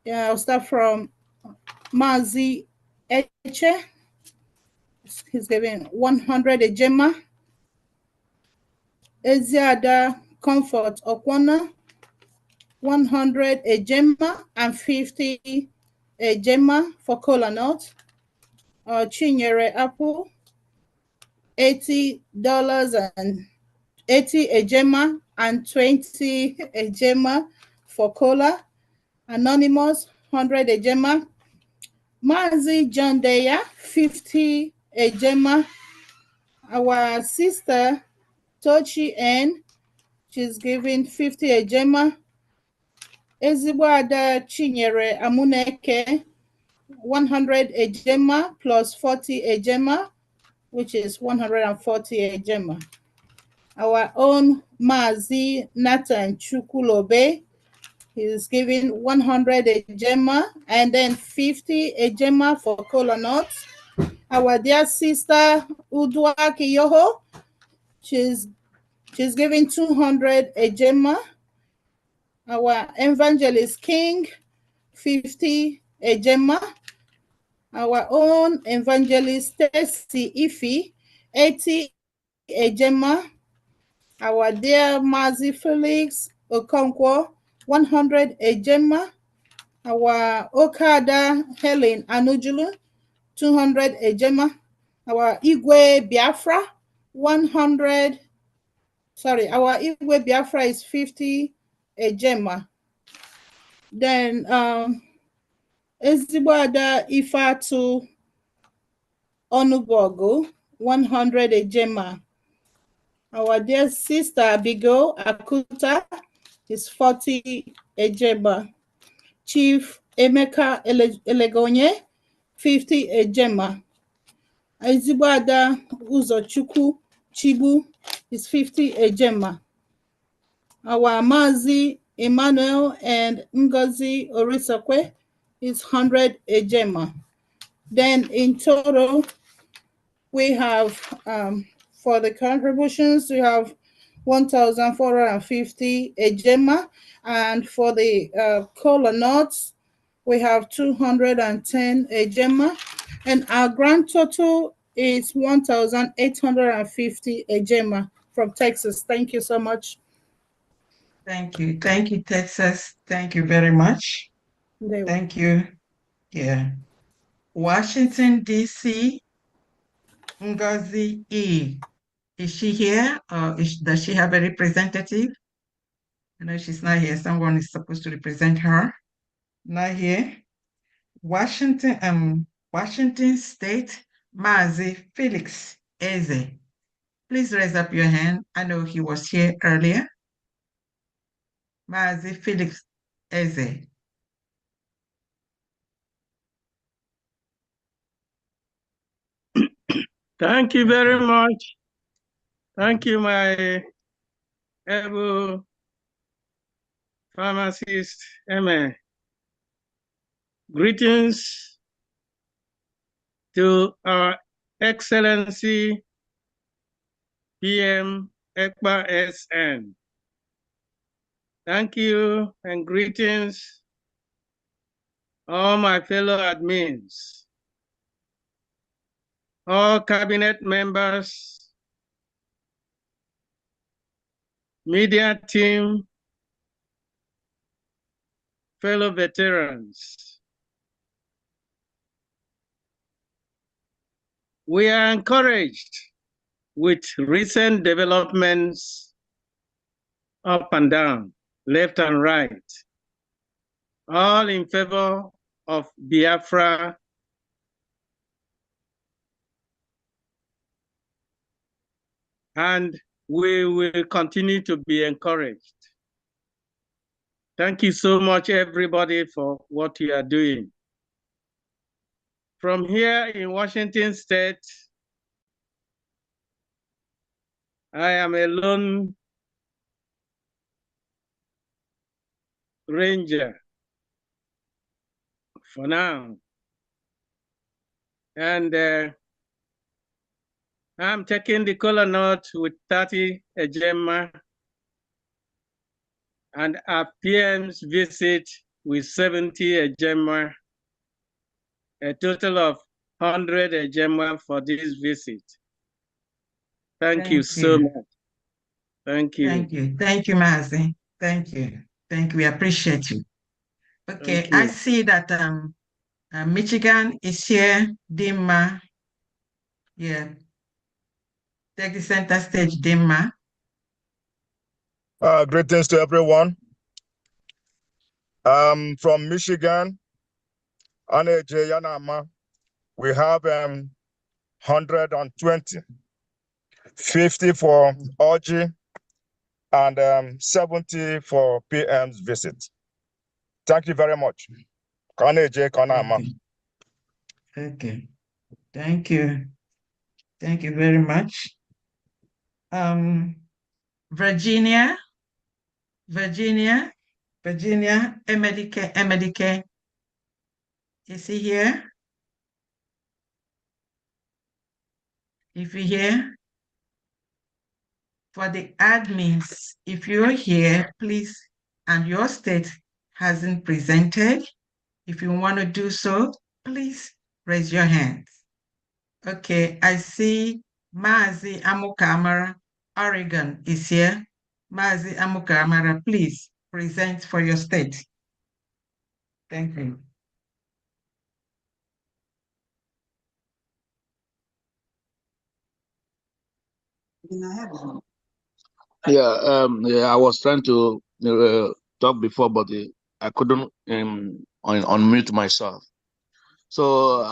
I'll start from Mazi Eche. He's giving 100 ejema. Eziada Comfort Okwana, 100 ejema and 50 ejema for Kola Nut. Chinyere Apple, $80 and 80 ejema and 20 ejema for Kola. Anonymous, 100 ejema. Mazi John Deya, 50 ejema. Our sister Tochi N, she's giving 50 ejema. Ezigboada Chinyere Amuneke, 100 ejema plus 40 ejema, which is 140 ejema. Our own Mazi Nathan Chukulobe, he's giving 100 ejema and then 50 ejema for Kola Nuts. Our dear sister Udwa Kiyoho, she's giving 200 ejema. Our Evangelist King, 50 ejema. Our own Evangelist Stacy Ifi, 80 ejema. Our dear Mazi Felix Okonkwo, 100 ejema. Our Okada Helen Anujulu, 200 ejema. Our Igwe Biafra, our Igwe Biafra is 50 ejema. Then Ezigboada Ifatu Onubogo, 100 ejema. Our dear sister Abigail Akuta is 40 ejema. Chief Emeka Elegonye, 50 ejema. Ezigboada Uzochukwu Chibu is 50 ejema. Our Mazi Emmanuel and Ngozi Orisakwe is 100 ejema. Then in total, we have, for the contributions, we have 1,450 ejema. And for the Kola Nuts, we have 210 ejema, and our grand total is 1,850 ejema from Texas. Thank you so much. Thank you. Thank you, Texas. Thank you very much. Thank you. Yeah. Washington, D.C., Ngozi E. Is she here or does she have a representative? No, she's not here. Someone is supposed to represent her. Not here. Washington State, Mazi Felix Eze. Please raise up your hand. I know he was here earlier. Mazi Felix Eze. Thank you very much. Thank you, my able pharmacist, Emma. Greetings to our Excellency PM Ekpa SN. Thank you and greetings, all my fellow admins, all cabinet members, media team, fellow veterans. We are encouraged with recent developments up and down, left and right, all in favor of Biafra and we will continue to be encouraged. Thank you so much, everybody, for what you are doing. From here in Washington State, I am a lone ranger for now. And I'm taking the kola nut with 30 ejema and our PM's visit with 70 ejema, a total of 100 ejema for this visit. Thank you so much. Thank you. Thank you. Thank you, Mazi. Thank you. Thank you. We appreciate you. Okay, I see that Michigan is here. Dimma. Yeah. Take the center stage, Dimma. Greetings to everyone. From Michigan, Anaje Yanama, we have 120, 50 for Orgy, and 70 for PM's visit. Thank you very much. Anaje Kanama. Okay. Thank you. Thank you very much. Virginia, Emedike, is he here? If you're here, for the admins, if you're here, please, and your state hasn't presented, if you want to do so, please raise your hands. Okay, I see Mazi Amukamara, Oregon is here. Mazi Amukamara, please present for your state. Thank you. Yeah, I was trying to talk before, but I couldn't unmute myself. So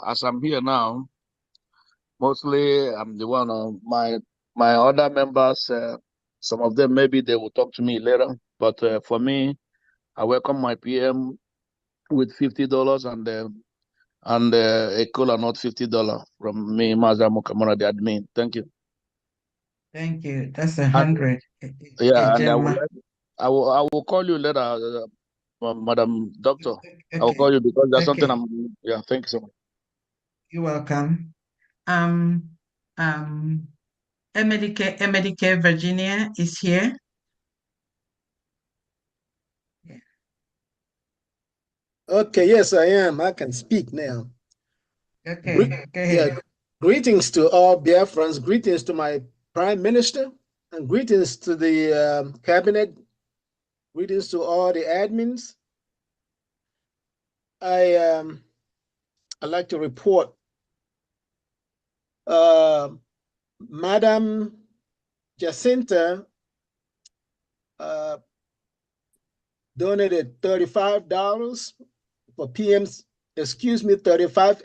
as I'm here now, mostly I'm the one of my other members. Some of them maybe they will talk to me later, but for me, I welcome my PM with $50 and a cola not $50 from me, Mazda Mukamura, the admin. Thank you. Thank you. That's 100. Yeah, and I will call you later, Madam Doctor. I will call you because there's something yeah, thank you so much. You're welcome. Emedike Virginia is here. Okay, yes, I am. I can speak now. Okay, go ahead. Yeah, greetings to all Biafrans, greetings to my Prime Minister, and greetings to the Cabinet, greetings to all the admins. I'd like to report Madam Jacinta donated $35 for PM's, excuse me, 35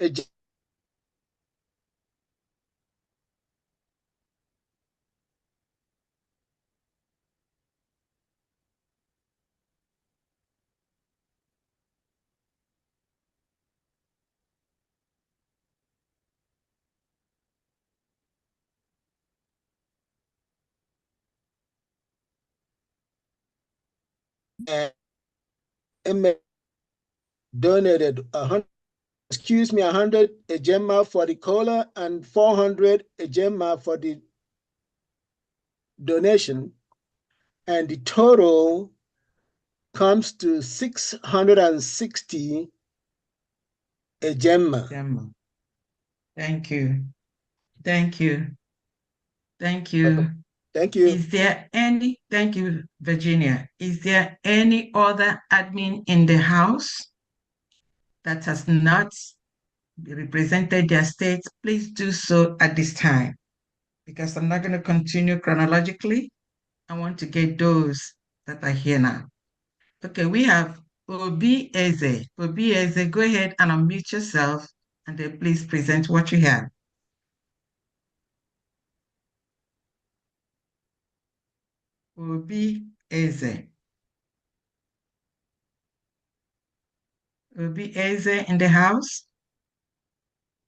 and donated 100, excuse me, 100 ejema for the cola and 400 ejema for the donation, and the total comes to 660 ejema. Thank you. Thank you. Thank you. Thank you. Is there any, thank you, Virginia. Is there any other admin in the house that has not represented their state? Please do so at this time, because I'm not going to continue chronologically. I want to get those that are here now. Okay, we have Obi Eze. Obi Eze, go ahead and unmute yourself and then please present what you have. Obi Eze. Obi Eze in the house?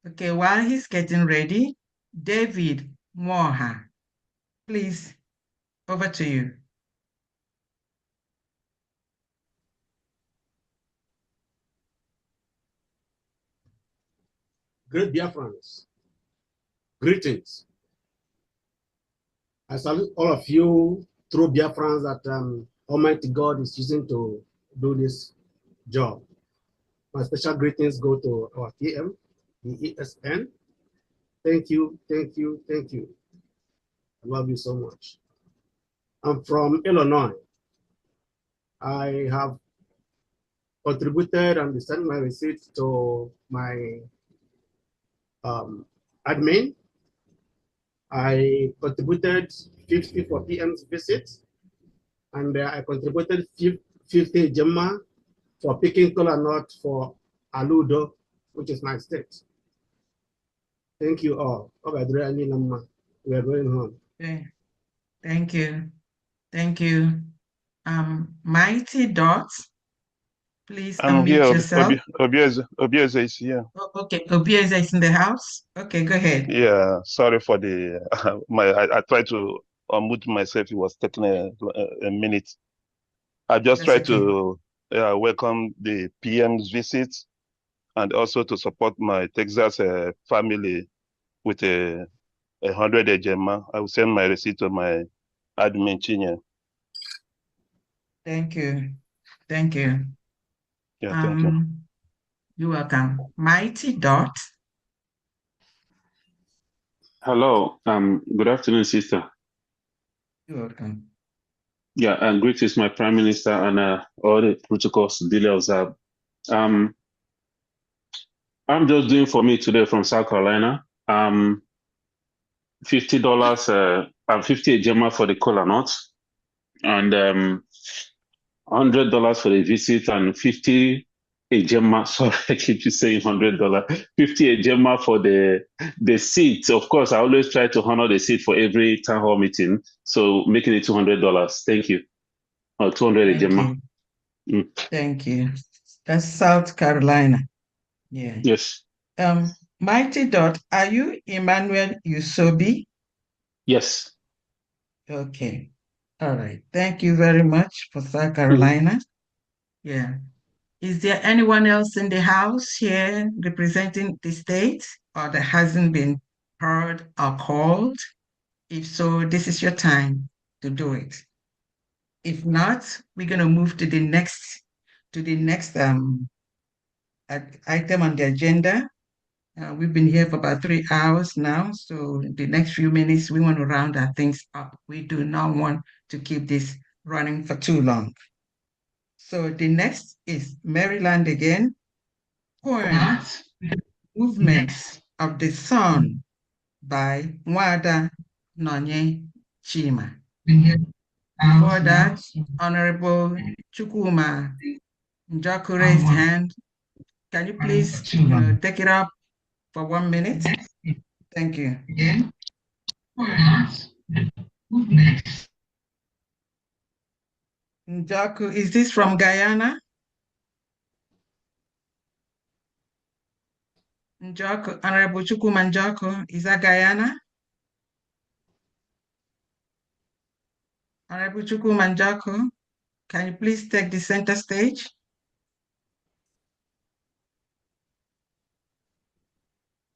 Okay, while he's getting ready, David Moha, please, over to you. Great Biafrans, greetings. I salute all of you true Biafrans that Almighty God is using to do this job. My special greetings go to our PM, the ESN. Thank you, thank you, thank you. I love you so much. I'm from Illinois. I have contributed and sent my receipts to my admin. I contributed 50 for PM's visit, and I contributed 50 Gemma for picking kola nut for Aludo, which is my state. Thank you all. We are going home. Okay. Thank you. Thank you. Mighty Dots, please I'm unmute here. yourself. Obieze is here. Okay, Obieze is in the house. Okay, go ahead. Yeah, sorry for the I tried to unmute myself. It was taking a minute. I just That's tried to welcome the PM's visit and also to support my Texas family with a 100 ejema. I will send my receipt to my admin Chinye. Thank you. Thank you. Yeah, thank you. You're welcome. Mighty Dot. Hello. Good afternoon, sister. You're welcome. Yeah, and greetings, my Prime Minister, and all the protocols duly observed. I'm just doing for me today from South Carolina. $50 and 50 ejema for the cola nuts, and $100 for the visit, and 50 ejema. Sorry, I keep you saying $100. 50 ejema for the seat. Of course, I always try to honor the seat for every town hall meeting, so making it $200. Thank you. 200 Thank ejema. you. Thank you. That's South Carolina. Yeah. Yes. Mighty Dot, are you Emmanuel Usobi? Yes. Okay. All right. Thank you very much for South Carolina. Yeah. Is there anyone else in the house here representing the state or that hasn't been heard or called? If so, this is your time to do it. If not, we're going to move to the next item on the agenda. We've been here for about 3 hours now, so the next few minutes, we want to round our things up. We do not want to keep this running for too long. So the next is Maryland again. Poem, Movements of the Sun by Nwada Nonye Chima. Before that, Honorable Chukwuma Njoku raised hand. Can you please take it up for 1 minute? Thank you. Njoku, is this from Guyana? Njoku, Honorable Chukwuma Njoku, is that Guyana? Honorable Chukwuma Njoku, can you please take the center stage?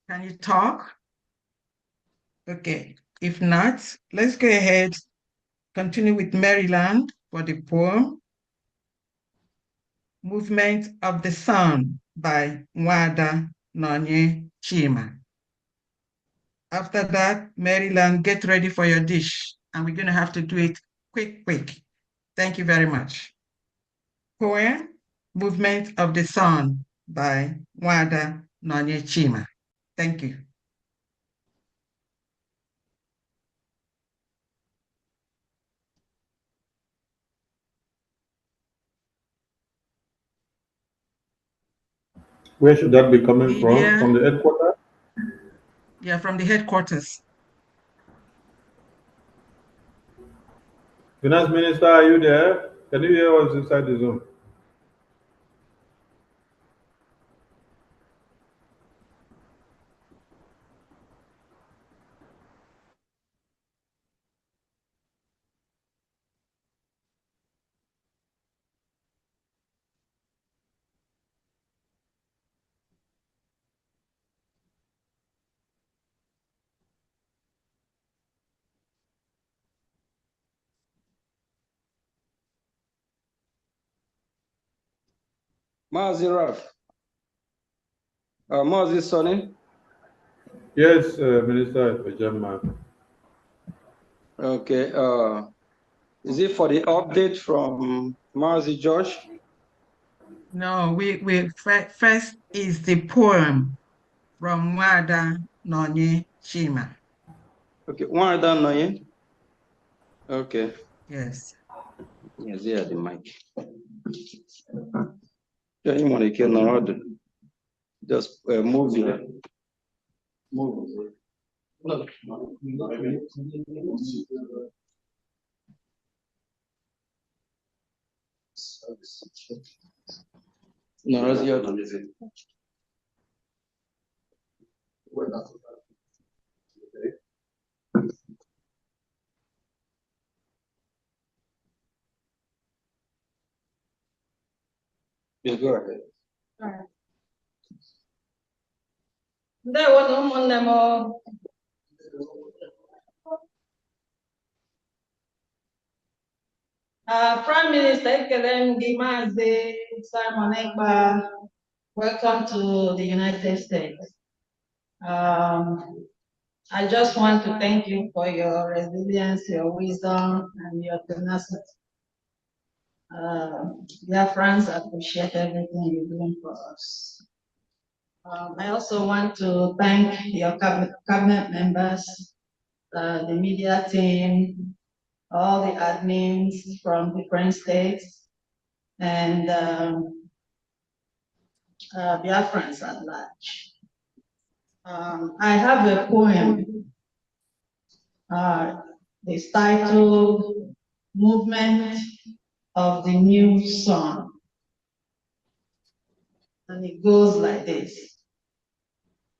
Can you talk? Okay, if not, let's go ahead, continue with Maryland for the poem, Movement of the Sun by Nwada Nonye Chima. After that, Maryland, get ready for your dish, and we're gonna have to do it quick. Thank you very much. Poem, Movement of the Sun by Nwada Nonye Chima. Thank you. Where should that be coming from? From the headquarters? Yeah, from the headquarters. Finance Minister, are you there? Can you hear us inside the Zoom? Mazi Raf. Mazi Sonny. Yes, Minister Ejema. Okay. Is it for the update from Mazi Josh? No, we first is the poem from Nwada Nonye Chima. Okay, Nwada Nonye. Okay. Yes. Yes, yeah, the mic. Yeah, you want to kill no just move it. Move it. No. No, that's the other. Yeah, go ahead. Prime Minister Ekpa Gimaze Simon Ekpa, welcome to the United States. I just want to thank you for your resilience, your wisdom, and your tenacity. Dear friends, I appreciate everything you're doing for us. I also want to thank your cabinet members, the media team, all the admins from different states, and Biafrans at large. I have a poem. It's titled Movement of the New Sun. And it goes like this.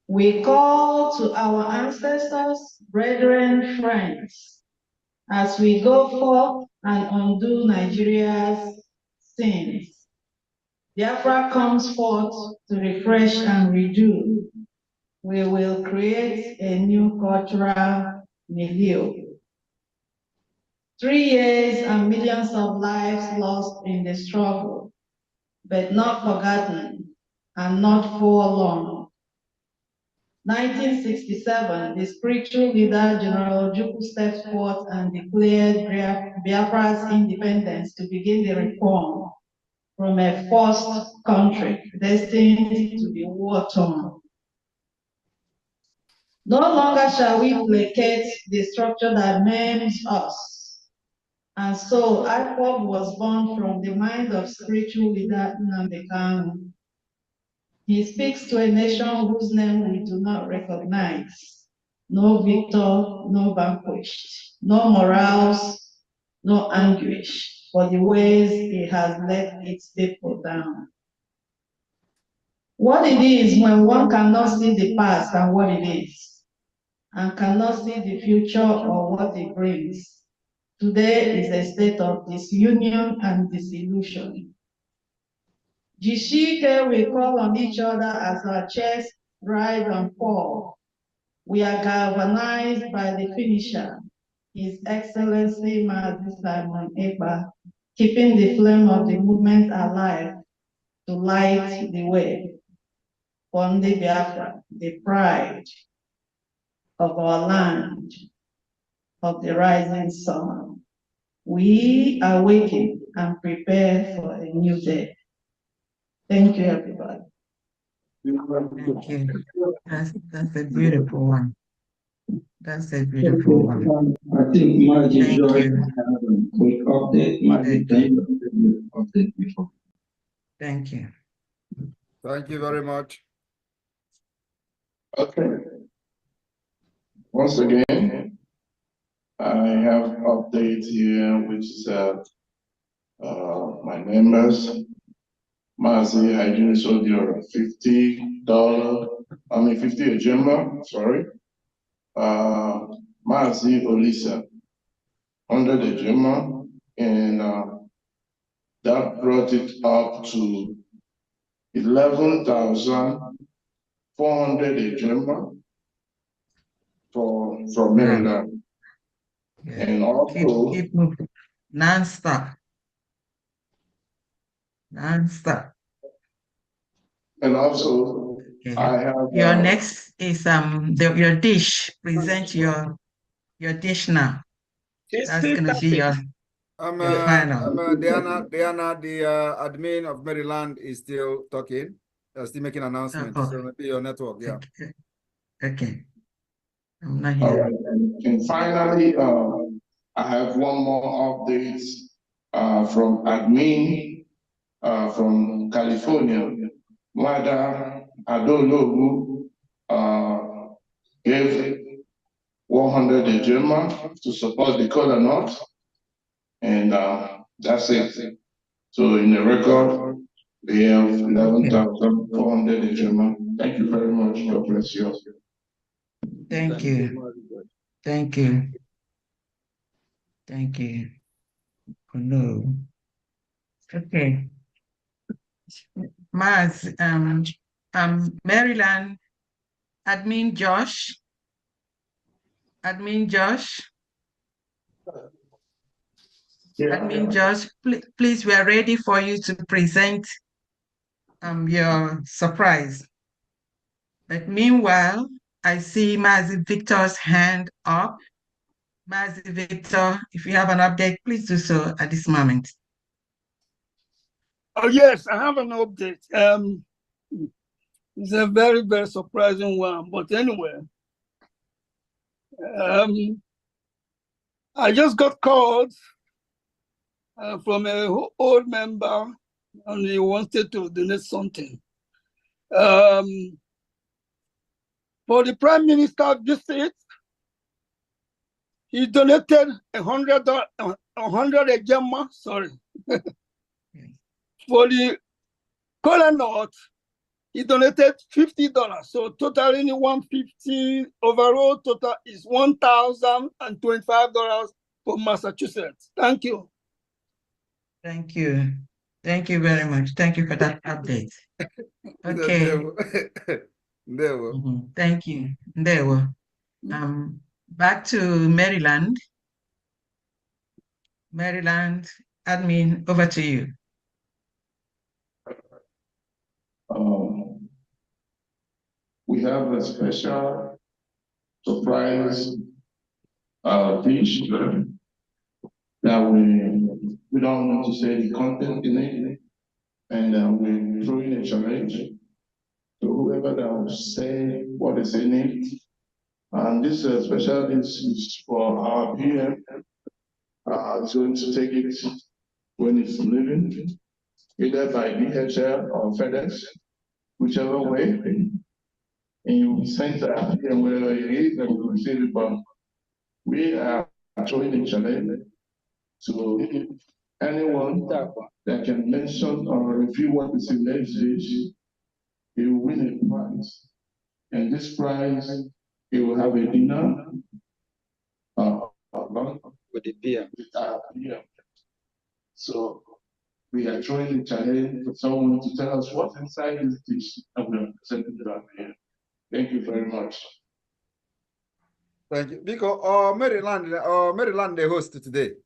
We call to our ancestors, brethren, friends, as we go forth and undo Nigeria's sins. Biafra comes forth to refresh and redo. We will create a new cultural milieu. 3 years and millions of lives lost in the struggle, but not forgotten. and not for long. 1967, the spiritual leader General Ojukwu stepped forth and declared Biafra's independence to begin the reform from a forced country destined to be war-torn. No longer shall we placate the structure that maims us. And so Ekpa was born from the mind of spiritual leader Nnamdi Kanu. He speaks to a nation whose name we do not recognize. No victor, no vanquished, no morals, no anguish for the ways he has let its people down. What it is when one cannot see the past and what it is, and cannot see the future or what it brings. Today is a state of disunion and disillusion. Jishike, we call on each other as our chests rise and fall. We are galvanized by the finisher, His Excellency Mazi Simon Ekpa, keeping the flame of the movement alive to light the way. Ponde Biafra, the pride of our land, of the rising sun. We awaken and prepare for a new day. Thank you, everybody. Thank you. That's a beautiful one. That's a beautiful one. I think Margie Thank Joy you. have a quick update. Margie, can you update before? Thank you. Thank you very much. Okay. Once again, I have update here, which is my members. Mazi Hygiene Soldier, $50, 50 Ejema, sorry. Mazi Olisa, 100 Ejema, and that brought it up to 11,400 Ejema from Maryland. Yeah. And also, keep moving. Non-stop. Non-stop. And also, Okay. I have Your next is your dish. Present your dish now. That's gonna be your final. Diana, the admin of Maryland is still talking. Still making announcements. Oh. So maybe your network, yeah. Okay. I'm not all here. right. And finally, I have one more update from admin from California. Mada Adologu gave 100 Ejema to support the Kola North, and that's it. So in the record, we have 11,400 Ejema. Thank you very much. God bless you. Thank you. Thank you. Thank you. Hello. Okay. Maz, Maryland, Admin Josh. Admin Josh. Admin Josh, please, we are ready for you to present your surprise. But meanwhile, I see Mazi Victor's hand up. Mazi Victor, if you have an update, please do so at this moment. Oh, yes, I have an update. It's a very, very surprising one. But anyway, I just got called from an old member, and he wanted to donate something. For the Prime Minister visit, he donated 100 Ejema, sorry. For the Kola North, he donated $50. So totaling 150 overall total is $1,025 for Massachusetts. Thank you. Thank you. Thank you very much. Thank you for that update. Okay. Thank you. There we back to Maryland. Maryland, admin, over to you. we have a special surprise dish that we don't want to say the content in it, and we're throwing a challenge to whoever that will say what is in it. And this special dish is for our PM. It's going to take it when it's leaving, either by DHL or FedEx, whichever way. And you will send that PM wherever it is, and we will receive it. But we are throwing a challenge to anyone that can mention or review what is in this dish. He will win a prize. And this prize, he will have a dinner along with the PM. So we are throwing a challenge for someone to tell us what's inside this dish, and we are presenting it out here. Thank you very much. Thank you. Because Maryland the host today.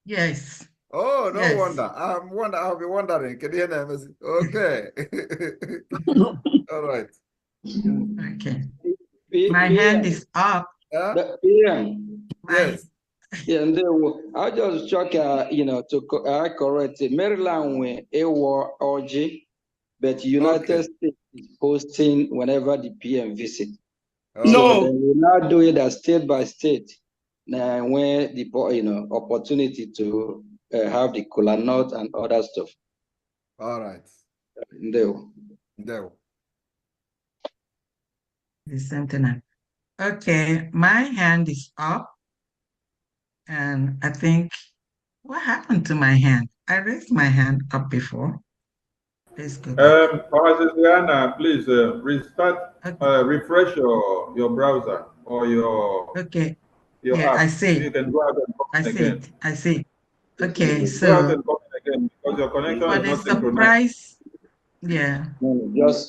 Yes. Oh, no Yes. wonder. I'll be wondering. Can you hear them? Okay. All right. Okay. My hand is up. Yes. Yeah, and I just check, to correct it. Maryland when war orgy, but United States is hosting whenever the PM visit. No. So then we now do it as state by state. Now when the opportunity to have the cola nut and other stuff. All right. No. The same thing. Okay, my hand is up. And I think, what happened to my hand? I raised my hand up before. Let's go back. Diana, please restart, refresh your browser or your Yeah, app. I see. You can go out and come in again. I see. Okay, Go out so and come in again because your connection for is the not synchronized. surprise, yeah.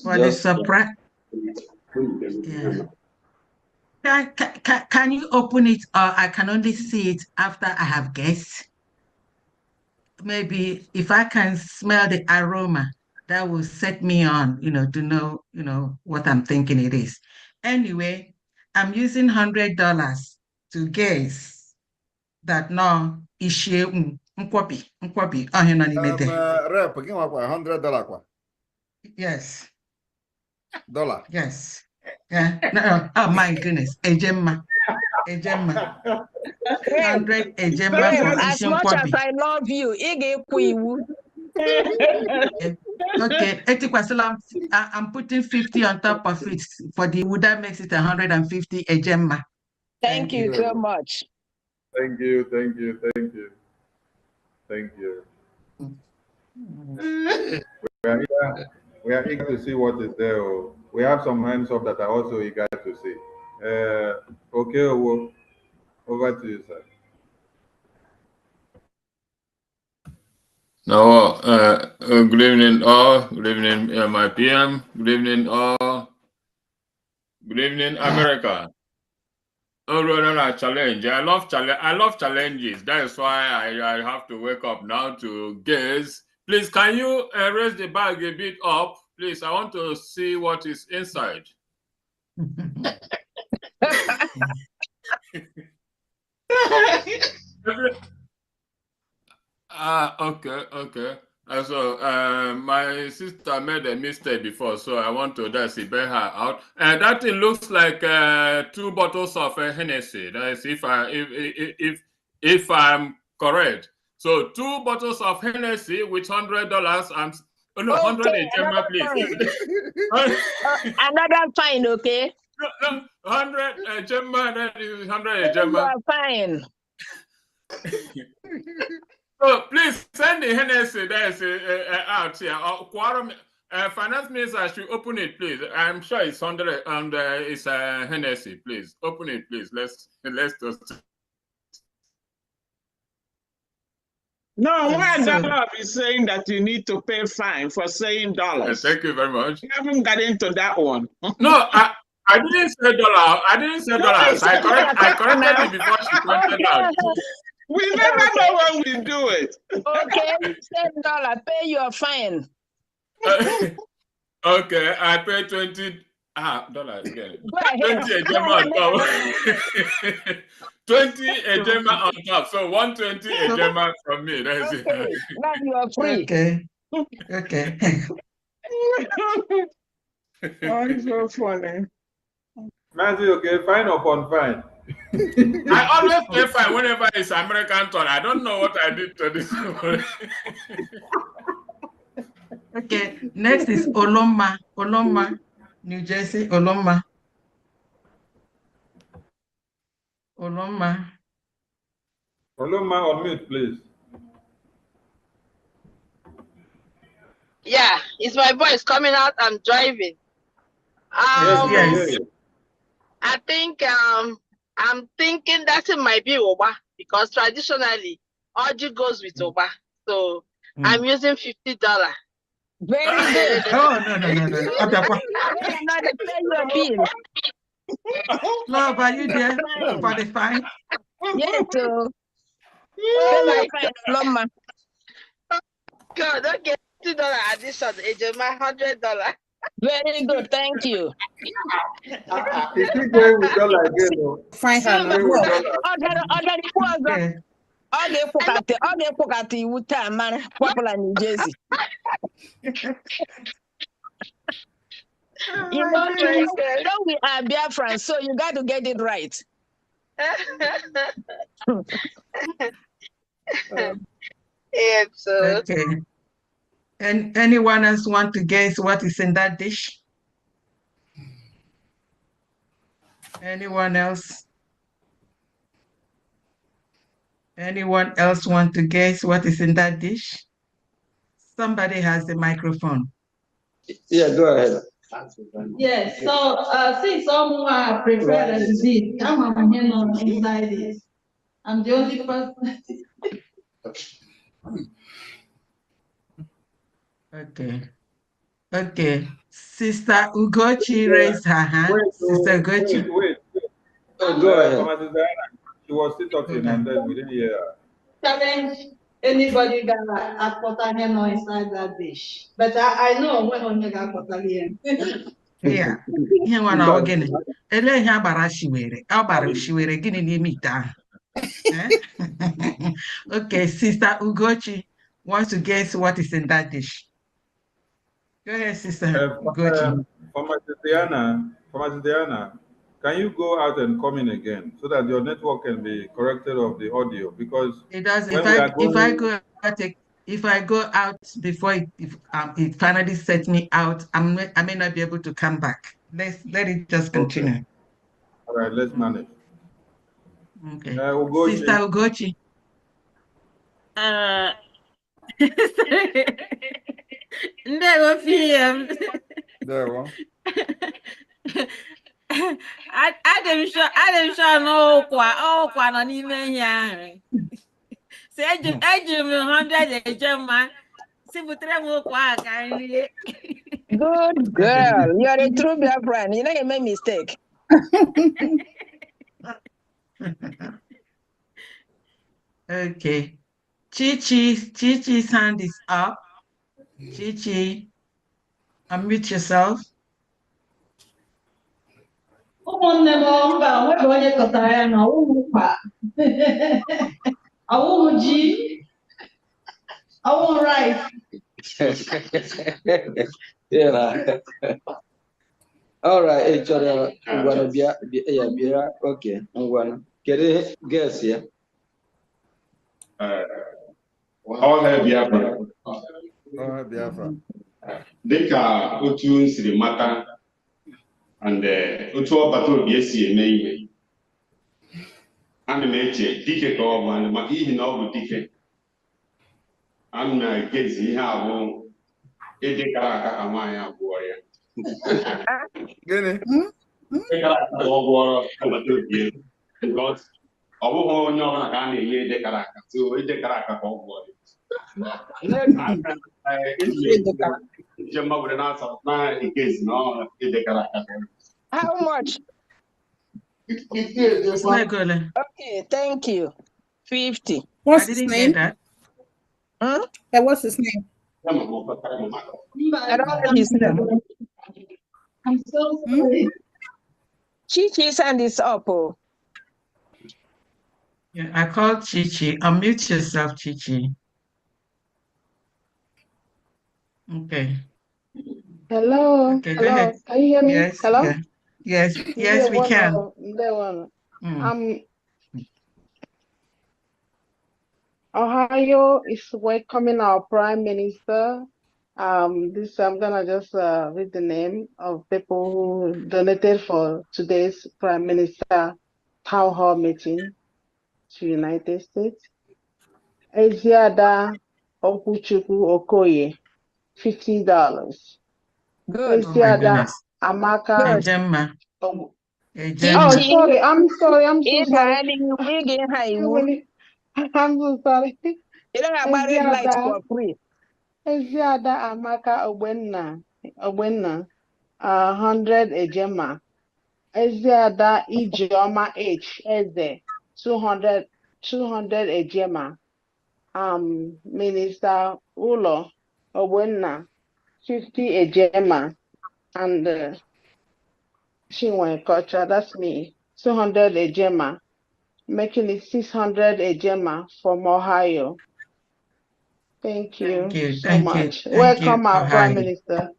For the surprise, yeah. Can you open it, or I can only see it after I have guessed? Maybe if I can smell the aroma, that will set me on, to know, what I'm thinking it is. Anyway, I'm using $100 to guess that no issue nkwobi. Rep, give me $100. Yes. Dollar. Yes. Yeah. No. Oh my goodness. Ejemma. 100 Ejemma for as issue much as nkwobi. I love you, Okay, I'm putting 50 on top of it for the wood. That makes it 150 Ejemma. Thank you so much. Thank you. We are eager to see what is there. We have some hands up that are also eager to see. Okay, over to you, sir. No, good evening all. Good evening, my PM. Good evening all. Good evening, America. Oh, no, challenge. I love challenges. That is why I have to wake up now to guess. Please, can you raise the bag a bit up? Please, I want to see what is inside. Okay. So my sister made a mistake before, so I want to bear her out. That thing looks like 2 bottles of Hennessy. That is, if I'm correct. So 2 bottles of Hennessy with $100. 100 Ejemma, please. Another fine, okay? No, 100 Ejemma. That is 100 Ejemma. You are fine. So please send the Hennessy out here. Quorum, finance minister should open it, please. I'm sure it's 100 and it's Hennessy. Please open it, please. Let's just. No, why Dollar is saying that you need to pay fine for saying dollars. Thank you very much. You haven't got into that one. No, I didn't say dollar. I didn't say dollars. I corrected it before she pointed out. We never know when we do it. Okay, $10, pay your fine. Okay, I pay 20. Dollar again. Go ahead. 20 ejema on top. 20 ejema on top. So 120 ejema from me. That's it. Okay, now you are free. Okay. Okay. Oh, it's so funny. Matthew, okay, fine upon fine. I always play fine whenever it's American turn. I don't know what I did to this morning. Okay. Next is Oloma. Oloma, New Jersey. Oloma. Oloma. Oloma, on mute, please. Yeah, is my voice coming out? I'm driving. Yes. I think I'm thinking that it might be Oba because traditionally Oji goes with Oba. So I'm using $50. Very good. Oh, no. Not to pay your bill. Love, are you there for the fine? Yes, so pay my fine, Loma. God, okay, $50 addition, Ejema, $100. Very good, thank you. If you go with dollar again, though. Fine her now. Ọ ga-ekwukata iwu taa mara kwapụla New Jersey. You know we are Biafran, so you got to get it right. Okay. And anyone else want to guess what is in that dish? Anyone else? Anyone else want to guess what is in that dish? Somebody has the microphone. Yeah, go ahead. Yes, so since someone prepared this, I'm here inside this. I'm the only person. Okay. Sister Ugochi raised her hand. Sister Ugochi. Wait. Oh, go ahead. She was still talking and then we didn't hear her. Challenge anybody that has put inside that dish. But I know when only got put again. Yeah. Ihe nwa na ogene. Ele ihe agbara shiwere. Agbara shiwere gịnị n'ime ite ahụ? Okay, Sister Ugochi wants to guess what is in that dish. Go ahead, Sister Ugochi. Former Diana, can you go out and come in again so that your network can be corrected of the audio? Because it does. If I go out before it finally sets me out, I may not be able to come back. Let it just continue. Okay. All right, let's manage. Okay. Ugochi. Sister Ugochi. Ndewo PM. Ndewo. Adị m sure na ọkwa nọ n'ime ihe ahụ. So eji m 100 eje mma. Si butere m ọkwa ahụ ka nrie. Good girl. You are a true Biafran. You don't make mistake. Okay. Chichi's hand is up. Chichi, unmute yourself. Ụmụnne m mba nwere onye kọtara ya na ọwụwụ mkpa ọwụwụ ji ọwụwụ rice. Yeah. All right, ngwana bịa. Okay, ngwana. Kedu guess ya? All hail Biafra. Biafra. Dịka otu siri mata and otu ọbata obi esi eme ihe, ana m eche dike ka ọ bụ maka ihi na ọ bụ dike, ana m egezi ihe abụ ịdịkara aka ka nwaanyị abụọ ya. Gịnị? Ịdịkara aka ka ọ gwọrọ ọbata obi elu. Because ọ bụghị onye ọbụla ka a na-enye ịdịkara aka, so ịdịkara aka ka ọ gwọrọ. How much? Okay, thank you. 50. What's his name? Huh? Yeah, what's his name? I don't know his name. I'm so sorry. Chichi's hand is up. Oh. Yeah, I called Chichi. Unmute yourself, Chichi. Okay. Hello. Okay, go Hello. ahead. Can you hear me? Yes. Hello. Yeah. Yes. Yes, we can. Ohio is welcoming our Prime Minister. This I'm gonna just read the name of people who donated for today's Prime Minister town hall meeting to United States. Eziada Okwuchukwu Okoye, $50. Good. Oh my Eziada goodness. Amaka. Good. Ejemma. Oh, Ejemma. sorry. I'm so sorry. I'm so sorry. You don't have red light for free. Eziada Amaka Ogbenna, 100 Ejema. Eziada Ijeoma H. Eze, 200 Ejema. Minister Ulo Ogbenna, 50 Ejema. And Chinwe Kocha, that's me, 200 Ejema. Making it 600 Ejema from Ohio. Thank you so much. Welcome, our Prime Minister.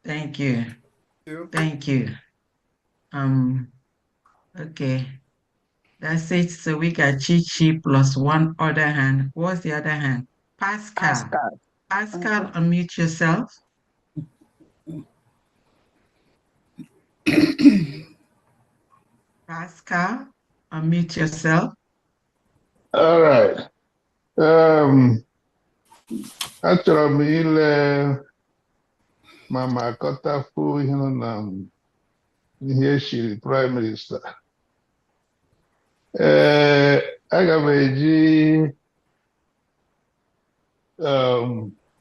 Thank you. Thank you. Okay. That's it. So we got Chichi plus one other hand. What's the other hand? Pascal. Pascal, unmute yourself. Pascal, unmute yourself. All right. Achọrọ m ile Mama Kotafu ihe nọ na ihe eshiri Prime Minister. Aga m eji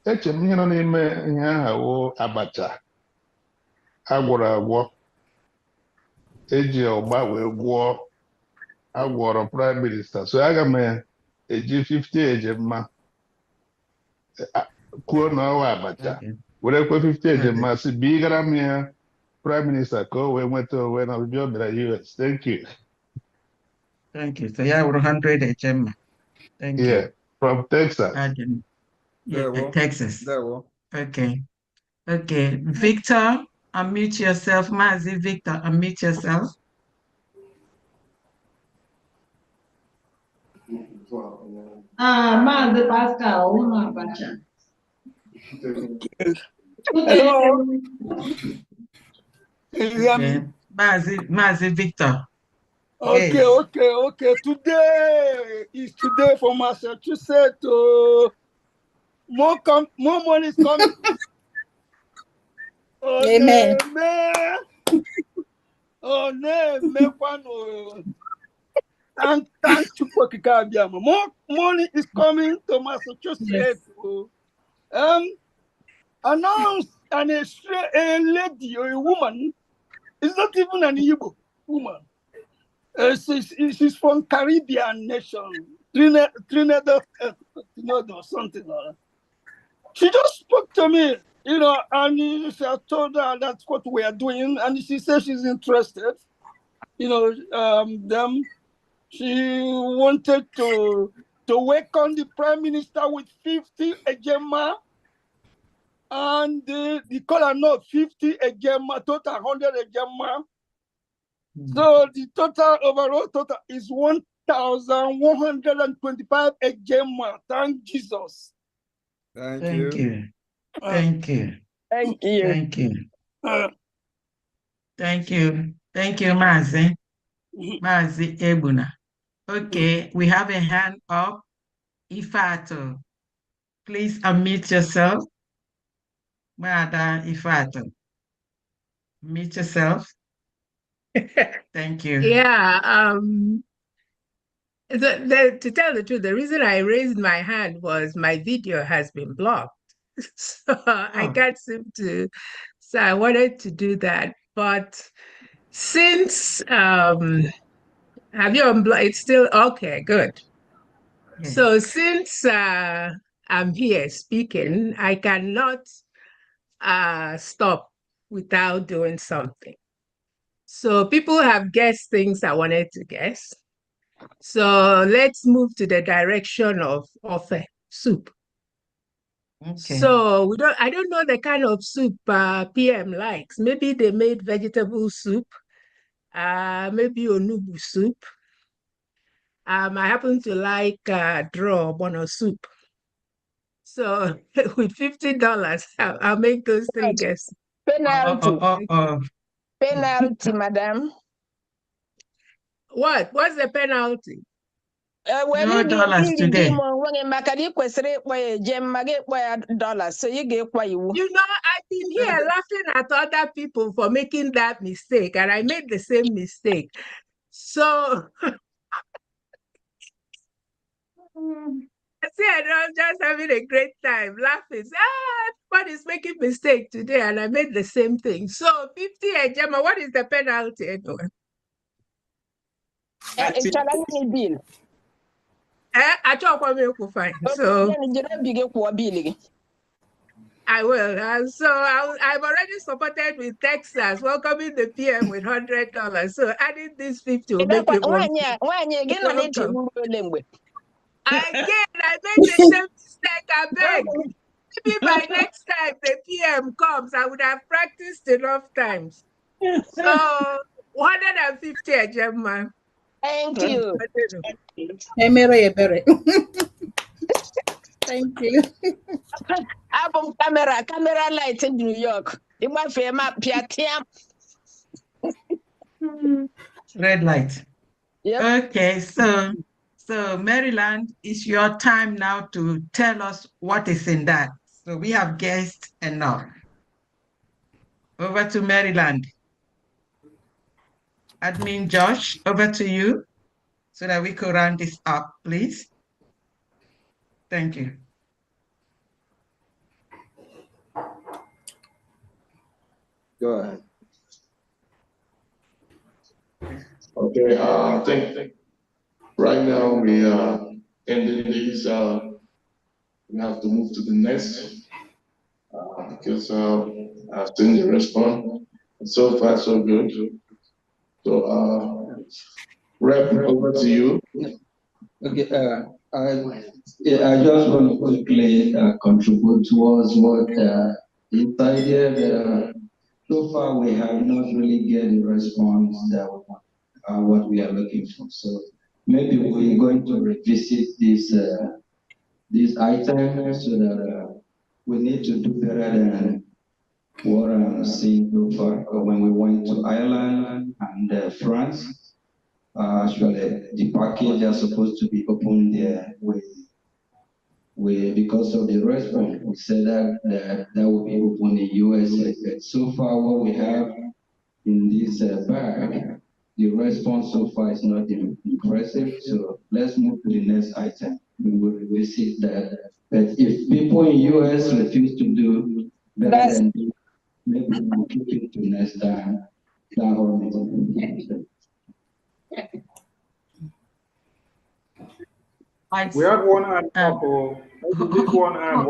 eche m ihe nọ n'ime ihe ahụ wụ abacha agwọrọ agwọ eji ọgba wee gwọọ agwọrọ Prime Minister. So aga m eji 50 ejemma kwuo na ọwa abacha were kwe 50 ejemma si bigara m ya Prime Minister ka o wee nweta onwe na ọbịbịa ọ bịara US. Thank you. Thank you. So yeah, we're 100 Ejemma. Thank you. Yeah, from Texas. Yeah, Texas. Okay. Okay. Victor, unmute yourself. Mazi, Victor, unmute yourself. Mazi Pascal, Abacha. Hello. Okay. Mazi Victor. Okay, yes. okay. Today is today for Massachusetts. More money is coming. Amen. Thank you. More money is coming to Massachusetts. Announced a lady or a woman. It's not even an Igbo woman. She's from Caribbean nation, Trinidad or something like that. She just spoke to me, and I told her that's what we are doing, and she said she's interested. She wanted to welcome the Prime Minister with 50 Ejema, and the color note 50 Ejema, total 100 Ejema. So the overall total is 1,125 Ejema. Thank Jesus. Thank you. Thank you. Thank you. Thank you. Thank you. Thank you, Mazi. Mazi Ebuna. Okay, we have a hand up. Ifato. Please unmute yourself. Mada Ifato. Mute yourself. Thank you. Yeah, to tell the truth, the reason I raised my hand was my video has been blocked. So I can't seem to, so I wanted to do that. But since, have you unblocked? It's still, okay, good. Yeah. So since I'm here speaking, I cannot stop without doing something. So people have guessed things I wanted to guess. So let's move to the direction of soup. Okay. So I don't know the kind of soup PM likes. Maybe they made vegetable soup, maybe onubu soup. I happen to like draw bono soup. So with $50, I'll make those three guesses. Penalty. Penalty, madam. What's the penalty? $0 today. So you get what you. You know, I've been here laughing at other people for making that mistake, and I made the same mistake. So I'm just having a great time laughing. Everybody's making mistake today, and I made the same thing. So 50 Gemma, what is the penalty anyway? Bill. I talk about me fine. So I will. So I've already supported with Texas, welcoming the PM with $100. So adding this 50 will make it one. Again, I made the same mistake. I beg. Maybe by next time the PM comes, I would have practiced enough times. So 150 Gemma. Thank you. Thank you. Album camera light in New York. You might feel my piatiam. Red light. Yep. Okay, so Maryland, it's your time now to tell us what is in that. So we have guessed enough. Over to Maryland. Admin Josh, over to you so that we could round this up, please. Thank you. Go ahead. Okay, I think right now we are ending these. We have to move to the next because I've seen the response. So far, so good. So, Rep, over to you. Okay, I just want to quickly contribute towards what inside here. So far, we have not really get the response that what we are looking for. So maybe we're going to revisit this item so that we need to do better than what I'm seeing so far. When we went to Ireland and France, actually the package are supposed to be opened there because of the response. We said that will be open in USA. But so far, what we have in this bag, the response so far is not impressive. So let's move to the next item. We will revisit that. But if people in US refuse to do better than this, maybe we'll keep it to next time. That whole meeting. We have one hand up, or this one hand.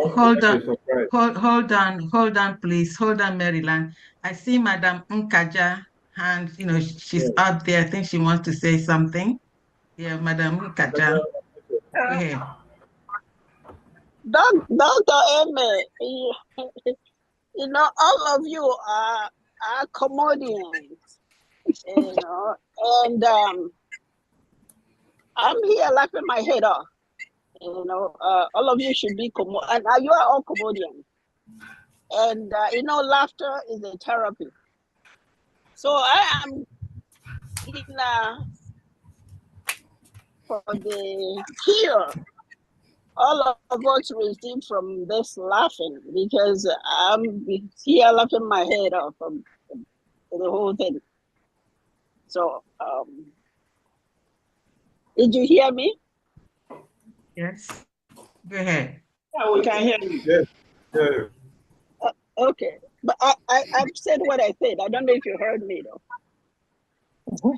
Hold on, please. Hold on, Maryland. I see Madam Nkaja hand, she's up there. I think she wants to say something. Yeah, Madam Nkaja. Go ahead. Dr. Eme, all of you are comedians, and I'm here laughing my head off. All of you should be and you are all comedians, and laughter is a therapy. So I am for the cure all of us receive from this laughing, because I'm here laughing my head off from the whole thing. So, did you hear me? Yes. Go ahead. Yeah, we can hear you. Yes. Okay, but I've said what I said. I don't know if you heard me though.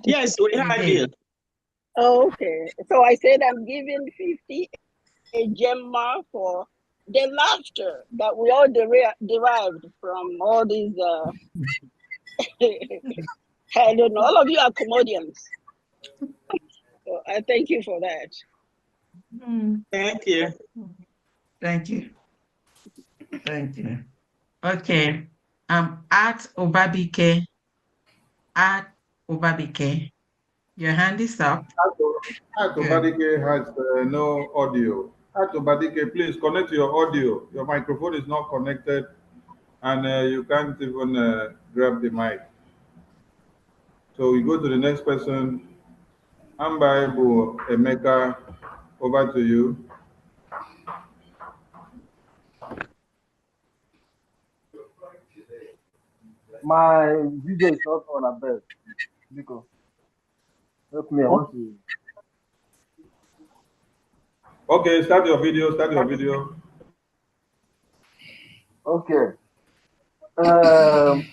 Yes, we heard you. Okay, so I said I'm giving 50 a Gemma for the laughter that we all derived from all these, I don't know, all of you are comedians. So I thank you for that. Thank you. Thank you. Thank you. Okay. At Obabike. At Obabike. Your hand is up. Atobadike has no audio. Atobadike, please connect your audio. Your microphone is not connected, and you can't even grab the mic. So we go to the next person. Ambaibu Emeka, over to you. My video is not on a bed. Because help me, I want to. Okay, start your video. Start your video. Okay.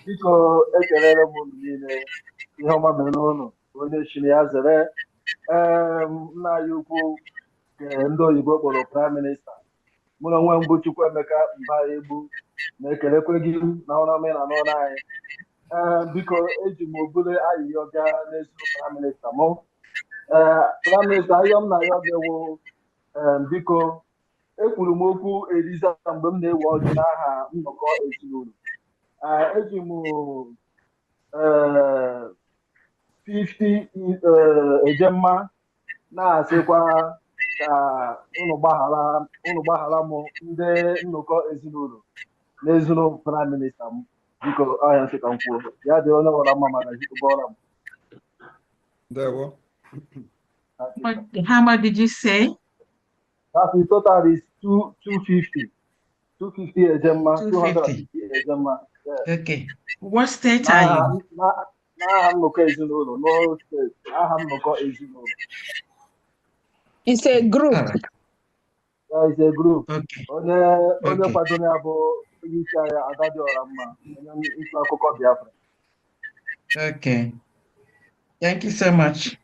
Biko ekelere m unu niile ihe ọma mere n'ụlọ onye chiri ya zere nna anyị ukwu nke ndị oyibo kpọrọ praịm minista mụ na onwe m bụ Chukwuemeka Mbagbu na-ekelekwe gị na ọrụ ọma ị na n'ọrụ anyị biko eji m obere ayịyọ gaa n'ezuru praịm minista mụ praịm minista ayọ m na ayọ gị wụ biko ekwuru m okwu eriza mgbe m na-ewe ọjị n'aha nnọkọ ezinụlọ eji m 50 ejemma na-asịkwa ka unu gbaghara m ndị nnọkọ ezinụlọ n'ezinụlọ praịm minista m biko ahịa nsị ka m kwuo ya dị onye ọbụla mma maka jikọbọọla m. How much did you say? That the total is 250. 250 ejemma, 250 ejemma. Yeah. Okay. What state are you? N'aha nnọkọ ezinụlọ, no state. Aha nnọkọ ezinụlọ. It's a group. Yeah, it's a group. Okay. Onye kwadoro ya bụ onye isi agha Adadiora Mma, onye isi akụkọ Biafra. Okay. Thank you so much.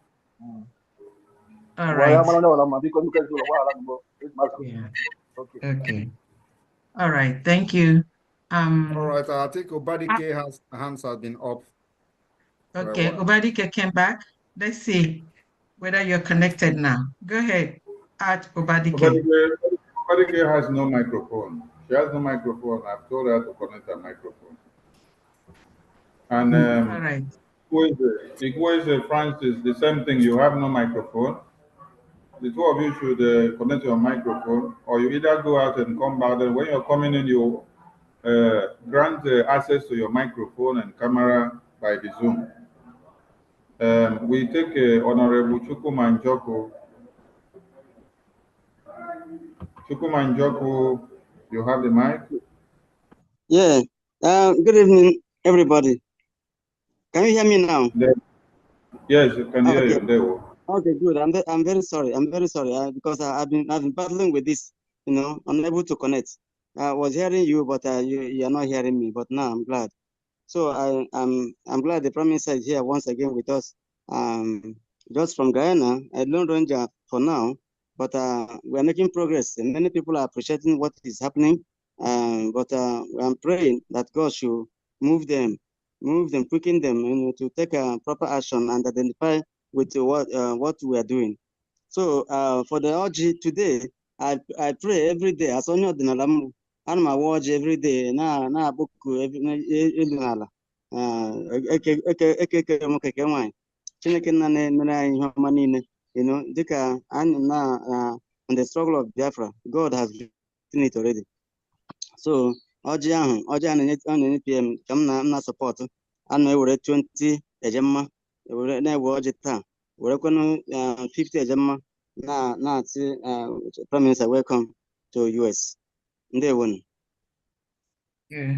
All Yeah. right. Okay. All right. Thank you. All right. I think Obadike hands have been up. Okay. Obadike came back. Let's see whether you're connected now. Go ahead. At Obadike. Obadike has no microphone. She has no microphone. I've told her to connect her microphone. And all right. Francis, the same thing. You have no microphone. The two of you should connect your microphone, or you either go out and come back. And when you're coming in, you grant access to your microphone and camera by the Zoom. We take Honorable Chukwumanjoko. Chukwumanjoko, you have the mic. Yeah. Good evening, everybody. Can you hear me now? Yes, I can hear you. There. Okay, good. I'm very sorry. I'm very sorry because I've been battling with this. Unable to connect. I was hearing you, but you are not hearing me. But now I'm glad. So I'm glad the Prime Minister is here once again with us. Just from Guyana, I don't run for now, but we are making progress. And many people are appreciating what is happening. But I'm praying that God should move them, quicken them, to take proper action and identify with what we are doing. So for the OG today, I pray every day. As only the and my watch every day. Na book every Chineke na dika on the struggle of Biafra. God has written it already. So ọjị ahụ na-enye PM ka m na support anụ ewere 20 ejemma ewere na-ewe ọjị taa werekwanụ 50 ejemma na-atị Prime Minister welcome to US. Ndewonu. Yeah.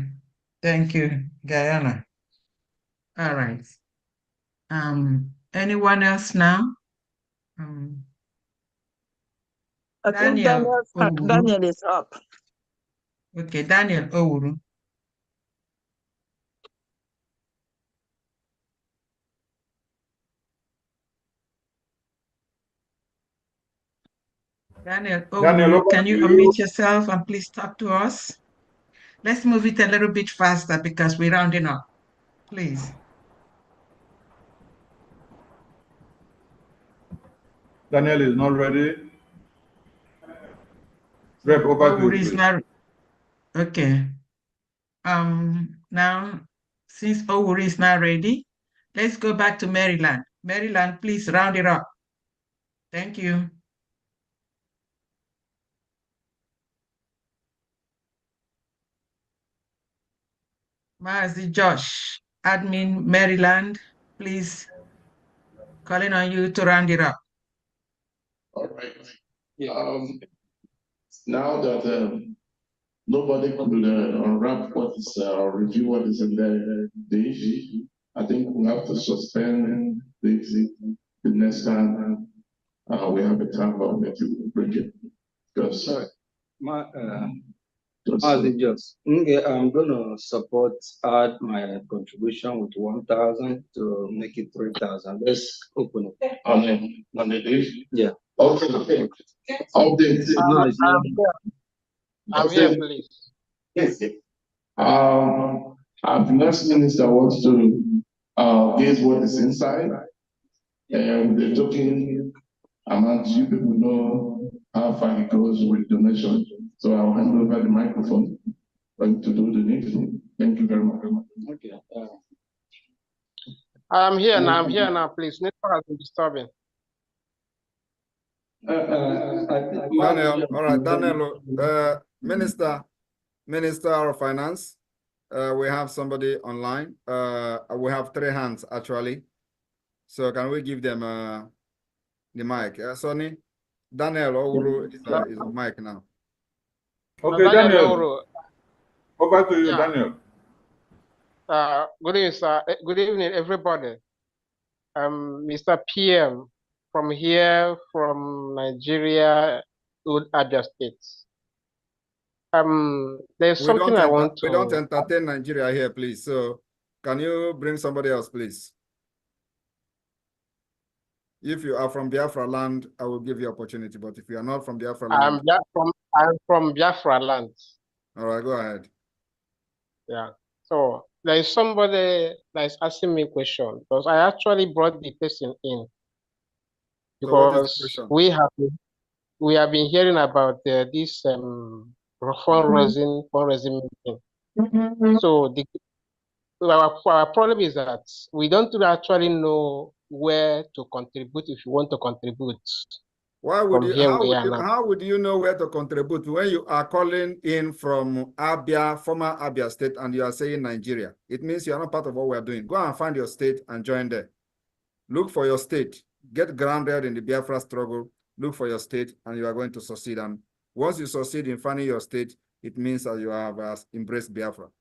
Thank you, Guyana. All right. Anyone else now? I think Daniel is up. Okay, Daniel Owuru. Daniel, Daniel, over can you to you. unmute yourself and please talk to us? Let's move it a little bit faster because we're rounding up. Please. Daniel is not ready. Rep, over to you, please. Not, okay. Now, since Owuri is not ready, let's go back to Maryland. Maryland, please round it up. Thank you. Mazi Josh, admin Maryland, please calling on you to round it up. All right. Now that nobody could unwrap what is review what is in the issue, I think we have to suspend the next time we have a time of to bring it. Because I'm gonna add my contribution with 1,000 to make it 3,000. Let's open it. On the issue? Yeah. Okay. I'm here, please. Yes. Our finance minister wants to gauge what is inside, and the token amount, you people know how far it goes with donation. So I'll hand over the microphone for you to do the next thing. Thank you very much. Okay. I'm here now, please. Network has been disturbing. Daniel, all right, Daniel, Minister of Finance, we have somebody online. We have 3 hands actually. So can we give them the mic? Sonny, Daniel Owuru is on mic now. Okay, Daniel. Over to you, Daniel. Good evening, sir. Good evening, everybody. Mr. PM from here, from Nigeria, to Abia State. There's something I want to. We don't entertain Nigeria here, please. So can you bring somebody else, please? If you are from Biafra land, I will give you opportunity. But if you are not from Biafra land, I'm from Biafra land. All right, go ahead. Yeah. So there is somebody that is asking me a question because I actually brought the person in because we have been hearing about this fundraising meeting. So our problem is that we don't actually know where to contribute if you want to contribute. Why would you? How would you know where to contribute when you are calling in from Abia, former Abia State, and you are saying Nigeria? It means you are not part of what we are doing. Go and find your state and join there. Look for your state. Get grounded in the Biafra struggle. Look for your state, and you are going to succeed. And once you succeed in finding your state, it means that you have embraced Biafra.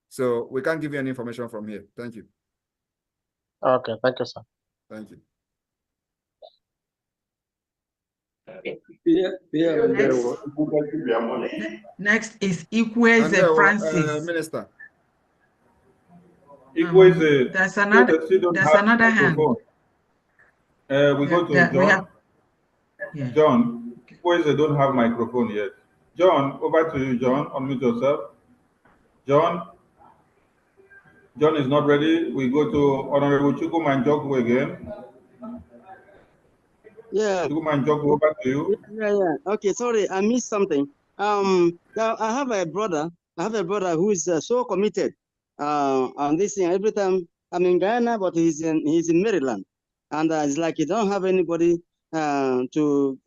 So we can't give you any information from here. Thank you. Okay, thank you, sir. Thank you. Next is Ikweze Francis. Minister. Ikweze. There's another hand. We go to John. John, Ikweze don't have microphone yet. John, over to you, John. Unmute yourself. John is not ready. We go to Honorable Chukwumanjoku again. Yeah. Chukwumanjoku, over to you. Yeah. Okay, sorry, I missed something. Now I have a brother who is so committed on this thing. Every time I'm in Guyana, but he's in Maryland, and it's like he don't have anybody to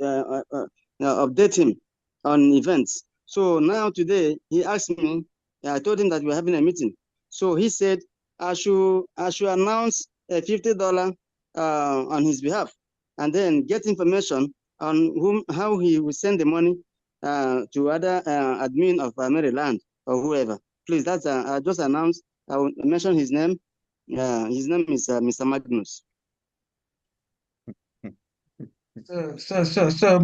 update him on events. So now today he asked me. I told him that we're having a meeting. So he said I should announce a $50 on his behalf, and then get information on how he will send the money to other admin of Maryland or whoever. Please, that's I just announced. I will mention his name. His name is Mr. Magnus. So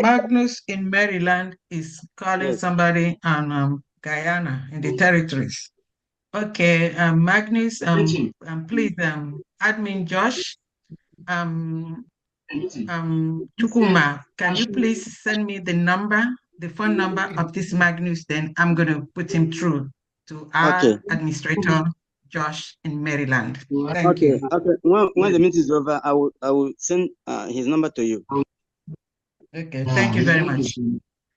Magnus in Maryland is calling somebody on Guyana in the territories. Okay, Magnus, please, admin Josh, Chukuma, can you please send me the phone number of this Magnus? Then I'm going to put him through to our administrator, Josh in Maryland. Thank you. Okay. When the meeting is over, I will send his number to you. Okay. Thank you very much.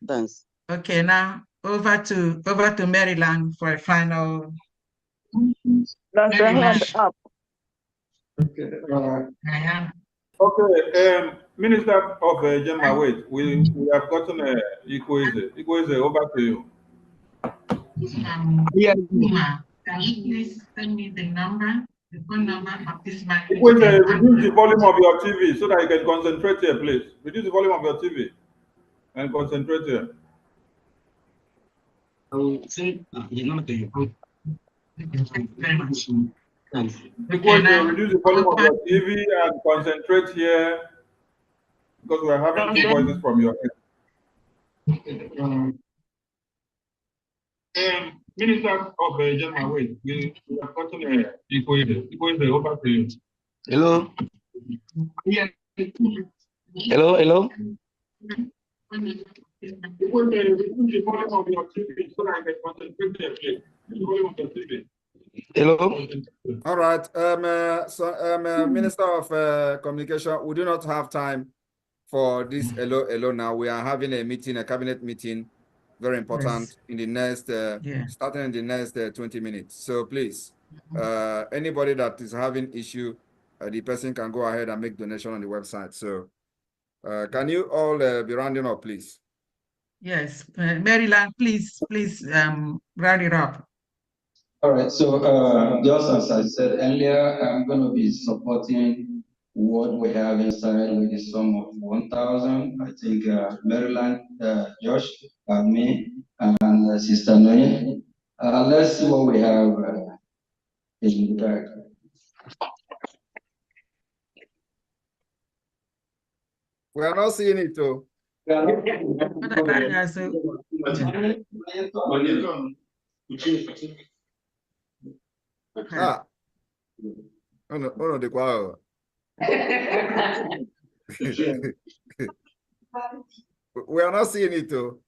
Thanks. Okay. Now over to Maryland for a final. That's the hand up. Okay. Okay. Minister of Gemma, wait. We have gotten Ikweze. Ikweze, over to you. Yeah. Can you please send me the phone number of this man? Ikweze, reduce the volume of your TV so that you can concentrate here, please. Reduce the volume of your TV and concentrate here. I will send his number to you. Thank you very much. Thanks. Ikweze, reduce the volume of your TV and concentrate here because we are having two voices from your end. Minister of Gemma, wait. We have gotten Ikweze. Ikweze, over to you. Hello. Hello. Hello. All right. Minister of Communication, we do not have time for this hello now. We are having a meeting, a cabinet meeting, very important in the next starting in the next 20 minutes. So please, anybody that is having issue, the person can go ahead and make donation on the website. So can you all be rounding up, please? Yes, Maryland, please round it up. All right, so just as I said earlier, I'm going to be supporting what we have inside with the sum of 1,000. I think Maryland, Josh, me, and Sister Noye. Let's see what we have in the bag. We are not seeing it too. The choir. We are not seeing it too.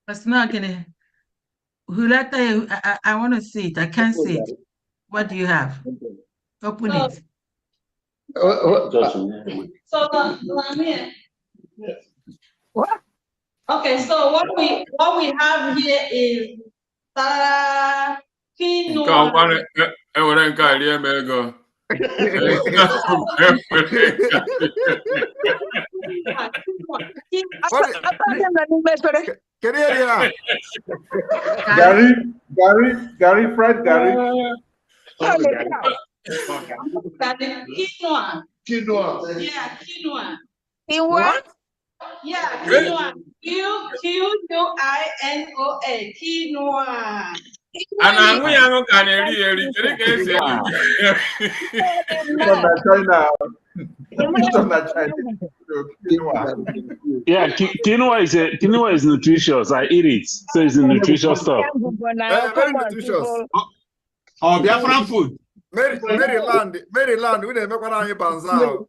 It's not gonna. Hulata, I want to see it. I can't see it. What do you have? Open it. So what? Okay, so what we have here is quinoa. Gary, fried Gary. Quinoa. Yeah, quinoa. What? Yeah, quinoa. Quinoa. Quinoa. And we are not Yeah, quinoa is nutritious. I eat it, so it's a nutritious stuff. Very nutritious. Oh, Biafran food. Maryland, we didn't make one on your banzao.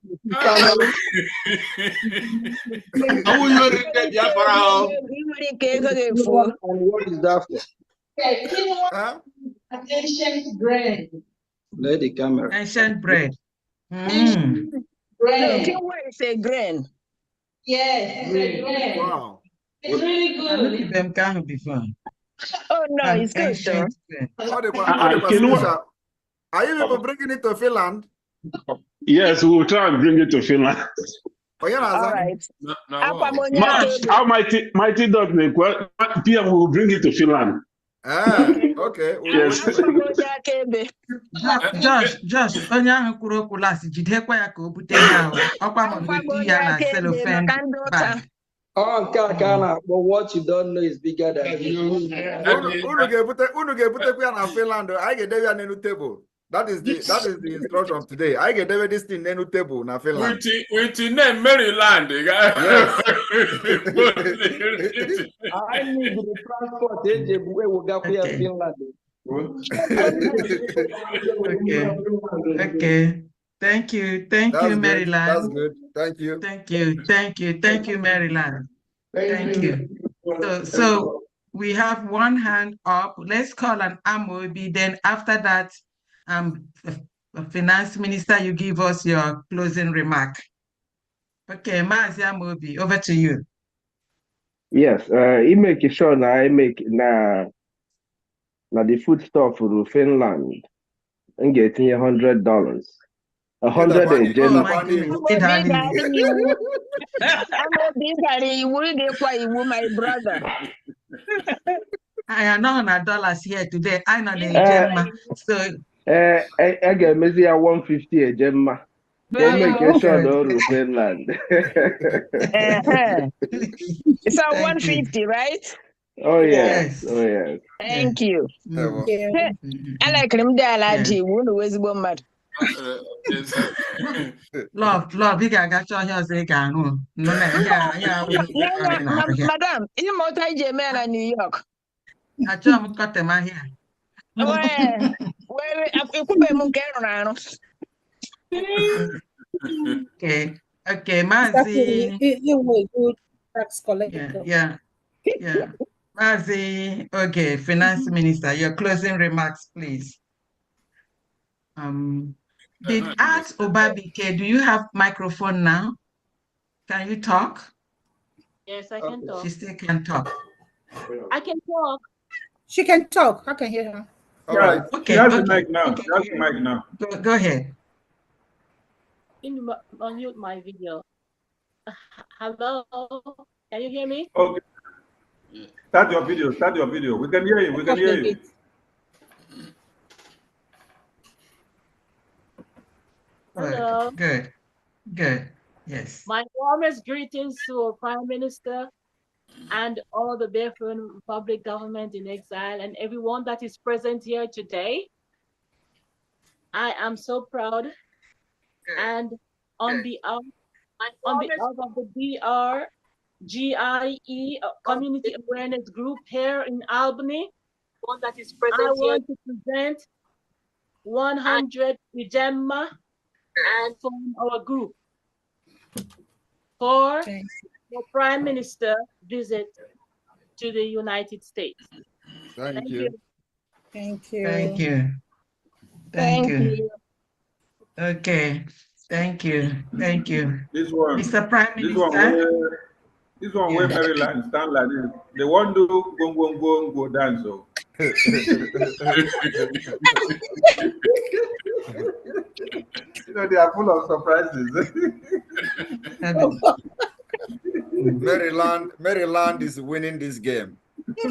What is that for? Okay, quinoa. Ancient bread. Let the camera. Ancient bread. Bread. Quinoa is a grain. Yes, it's a grain. Wow. It's really good. Look at them kind of before. Oh no, it's good though. Are you even bringing it to Finland? Yes, we will try and bring it to Finland. All right. How mighty dog PM will bring it to Finland. Okay. Yes. Josh, onye ahụ kwuru okwu last jidekwa ya ka o bute ya ọkwa ma gote ya na cellophane bag. Oh, Kakana, but what you don't know is bigger than you. Unu ga-ebutekwa ya na Finland. I get there n'elu table. That is the instruction today. I get there this thing n'elu table na Finland. With the name Maryland. Yes. I need the transport agent where we go here Finland. Okay. Thank you. Thank you, Maryland. That's good. Thank you. Thank you. Thank you. Thank you, Maryland. Thank you. So we have one hand up. Let's call an Amobi. Then after that, Finance Minister, you give us your closing remark. Okay, Mazi Amobi, over to you. Yes, he make sure na I make na the food stuff for Finland. And getting $100. 100 Oh my my brother. I am not on dollars here today. I'm not a Gemma. So I get maybe 150 a Gemma. We'll make sure the Finland. It's a 150, right? Oh yes. Oh yes. Thank you. I like him there, mad. Love, you got your hair say no. Madam, you multi German in New York. I just got them here. Okay, Mazi. You good tax collector. Yeah. Mazi, okay, Finance Minister, your closing remarks, please. Did Art Obabike, do you have microphone now? Can you talk? Yes, I can talk. She still can talk. I can talk. She can talk. I can hear her. All right. Okay. She has the mic now. She has the mic now. Go ahead. Unmute my video. Hello? Can you hear me? Okay. Start your video. Start your video. We can hear you. We can hear you. Hello. Good. Yes. My warmest greetings to our Prime Minister and all the Biafran Republic government in exile and everyone that is present here today. I am so proud, and on behalf of the BRGIE Community Awareness Group here in Albany, I want to present 100 Gemma from our group for the Prime Minister visit to the United States. Thank you. Thank you. Thank you. Thank you. Okay. Thank you. Thank you. This one, Mr. Prime Minister. This one where Maryland stand like this. They want to go dance. So. You know, they are full of surprises. Maryland is winning this game.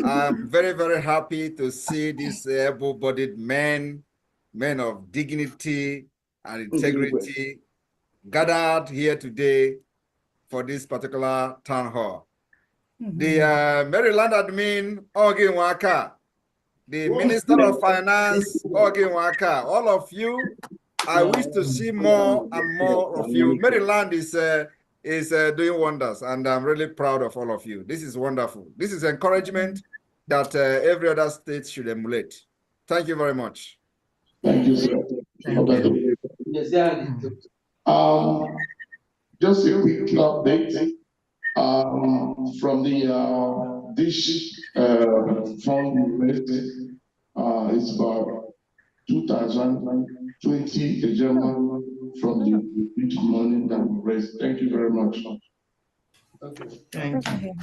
I'm very, very happy to see these able-bodied men of dignity and integrity gathered here today for this particular town hall. The Maryland admin, Ogin Waka, the Minister of Finance, Ogin Waka, all of you, I wish to see more and more of you. Maryland is doing wonders, and I'm really proud of all of you. This is wonderful. This is encouragement that every other state should emulate. Thank you very much. Thank you, sir. Okay. Just a quick update from the dish fund raised. It's about 2020 German from the big money that we raised. Thank you very much. Okay. Thank you.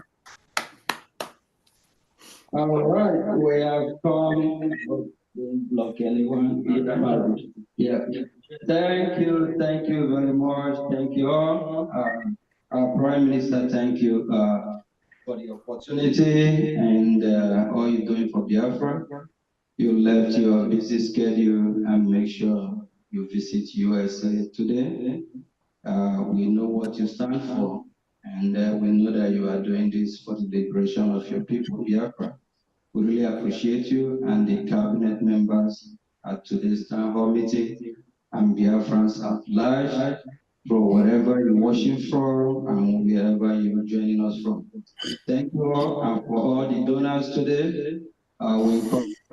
All right, we have come. Don't block anyone. Yeah. Thank you very much. Thank you all. Our Prime Minister, thank you for the opportunity and all you're doing for Biafra. You left your busy schedule and make sure you visit USA today. We know what you stand for, and we know that you are doing this for the liberation of your people, Biafra. We really appreciate you and the cabinet members at today's town hall meeting and Biafrans at large for wherever you're watching from and wherever you're joining us from. Thank you all, and for all the donors today. We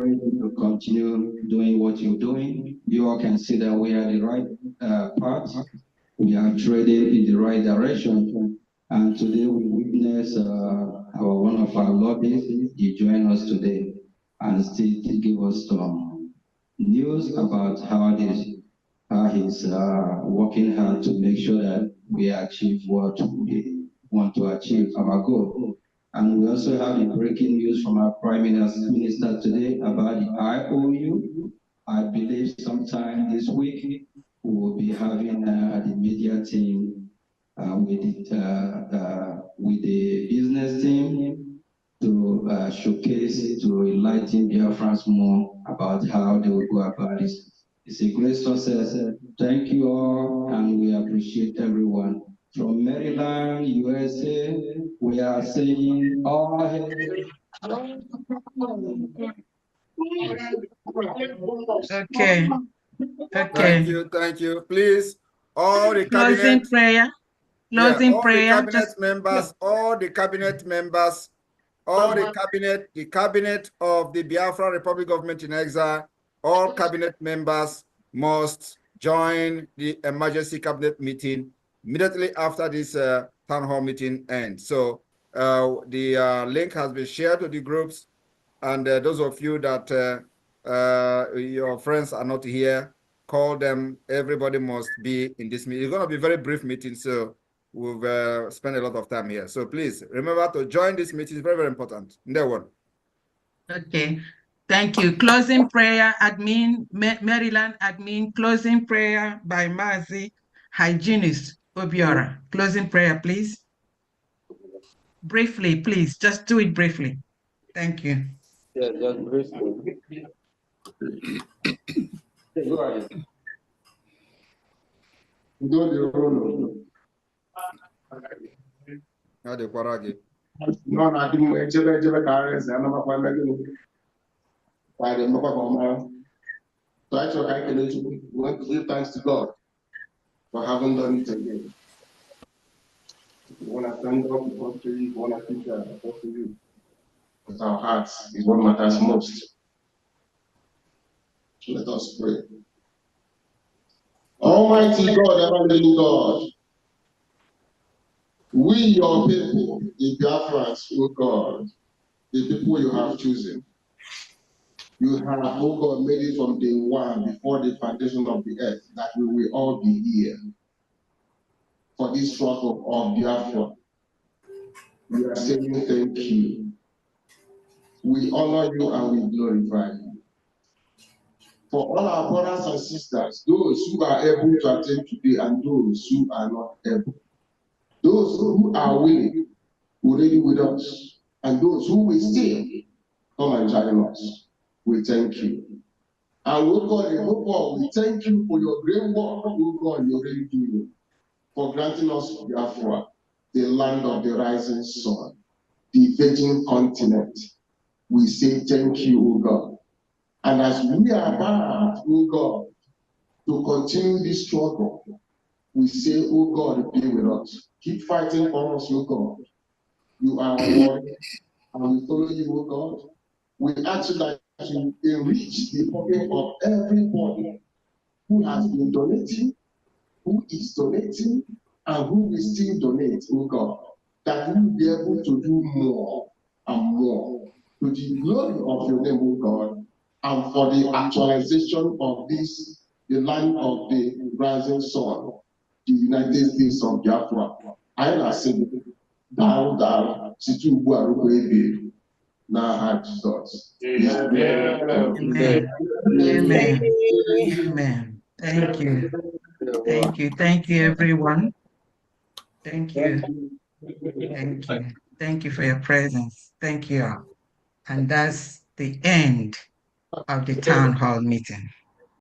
you to continue doing what you're doing. You all can see that we are the right path. We are trading in the right direction. And today we witness one of our lobbyists. He joined us today and still to give us some news about how he's working hard to make sure that we achieve what we want to achieve, our goal. And we also have the breaking news from our Prime Minister today about the IOU. I believe sometime this week we will be having the media team with the business team to showcase, to enlighten Biafrans more about how they will go about this. It's a great success. Thank you all, and we appreciate everyone. From Maryland, USA, we are saying all Okay. Thank you. Please, all the Closing cabinet prayer. Closing prayer. All the cabinet members, the cabinet of the Biafra Republic Government in Exile, all cabinet members must join the emergency cabinet meeting immediately after this town hall meeting ends. So the link has been shared to the groups, and those of you that your friends are not here, call them. Everybody must be in this meeting. It's going to be a very brief meeting, so we've spent a lot of time here. So please remember to join this meeting. It's very, very important. That one. Okay. Thank you. Closing prayer, admin, Maryland admin, closing prayer by Mazi, hygienist, Obiora. Closing prayer, please. Briefly, please. Just do it briefly. Thank you. Yeah, just briefly. Go ahead. No, I didn't why the Mokwa. So actually, I can want to give thanks to God for having done it again. We want to thank God for victory. We want to keep that for you. Because our hearts is what matters most. Let us pray. Almighty God, ever-living God, we, your people, the Biafrans, O God, the people you have chosen, you have, O God, made it from day one, before the foundation of the earth, that we will all be here for this struggle of Biafra. We are saying thank you. We honor you and we glorify you. For all our brothers and sisters, those who are able to attend today and those who are not able, those who are willing, already with us, and those who will still come and join us, we thank you. And we God, we thank you for your great work, oh God, you're already doing, for granting us Biafra, the land of the rising sun, the virgin continent. We say thank you, O God. And as we are about, O God, to continue this struggle, we say, O God, be with us. Keep fighting for us, O God. You are our warrior, and we follow you, O God. We ask you that you enrich the pocket of everybody who has been donating, who is donating, and who will still donate, O God, that we will be able to do more and more to the glory of your name, O God, and for the actualization of this, the land of the rising sun, the United States of Biafra. I am saying, thou, situ buaru na Jesus. Amen. Amen. Amen. Thank you. Thank you. Thank you, everyone. Thank you. Thank you. Thank you for your presence. Thank you all. And that's the end of the town hall meeting.